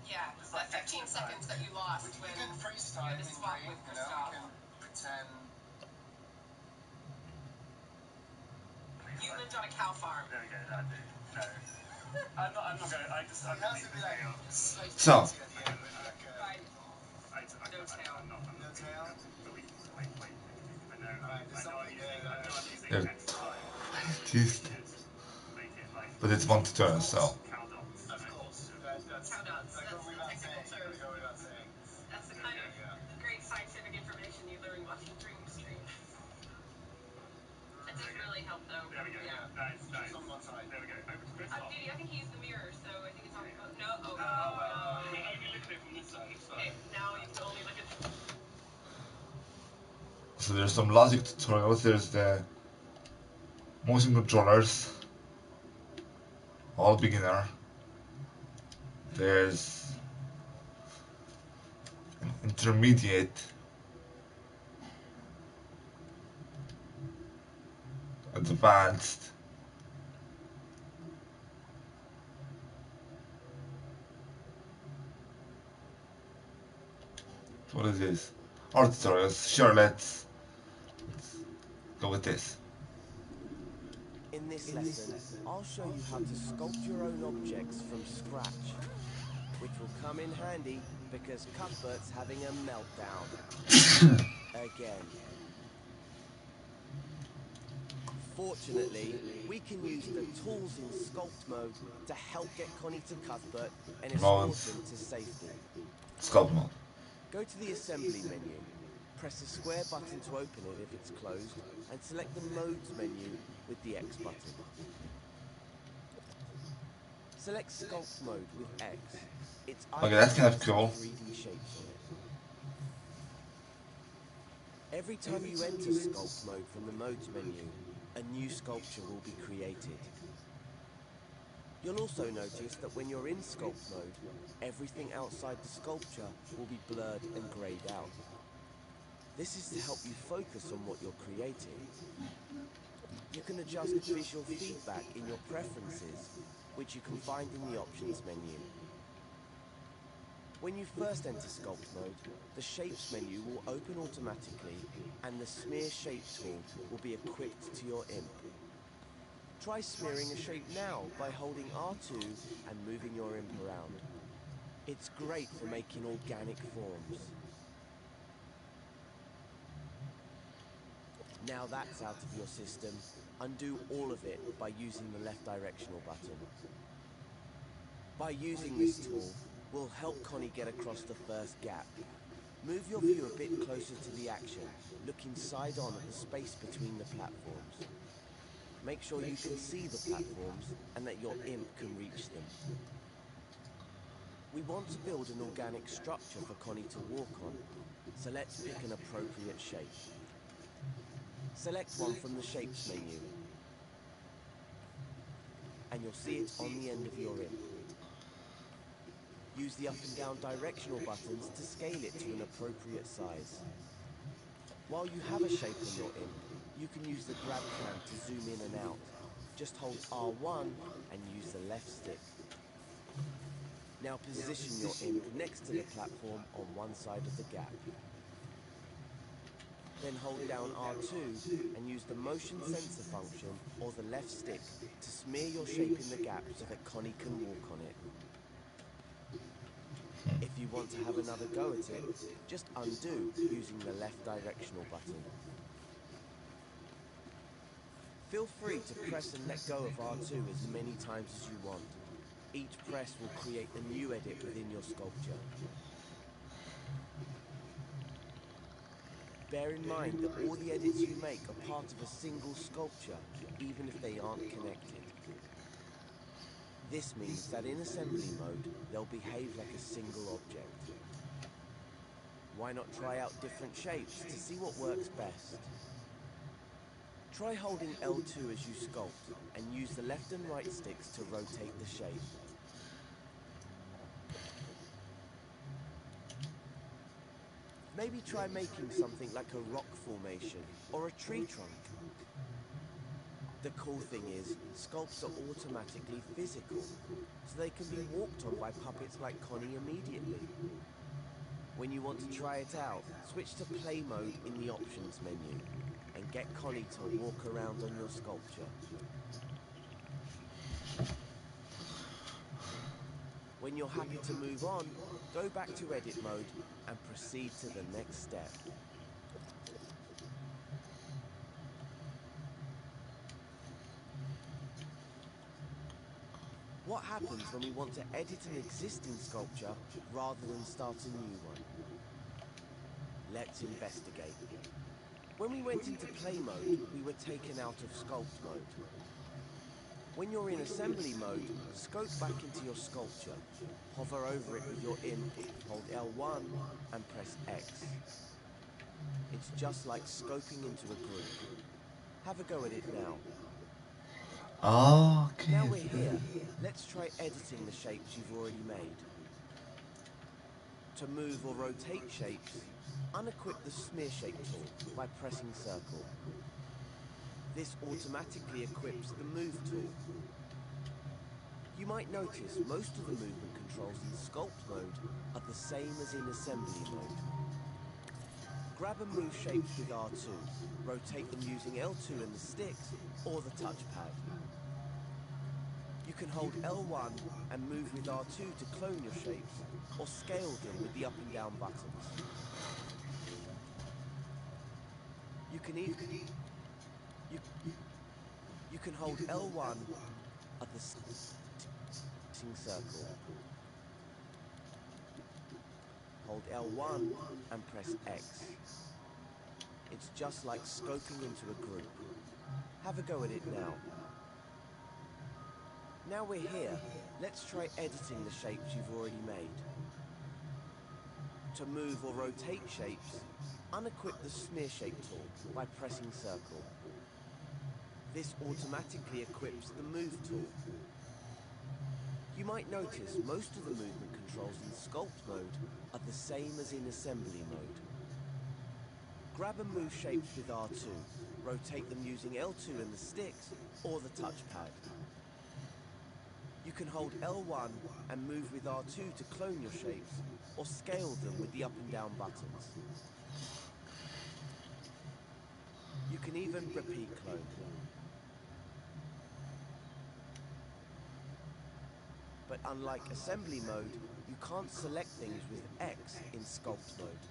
S9: Yeah, that 15 seconds that you lost when you had to swap with Christoph.
S8: Pretend.
S9: You lived on a cow farm.
S8: There we go, that'd do. No. I'm not going, I'm leaving the tail.
S1: So,
S9: Right. No tail.
S8: No tail? But wait. I know I'm
S1: they're
S8: using next time.
S1: teased,
S8: Make it like...
S1: but it's one tutorial, so.
S8: Cow dots.
S9: Of course. Cow dots. That's the technical term. That's the kind of great scientific information you learn watching Dream Stream. That does really help, though.
S8: There we go.
S9: Yeah.
S8: Nice. On one side. There we go. Over to Christoph.
S9: Didi, I think he used the mirror, so I think it's on. No. Oh,
S8: You can only look at it from this side. It's fine.
S9: Okay, now you can only look at.
S1: So there's some logic tutorials. There's the motion controllers, all beginner. There's an intermediate, advanced, what is this? Art tutorials. Sure, let's go with this.
S4: In this lesson, I'll show you how to sculpt your own objects from scratch, which will come in handy because Cuthbert's having a meltdown. Again. Fortunately, we can use the tools in sculpt mode to help get Connie to Cuthbert and escort him to safety.
S1: Sculpt mode.
S4: Go to the assembly menu, press the square button to open it if it's closed, and select the modes menu with the X button. Select sculpt mode with X. It's
S1: Okay, that's kind of cool.
S4: 3D shapes on it. Every time you enter sculpt mode from the modes menu, a new sculpture will be created. You'll also notice that when you're in sculpt mode, everything outside the sculpture will be blurred and grayed out. This is to help you focus on what you're creating. You can adjust visual feedback in your preferences, which you can find in the options menu. When you first enter sculpt mode, the shapes menu will open automatically and the smear shape tool will be equipped to your imp. Try smearing a shape now by holding R2 and moving your imp around. It's great for making organic forms. Now that's out of your system, undo all of it by using the left directional button. By using this tool, we'll help Connie get across the first gap. Move your view a bit closer to the action, looking side on at the space between the platforms. Make sure you can see the platforms and that your imp can reach them. We want to build an organic structure for Connie to walk on, so let's pick an appropriate shape. Select one from the Shapes menu, and you'll see it on the end of your imp. Use the up and down directional buttons to scale it to an appropriate size. While you have a shape on your imp, you can use the grab cam to zoom in and out. Just hold R1 and use the left stick. Now position your imp next to the platform on one side of the gap. Then hold down R2 and use the motion sensor function or the left stick to smear your shape in the gap so that Connie can walk on it. If you want to have another go at it, just undo using the left directional button. Feel free to press and let go of R2 as many times as you want. Each press will create a new edit within your sculpture. Bear in mind that all the edits you make are part of a single sculpture, even if they aren't connected. This means that in assembly mode, they'll behave like a single object. Why not try out different shapes to see what works best? Try holding L2 as you sculpt, and use the left and right sticks to rotate the shape. Maybe try making something like a rock formation or a tree trunk. The cool thing is, sculpts are automatically physical, so they can be walked on by puppets like Connie immediately. When you want to try it out, switch to play mode in the options menu and get Connie to walk around on your sculpture. When you're happy to move on, go back to edit mode and proceed to the next step. What happens when we want to edit an existing sculpture rather than start a new one? Let's investigate. When we went into play mode, we were taken out of sculpt mode. When you're in assembly mode, scope back into your sculpture. Hover over it with your imp, hold L1 and press X. It's just like scoping into a group. Have a go at it now.
S1: Okay.
S4: Now we're here, let's try editing the shapes you've already made. To move or rotate shapes, unequip the smear shape tool by pressing circle. This automatically equips the move tool. You might notice most of the movement controls in sculpt mode are the same as in assembly mode. Grab and move shapes with R2, rotate them using L2 and the sticks or the touchpad. You can hold L1 and move with R2 to clone your shapes or scale them with the up and down buttons. You can hold L1 at the circle. Hold L1 and press X. It's just like scoping into a group. Have a go at it now. Now we're here, let's try editing the shapes you've already made. To move or rotate shapes, unequip the smear shape tool by pressing circle. This automatically equips the move tool. You might notice most of the movement controls in sculpt mode are the same as in assembly mode. Grab and move shapes with R2, rotate them using L2 and the sticks or the touchpad. You can hold L1 and move with R2 to clone your shapes or scale them with the up and down buttons. You can even repeat clone. But unlike assembly mode, you can't select things with X in sculpt mode.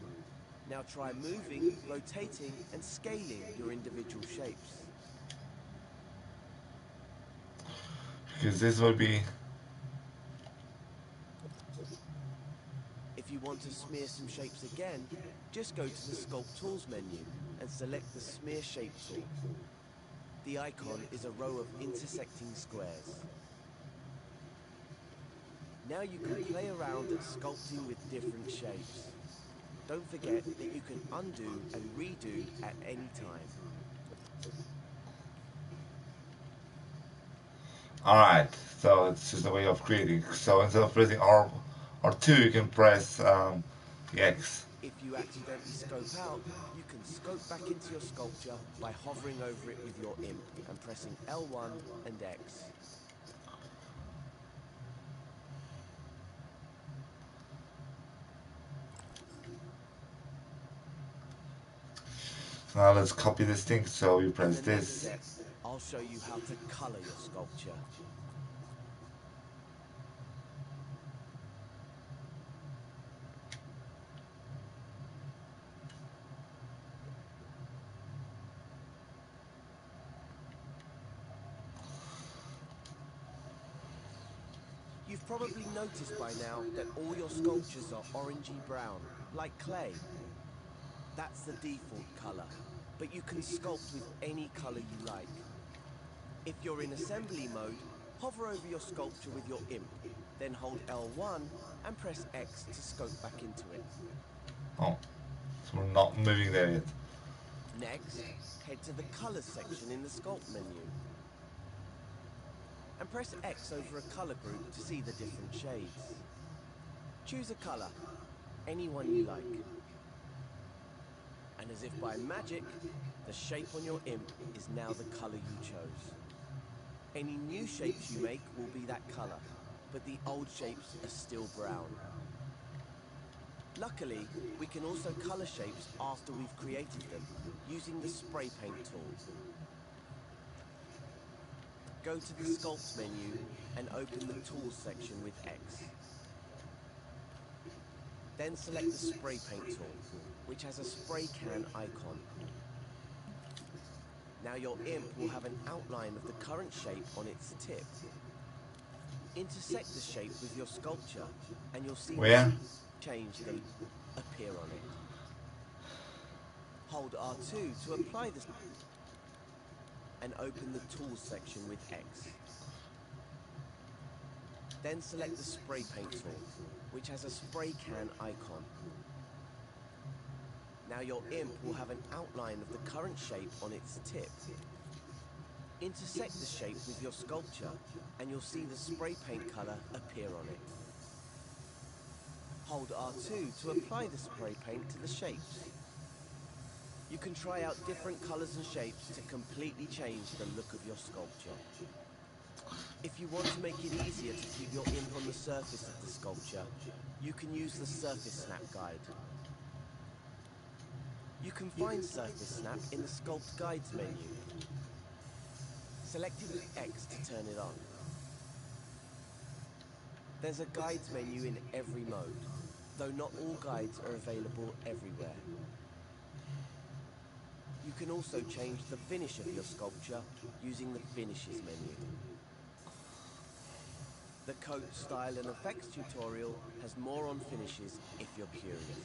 S4: Now try moving, rotating and scaling your individual shapes.
S1: Because this will be...
S4: If you want to smear some shapes again, just go to the Sculpt Tools menu and select the Smear Shape tool. The icon is a row of intersecting squares. Now you can play around at sculpting with different shapes. Don't forget that you can undo and redo at any time.
S1: Alright, so it's just a way of creating. So instead of pressing R2, you can press the X.
S4: If you accidentally scope out, you can scope back into your sculpture by hovering over it with your imp and pressing L1 and X.
S1: Now let's copy this thing, so you press
S4: In the next
S1: this.
S4: step, I'll show you how to color your sculpture. You've probably noticed by now that all your sculptures are orangey brown, like clay. That's the default color, but you can sculpt with any color you like. If you're in assembly mode, hover over your sculpture with your imp, then hold L1 and press X to scope back into it.
S1: Oh, so we're not moving there yet.
S4: Next, head to the colors section in the sculpt menu and press X over a color group to see the different shades. Choose a color, any one you like. And as if by magic, the shape on your imp is now the color you chose. Any new shapes you make will be that color, but the old shapes are still brown. Luckily, we can also color shapes after we've created them, using the spray paint tool. Go to the Sculpt menu and open the Tools section with X. Then select the Spray Paint tool, which has a spray can icon. Now your imp will have an outline of the current shape on its tip. Intersect the shape with your sculpture, and you'll see
S1: Where?
S4: change them appear on it. Hold R2 to apply the and open the Tools section with X. Then select the Spray Paint tool, which has a spray can icon. Now your imp will have an outline of the current shape on its tip. Intersect the shape with your sculpture, and you'll see the spray paint color appear on it. Hold R2 to apply the spray paint to the shapes. You can try out different colors and shapes to completely change the look of your sculpture. If you want to make it easier to keep your imp on the surface of the sculpture, you can use the Surface Snap guide. You can find Surface Snap in the Sculpt Guides menu. Select it with X to turn it on. There's a Guides menu in every mode, though not all guides are available everywhere. You can also change the finish of your sculpture using the Finishes menu. The Coat, Style and Effects tutorial has more on finishes if you're curious.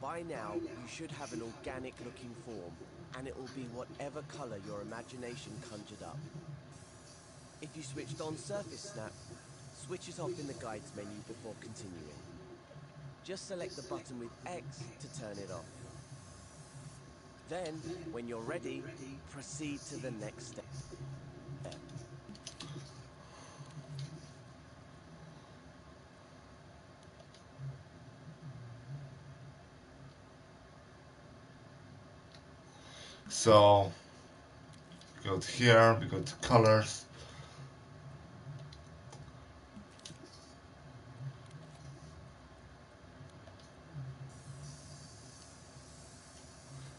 S4: By now, you should have an organic looking form, and it will be whatever color your imagination conjured up. If you switched on Surface Snap, switch it off in the Guides menu before continuing. Just select the button with X to turn it off. Then, when you're ready, proceed to the next step.
S1: So we go to here, we go to colors.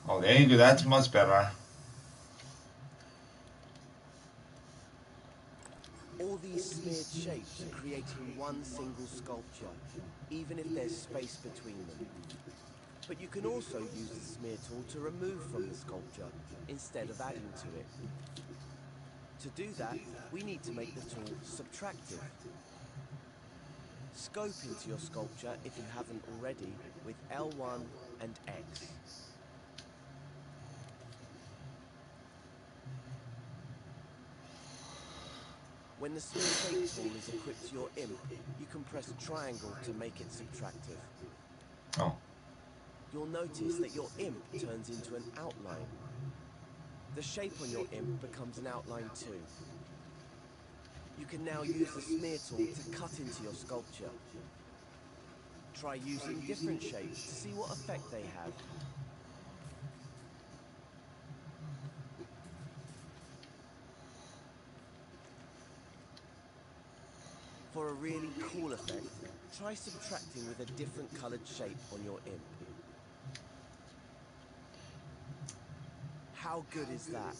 S1: Oh, there you go, that's much better.
S4: All these smeared shapes are creating one single sculpture, even if there's space between them. But you can also use the smear tool to remove from the sculpture, instead of adding to it. To do that, we need to make the tool subtractive. Scope into your sculpture if you haven't already with L1 and X. When the smear shape tool is equipped to your imp, you can press triangle to make it subtractive.
S1: Oh.
S4: You'll notice that your imp turns into an outline. The shape on your imp becomes an outline too. You can now use the smear tool to cut into your sculpture. Try using different shapes to see what effect they have. For a really cool effect, try subtracting with a different colored shape on your imp. How good is that?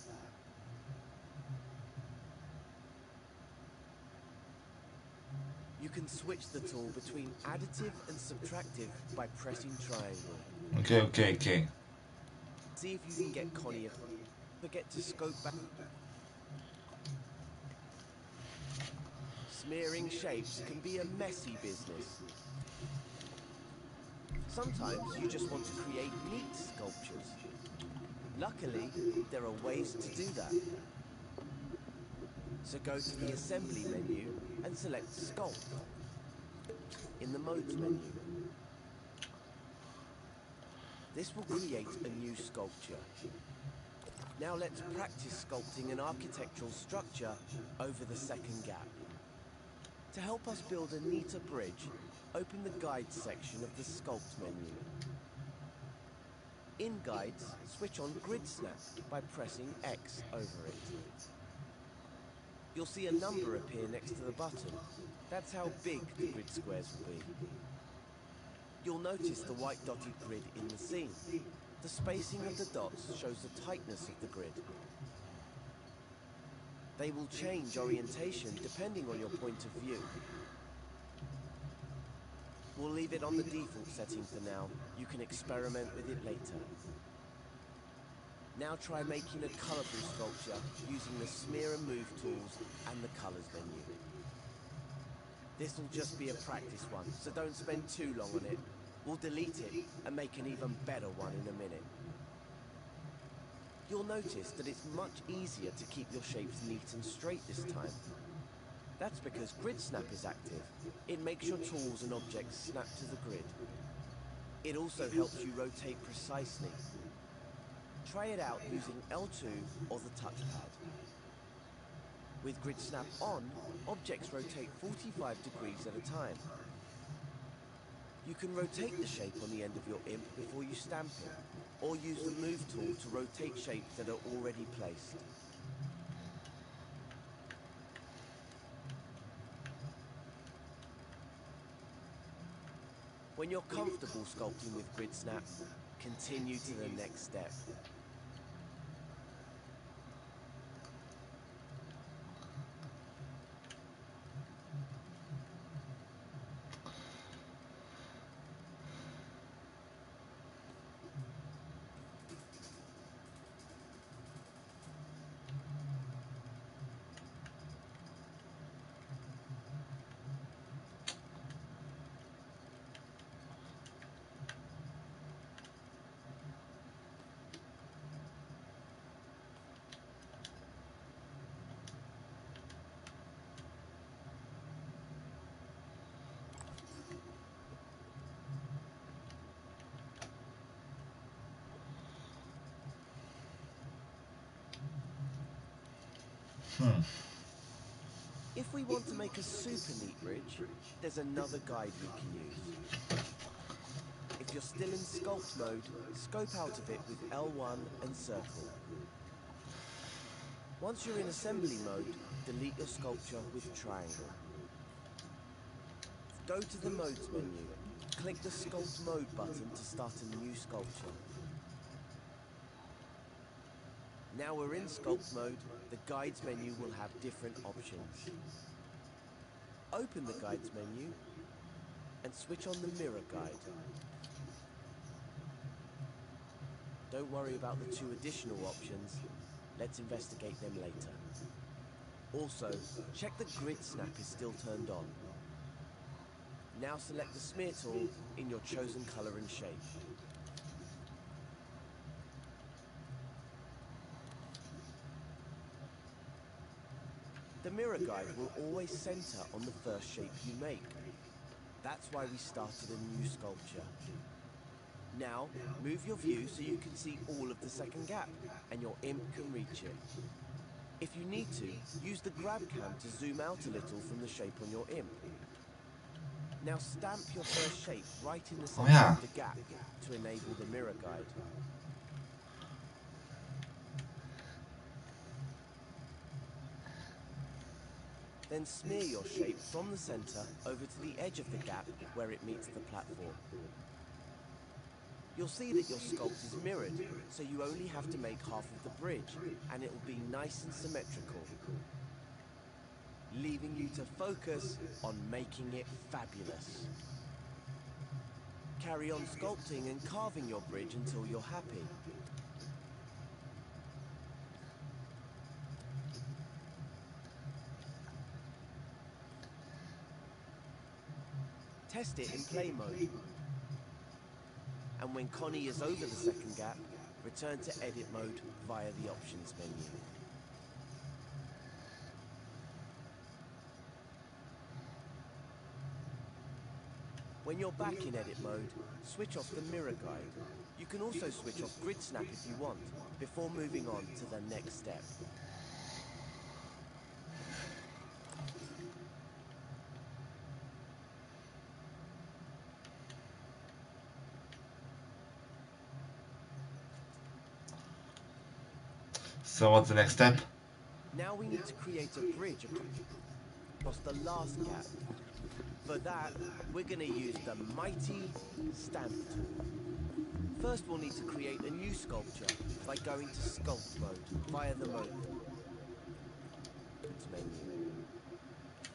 S4: You can switch the tool between additive and subtractive by pressing triangle.
S1: Okay.
S4: See if you can get Connie. Forget to scope back. Smearing shapes can be a messy business. Sometimes you just want to create neat sculptures. Luckily, there are ways to do that. So go to the Assembly menu and select Sculpt in the Modes menu. This will create a new sculpture. Now let's practice sculpting an architectural structure over the second gap. To help us build a neater bridge, open the Guides section of the Sculpt menu. In guides, switch on Grid Snap by pressing X over it. You'll see a number appear next to the button. That's how big the grid squares will be. You'll notice the white dotted grid in the scene. The spacing of the dots shows the tightness of the grid. They will change orientation depending on your point of view. We'll leave it on the default setting for now. You can experiment with it later. Now try making a colourful sculpture using the smear and move tools and the colours menu. This'll just be a practice one, so don't spend too long on it. We'll delete it and make an even better one in a minute. You'll notice that it's much easier to keep your shapes neat and straight this time. That's because Grid Snap is active. It makes your tools and objects snap to the grid. It also helps you rotate precisely. Try it out using L2 or the touchpad. With Grid Snap on, objects rotate 45 degrees at a time. You can rotate the shape on the end of your imp before you stamp it, or use the Move tool to rotate shapes that are already placed. When you're comfortable sculpting with Grid Snap, continue to the next step. If we want to make a super neat bridge, there's another guide we can use. If you're still in sculpt mode, scope out of it with L1 and circle. Once you're in assembly mode, delete your sculpture with triangle. Go to the modes menu. Click the sculpt mode button to start a new sculpture. Now we're in sculpt mode, the guides menu will have different options. Open the guides menu and switch on the mirror guide. Don't worry about the two additional options. Let's investigate them later. Also, check the Grid Snap is still turned on. Now select the smear tool in your chosen color and shape. The mirror guide will always center on the first shape you make. That's why we started a new sculpture. Now, move your view so you can see all of the second gap, and your imp can reach it. If you need to, use the grab cam to zoom out a little from the shape on your imp. Now stamp your first shape right in the center of the gap to enable the mirror guide. Then smear your shape from the center over to the edge of the gap where it meets the platform. You'll see that your sculpt is mirrored, so you only have to make half of the bridge, and it will be nice and symmetrical, leaving you to focus on making it fabulous. Carry on sculpting and carving your bridge until you're happy. Test it in play mode. And when Connie is over the second gap, return to edit mode via the options menu. When you're back in edit mode, switch off the mirror guide. You can also switch off Grid Snap if you want, before moving on to the next step.
S1: So what's the next step?
S4: Now we need to create a bridge across the last gap. For that, we're going to use the mighty stamp tool. First, we'll need to create a new sculpture by going to sculpt mode via the modes menu.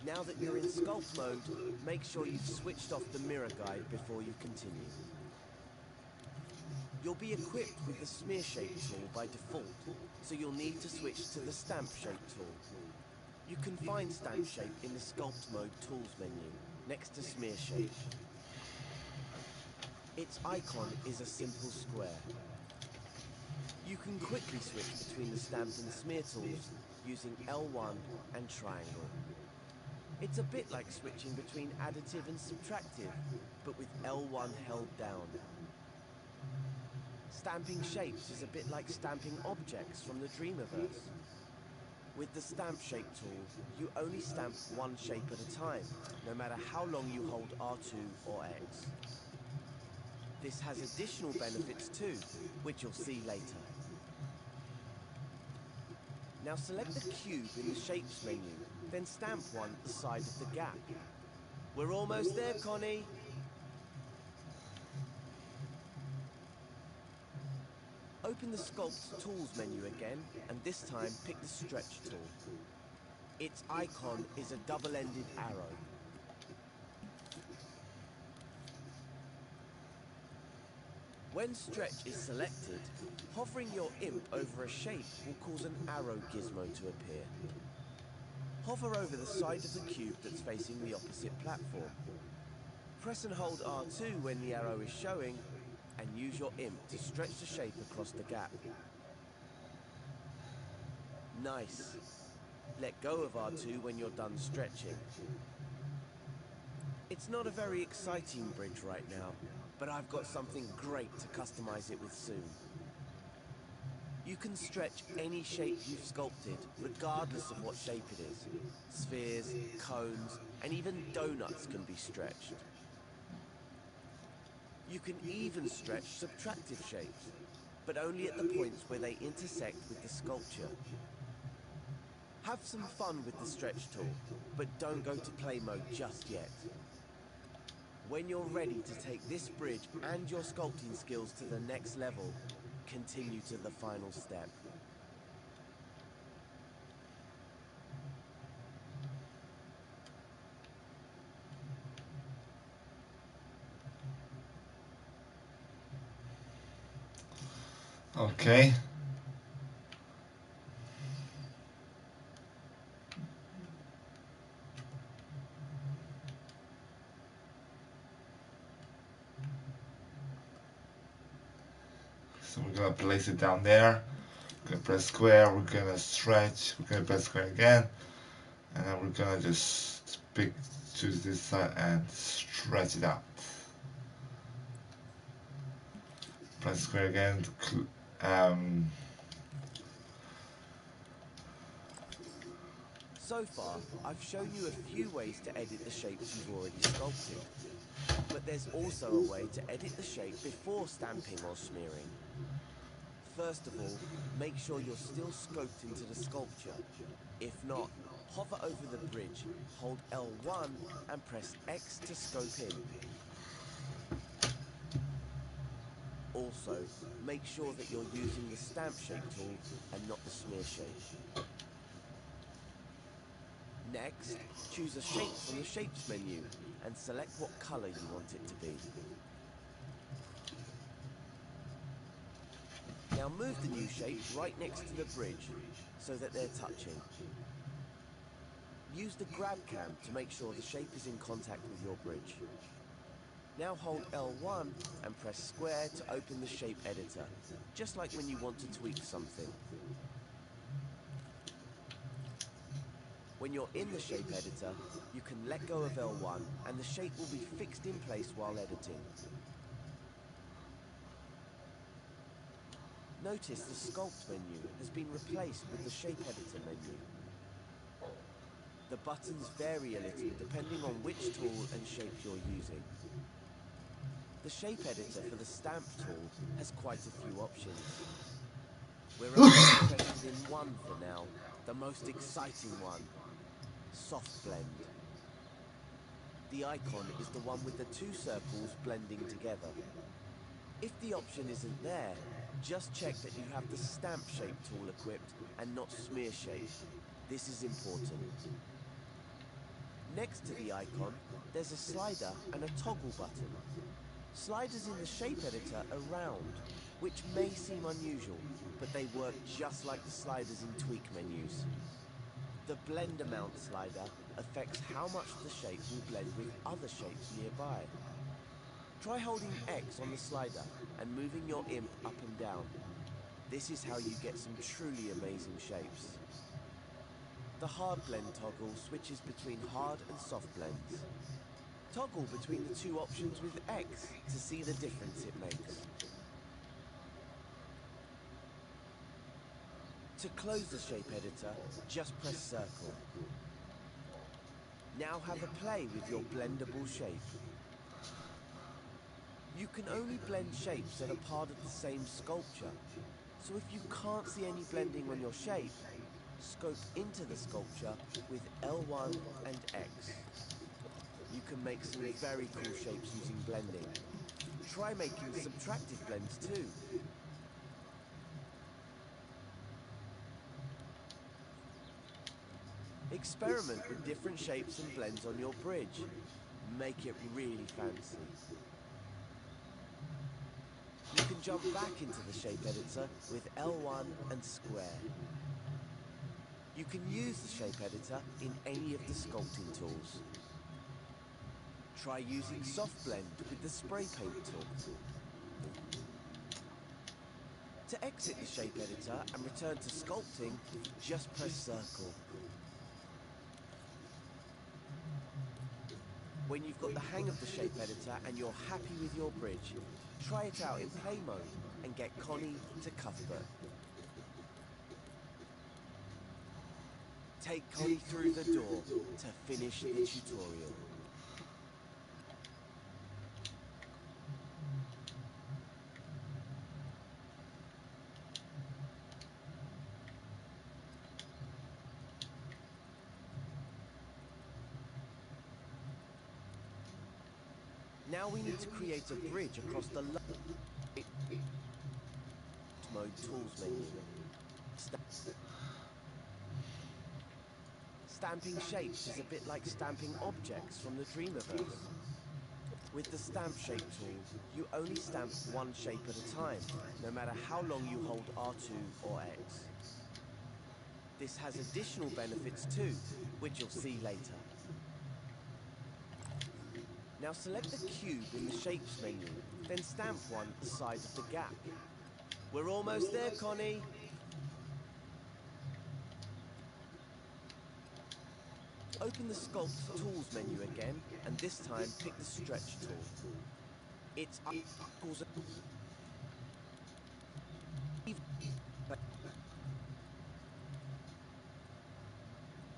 S4: Now that you're in sculpt mode, make sure you've switched off the mirror guide before you continue. You'll be equipped with the smear shape tool by default, so you'll need to switch to the stamp shape tool. You can find stamp shape in the sculpt mode tools menu, next to smear shape. Its icon is a simple square. You can quickly switch between the stamp and smear tools using L1 and triangle. It's a bit like switching between additive and subtractive, but with L1 held down. Stamping shapes is a bit like stamping objects from the Dreamiverse. With the stamp shape tool, you only stamp one shape at a time, no matter how long you hold R2 or X. This has additional benefits too, which you'll see later. Now select the cube in the Shapes menu, then stamp one at the side of the gap. We're almost there, Connie! Open the Sculpt Tools menu again, and this time pick the Stretch tool. Its icon is a double-ended arrow. When Stretch is selected, hovering your imp over a shape will cause an arrow gizmo to appear. Hover over the side of the cube that's facing the opposite platform. Press and hold R2 when the arrow is showing, and use your imp to stretch the shape across the gap. Nice. Let go of R2 when you're done stretching. It's not a very exciting bridge right now, but I've got something great to customize it with soon. You can stretch any shape you've sculpted, regardless of what shape it is. Spheres, cones, and even donuts can be stretched. You can even stretch subtractive shapes, but only at the points where they intersect with the sculpture. Have some fun with the stretch tool, but don't go to play mode just yet. When you're ready to take this bridge and your sculpting skills to the next level, continue to the final step.
S1: Okay. So we're gonna place it down there. We're gonna press square, we're gonna stretch, we're gonna press square again, and then we're gonna just choose this side and stretch it out. Press square again.
S4: So far, I've shown you a few ways to edit the shapes you've already sculpted. But there's also a way to edit the shape before stamping or smearing. First of all, make sure you're still scoped into the sculpture. If not, hover over the bridge, hold L1 and press X to scope in. Also, make sure that you're using the stamp shape tool and not the smear shape. Next, choose a shape from the Shapes menu and select what color you want it to be. Now move the new shape right next to the bridge so that they're touching. Use the grab cam to make sure the shape is in contact with your bridge. Now hold L1 and press square to open the shape editor, just like when you want to tweak something. When you're in the shape editor, you can let go of L1 and the shape will be fixed in place while editing. Notice the Sculpt menu has been replaced with the Shape Editor menu. The buttons vary a little depending on which tool and shape you're using. The Shape Editor for the Stamp tool has quite a few options. We're only interested in one for now, the most exciting one. Soft blend. The icon is the one with the two circles blending together. If the option isn't there, just check that you have the stamp shape tool equipped and not smear shape. This is important. Next to the icon, there's a slider and a toggle button. Sliders in the shape editor are round, which may seem unusual, but they work just like the sliders in tweak menus. The blend amount slider affects how much the shape will blend with other shapes nearby. Try holding X on the slider and moving your imp up and down. This is how you get some truly amazing shapes. The hard blend toggle switches between hard and soft blends. Toggle between the two options with X to see the difference it makes. To close the shape editor, just press circle. Now have a play with your blendable shape. You can only blend shapes that are part of the same sculpture. So if you can't see any blending on your shape, scope into the sculpture with L1 and X. You can make some very cool shapes using blending. Try making subtractive blends too. Experiment with different shapes and blends on your bridge. Make it really fancy. You can jump back into the shape editor with L1 and square. You can use the shape editor in any of the sculpting tools. Try using soft blend with the spray paint tool. To exit the shape editor and return to sculpting, just press circle. When you've got the hang of the shape editor and you're happy with your bridge, try it out in play mode and get Connie to Cuthbert. Take Connie through the door to finish the tutorial. Now we need to create a bridge across the mode tools menu. Stamping shapes is a bit like stamping objects from the Dreamiverse. With the stamp shape tool, you only stamp one shape at a time, no matter how long you hold R2 or X. This has additional benefits too, which you'll see later. Now select the cube in the Shapes menu, then stamp one at the side of the gap. We're almost there, Connie! Open the Sculpt Tools menu again, and this time pick the Stretch tool. It's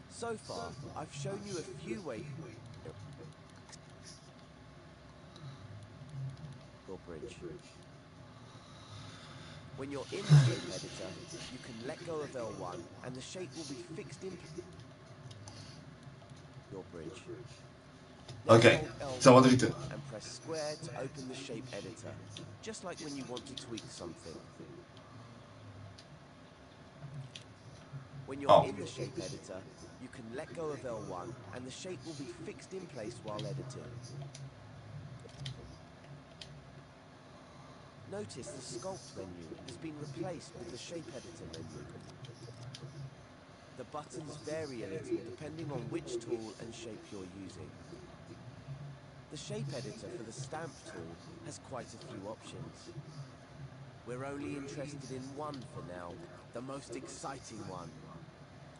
S4: So far, I've shown you a few ways your bridge. When you're in the shape editor, you can let go of L1 and the shape will be fixed in your bridge. Now
S1: Okay,
S4: hold
S1: so what do
S4: L1
S1: we do?
S4: and press square to open the shape editor, just like when you want to tweak something. When you're
S1: Oh,
S4: in the shape editor, you can let go of L1 and the shape will be fixed in place while editing. Notice the Sculpt menu has been replaced with the Shape Editor menu. The buttons vary a little depending on which tool and shape you're using. The Shape Editor for the Stamp tool has quite a few options. We're only interested in one for now, the most exciting one,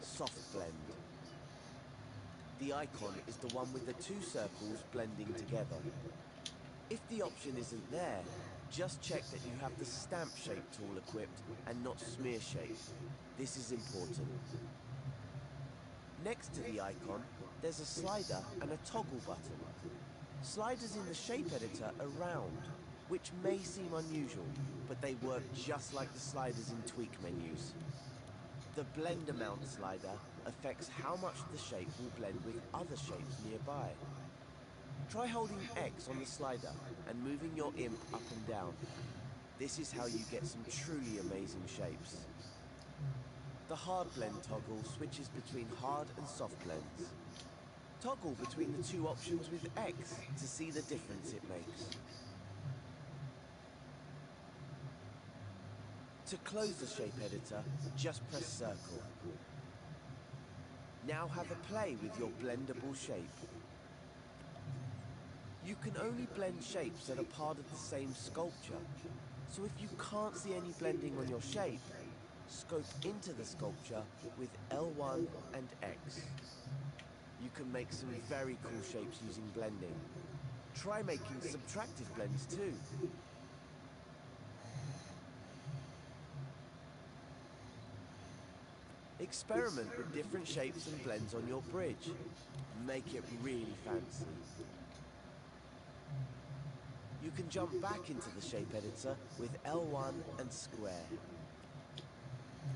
S4: Soft Blend. The icon is the one with the two circles blending together. If the option isn't there, just check that you have the Stamp Shape tool equipped and not Smear Shape. This is important. Next to the icon, there's a slider and a toggle button. Sliders in the Shape Editor are round, which may seem unusual, but they work just like the sliders in tweak menus. The blend amount slider affects how much the shape will blend with other shapes nearby. Try holding X on the slider and moving your imp up and down. This is how you get some truly amazing shapes. The hard blend toggle switches between hard and soft blends. Toggle between the two options with X to see the difference it makes. To close the shape editor, just press circle. Now have a play with your blendable shape. You can only blend shapes that are part of the same sculpture. So if you can't see any blending on your shape, scope into the sculpture with L1 and X. You can make some very cool shapes using blending. Try making subtractive blends too. Experiment with different shapes and blends on your bridge. Make it really fancy. You can jump back into the shape editor with L1 and square.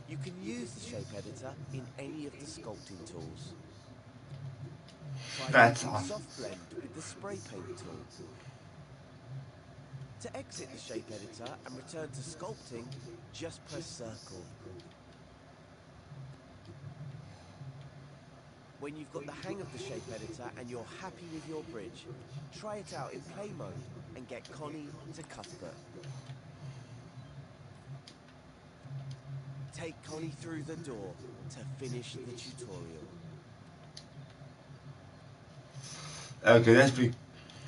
S4: You can use the shape editor in any of the sculpting tools. Try
S1: That's
S4: using
S1: all.
S4: soft blend with the spray paint tool. To exit the shape editor and return to sculpting, just press circle. When you've got the hang of the shape editor and you're happy with your bridge, try it out in play mode and get Connie to Cuthbert. Take Connie through the door to finish the tutorial.
S1: Okay, that's pretty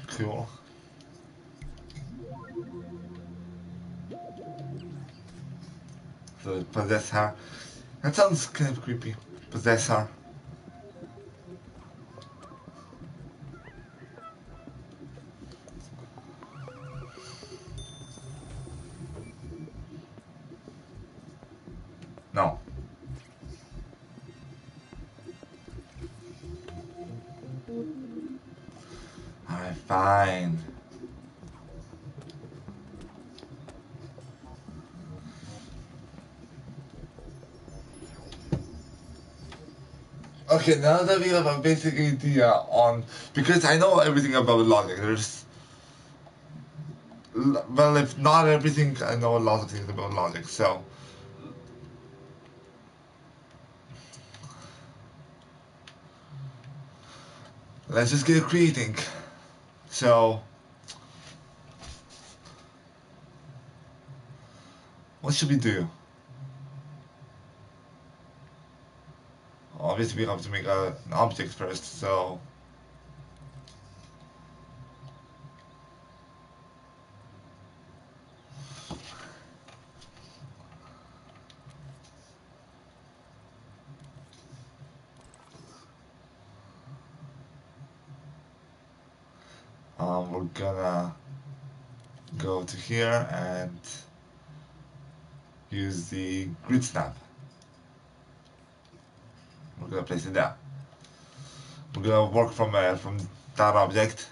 S1: cool. So possess her. That sounds kind of creepy. Possess her. No. Alright, fine. Okay, now that we have a basic idea on, because I know everything about logic, well, if not everything, I know a lot of things about logic, so. Let's just get creating. So, what should we do? Obviously, we have to make an object first, so. We're gonna go to here and use the grid snap. We're gonna place it there. We're gonna work from that object.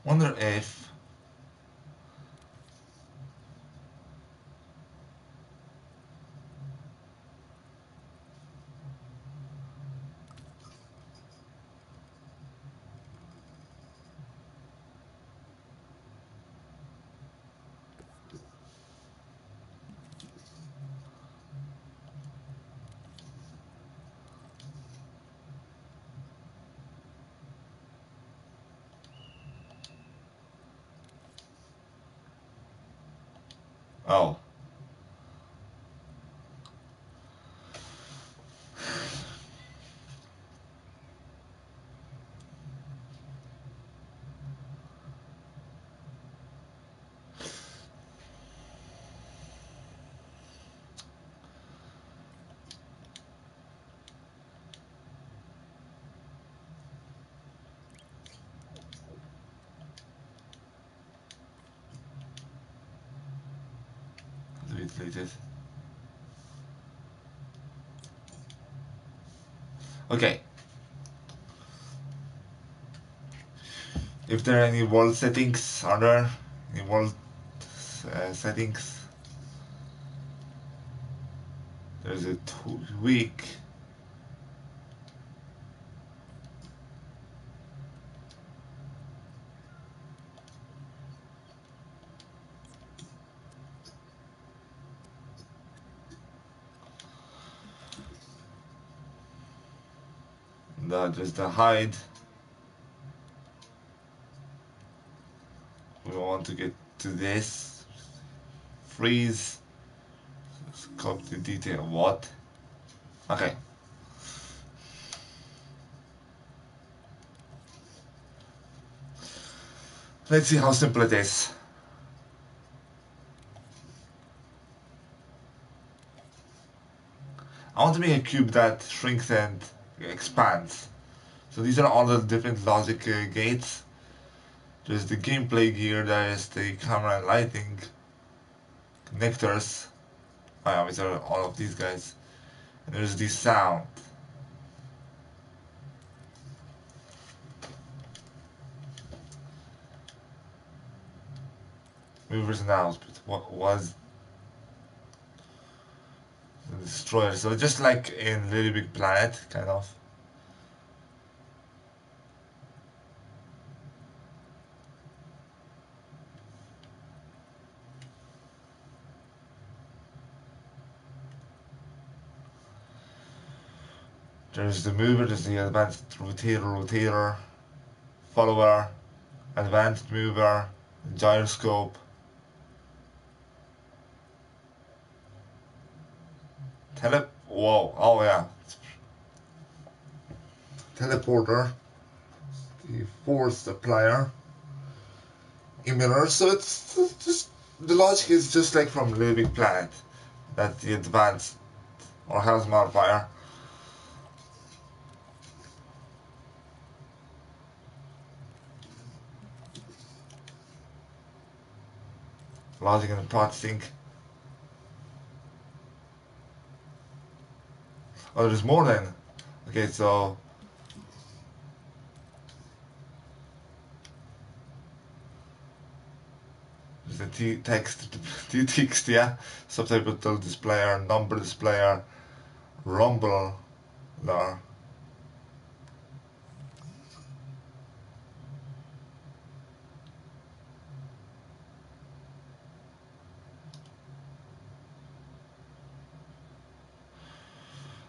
S1: Wonder if oh. deleted. Okay. If there are any world settings, are there any world settings? There's a tweak. There's the hide. We want to get to this. Freeze. Scope the detail. What? Okay. Let's see how simple it is. I want to make a cube that shrinks and expands. So these are all the different logic gates. There's the gameplay gear, there's the camera and lighting, connectors. Oh yeah, these are all of these guys. And there's the sound. Movers and output. What was the destroyer? So just like in Little Big Planet, kind of. There's the mover, there's the advanced rotator, follower, advanced mover, gyroscope, whoa, oh yeah, teleporter, the force applier, emitter. So it's just the logic is just like from Little Big Planet. That's the advanced or house modifier. Logic and processing. Oh, there's more then. Okay, so there's the text, yeah. Subtitle displayer, number displayer, rumble, there.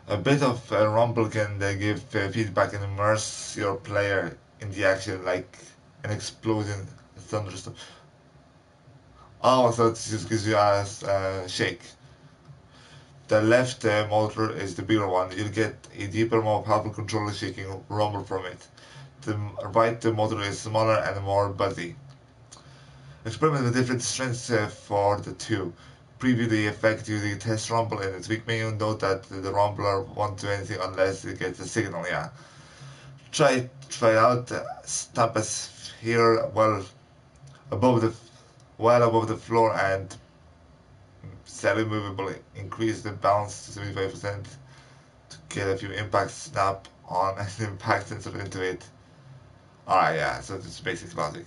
S1: A bit of rumble can give feedback and immerse your player in the action like an explosion, a thunderstorm. Oh, so it just gives you a shake. The left motor is the bigger one. You'll get a deeper, more powerful controller shaking rumble from it. The right motor is smaller and more buzzy. Experiment with different strengths for the two. Preview the effect using test rumble in the tweak menu. Note that the rumbler won't do anything unless it gets a signal, yeah. Try out. Stamp a sphere well above the floor and slightly movable. Increase the bounce to 75% to get a few impacts. Snap on an impact sensor into it. Alright, yeah, so it's basic logic.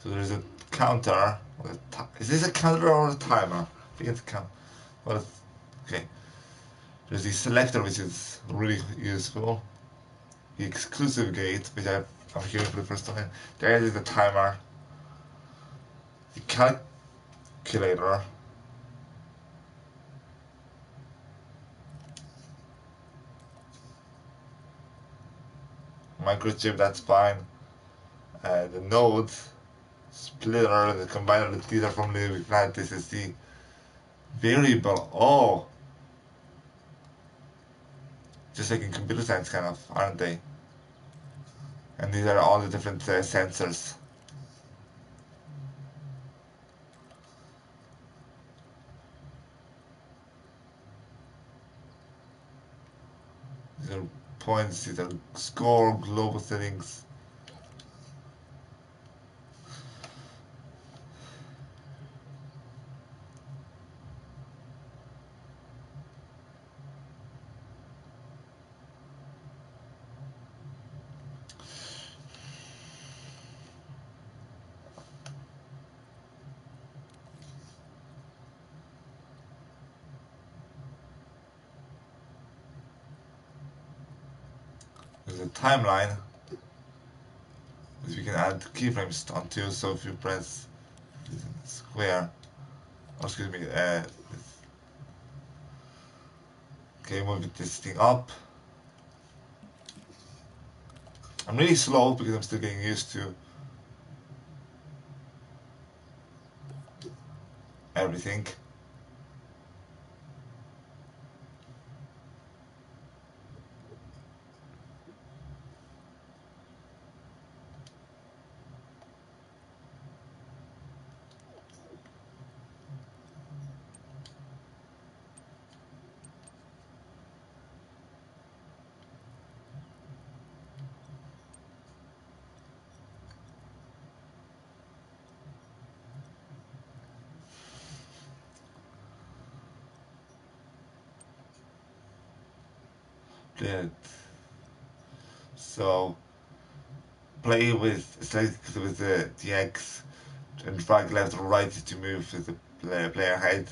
S1: So there's a counter. Is this a counter or a timer? I think it's a count. Well, okay. There's the selector, which is really useful. The exclusive gate, which I'm hearing for the first time. There is the timer. The calculator. Microchip, that's fine. The node. Splitter, the combiner, these are from the Planet. This is the variable. Oh! Just like in computer science, kind of, aren't they? And these are all the different sensors. points, see the score, global settings. There's a timeline which we can add keyframes onto. So if you press square, or excuse me, okay, move this thing up. I'm really slow because I'm still getting used to everything. Good. So play with select with the X and drag left or right to move the player head.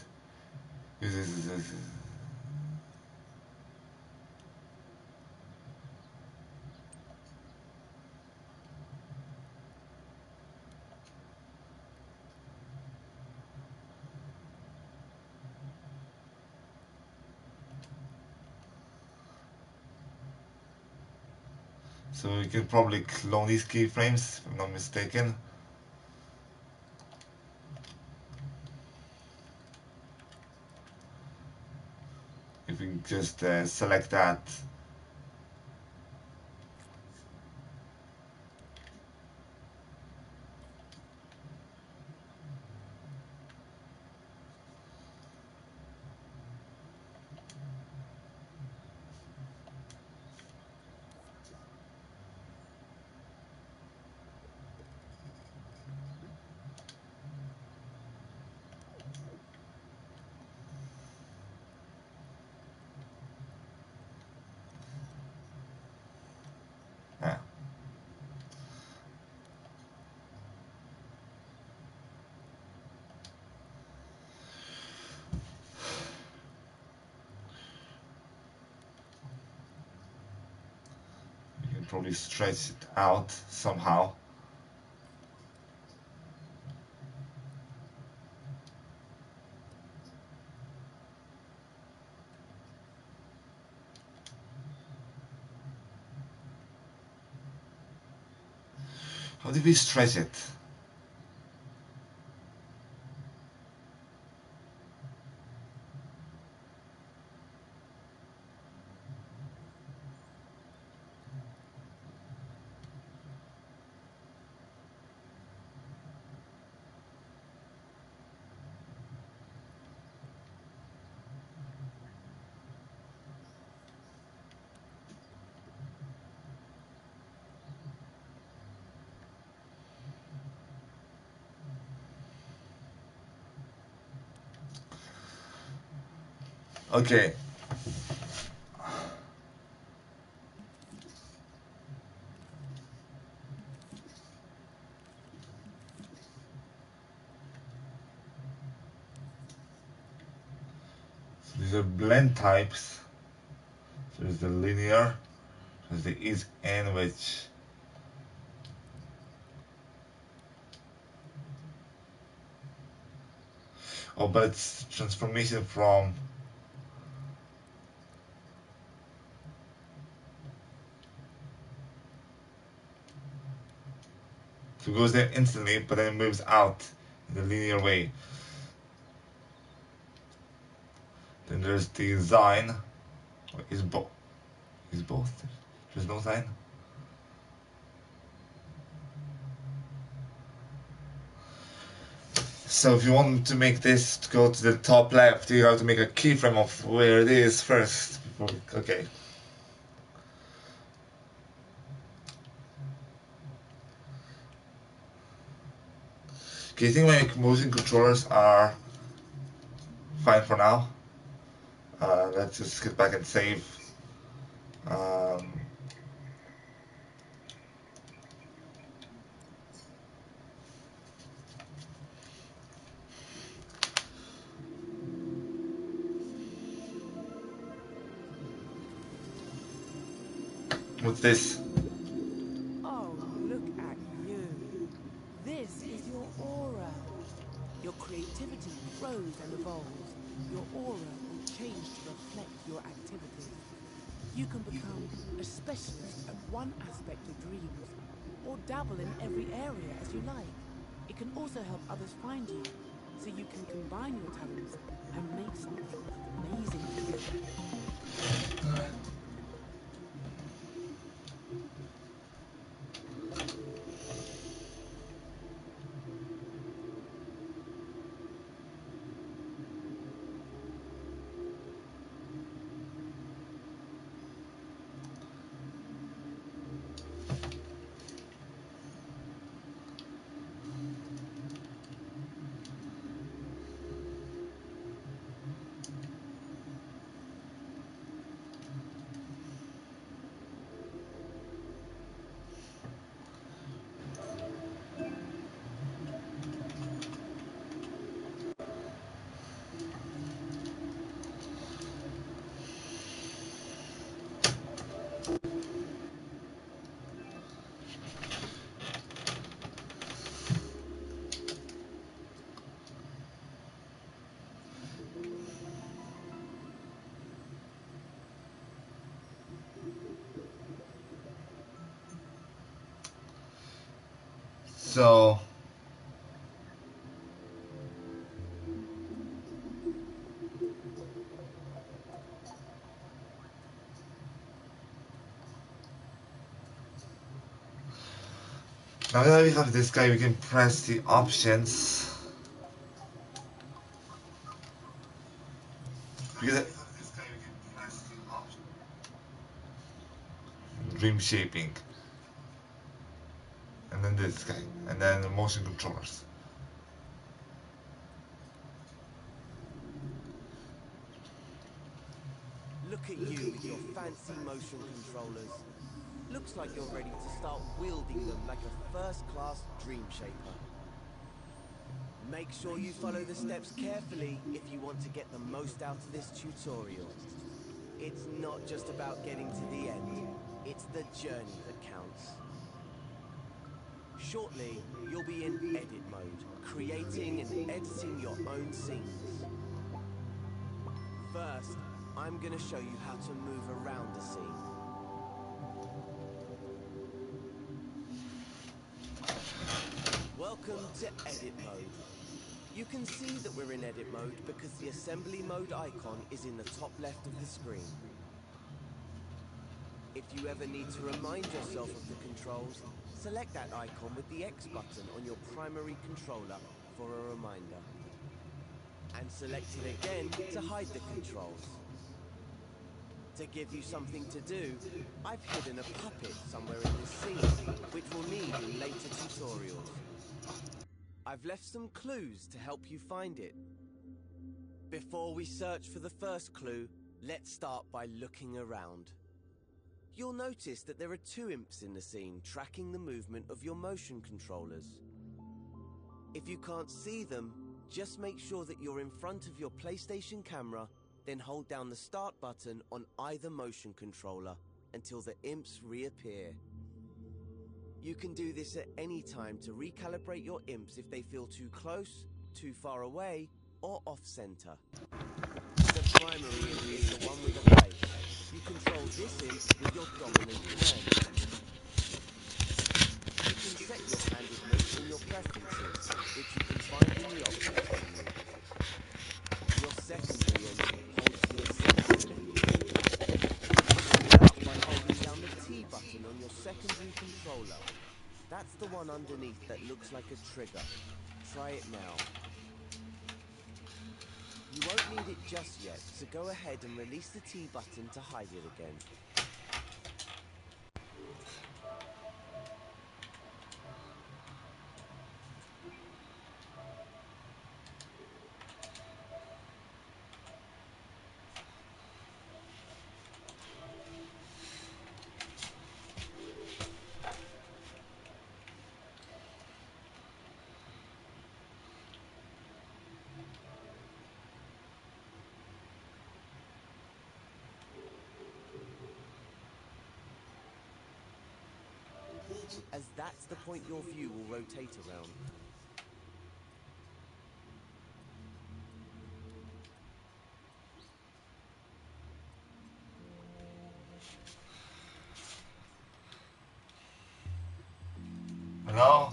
S1: So you can probably clone these keyframes if I'm not mistaken. If we just select that. Yeah. You can probably stretch it out somehow. How do we stretch it? Okay. So these are blend types. So there's the linear, there's the is and which. Oh, but it's transformation from so it goes there instantly, but then it moves out in a linear way. Then there's the design. Is both. There's no sign. So if you want to make this to go to the top left, you have to make a keyframe of where it is first. Okay. Okay, I think my motion controllers are fine for now. Let's just get back and save. What's this?
S2: Oh, look at you. This is your aura. Your creativity grows and evolves. Your aura will change to reflect your activities. You can become a specialist at one aspect of dreams, or dabble in every area as you like. It can also help others find you, so you can combine your talents and make something amazing together.
S1: So now that we have this guy, we can press the options. Because dream shaping, and then this guy, and then the motion controllers.
S4: Look at you with your fancy motion controllers. Looks like you're ready to start wielding them like a first-class dream shaper. Make sure you follow the steps carefully if you want to get the most out of this tutorial. It's not just about getting to the end, it's the journey that counts. Shortly, you'll be in edit mode, creating and editing your own scenes. First, I'm going to show you how to move around the scene. Welcome to edit mode. You can see that we're in edit mode because the assembly mode icon is in the top left of the screen. If you ever need to remind yourself of the controls, select that icon with the X button on your primary controller for a reminder. And select it again to hide the controls. To give you something to do, I've hidden a puppet somewhere in this scene, which we'll need in later tutorials. I've left some clues to help you find it. Before we search for the first clue, let's start by looking around. You'll notice that there are two imps in the scene tracking the movement of your motion controllers. If you can't see them, just make sure that you're in front of your PlayStation camera, then hold down the start button on either motion controller until the imps reappear. You can do this at any time to recalibrate your imps if they feel too close, too far away, or off-center. The primary imp is the one with the face. You control this imp with your dominant hand. You can set your hand movement in your preferences, which you can find in the options menu. Your secondary imp holds the assembly menu. Set it up by holding down the T button on your secondary controller. That's the one underneath that looks like a trigger. Try it now. You won't need it just yet, so go ahead and release the T button to hide it again. as that's the point your view will rotate around.
S1: Hello?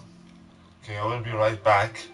S1: Okay, I will be right back.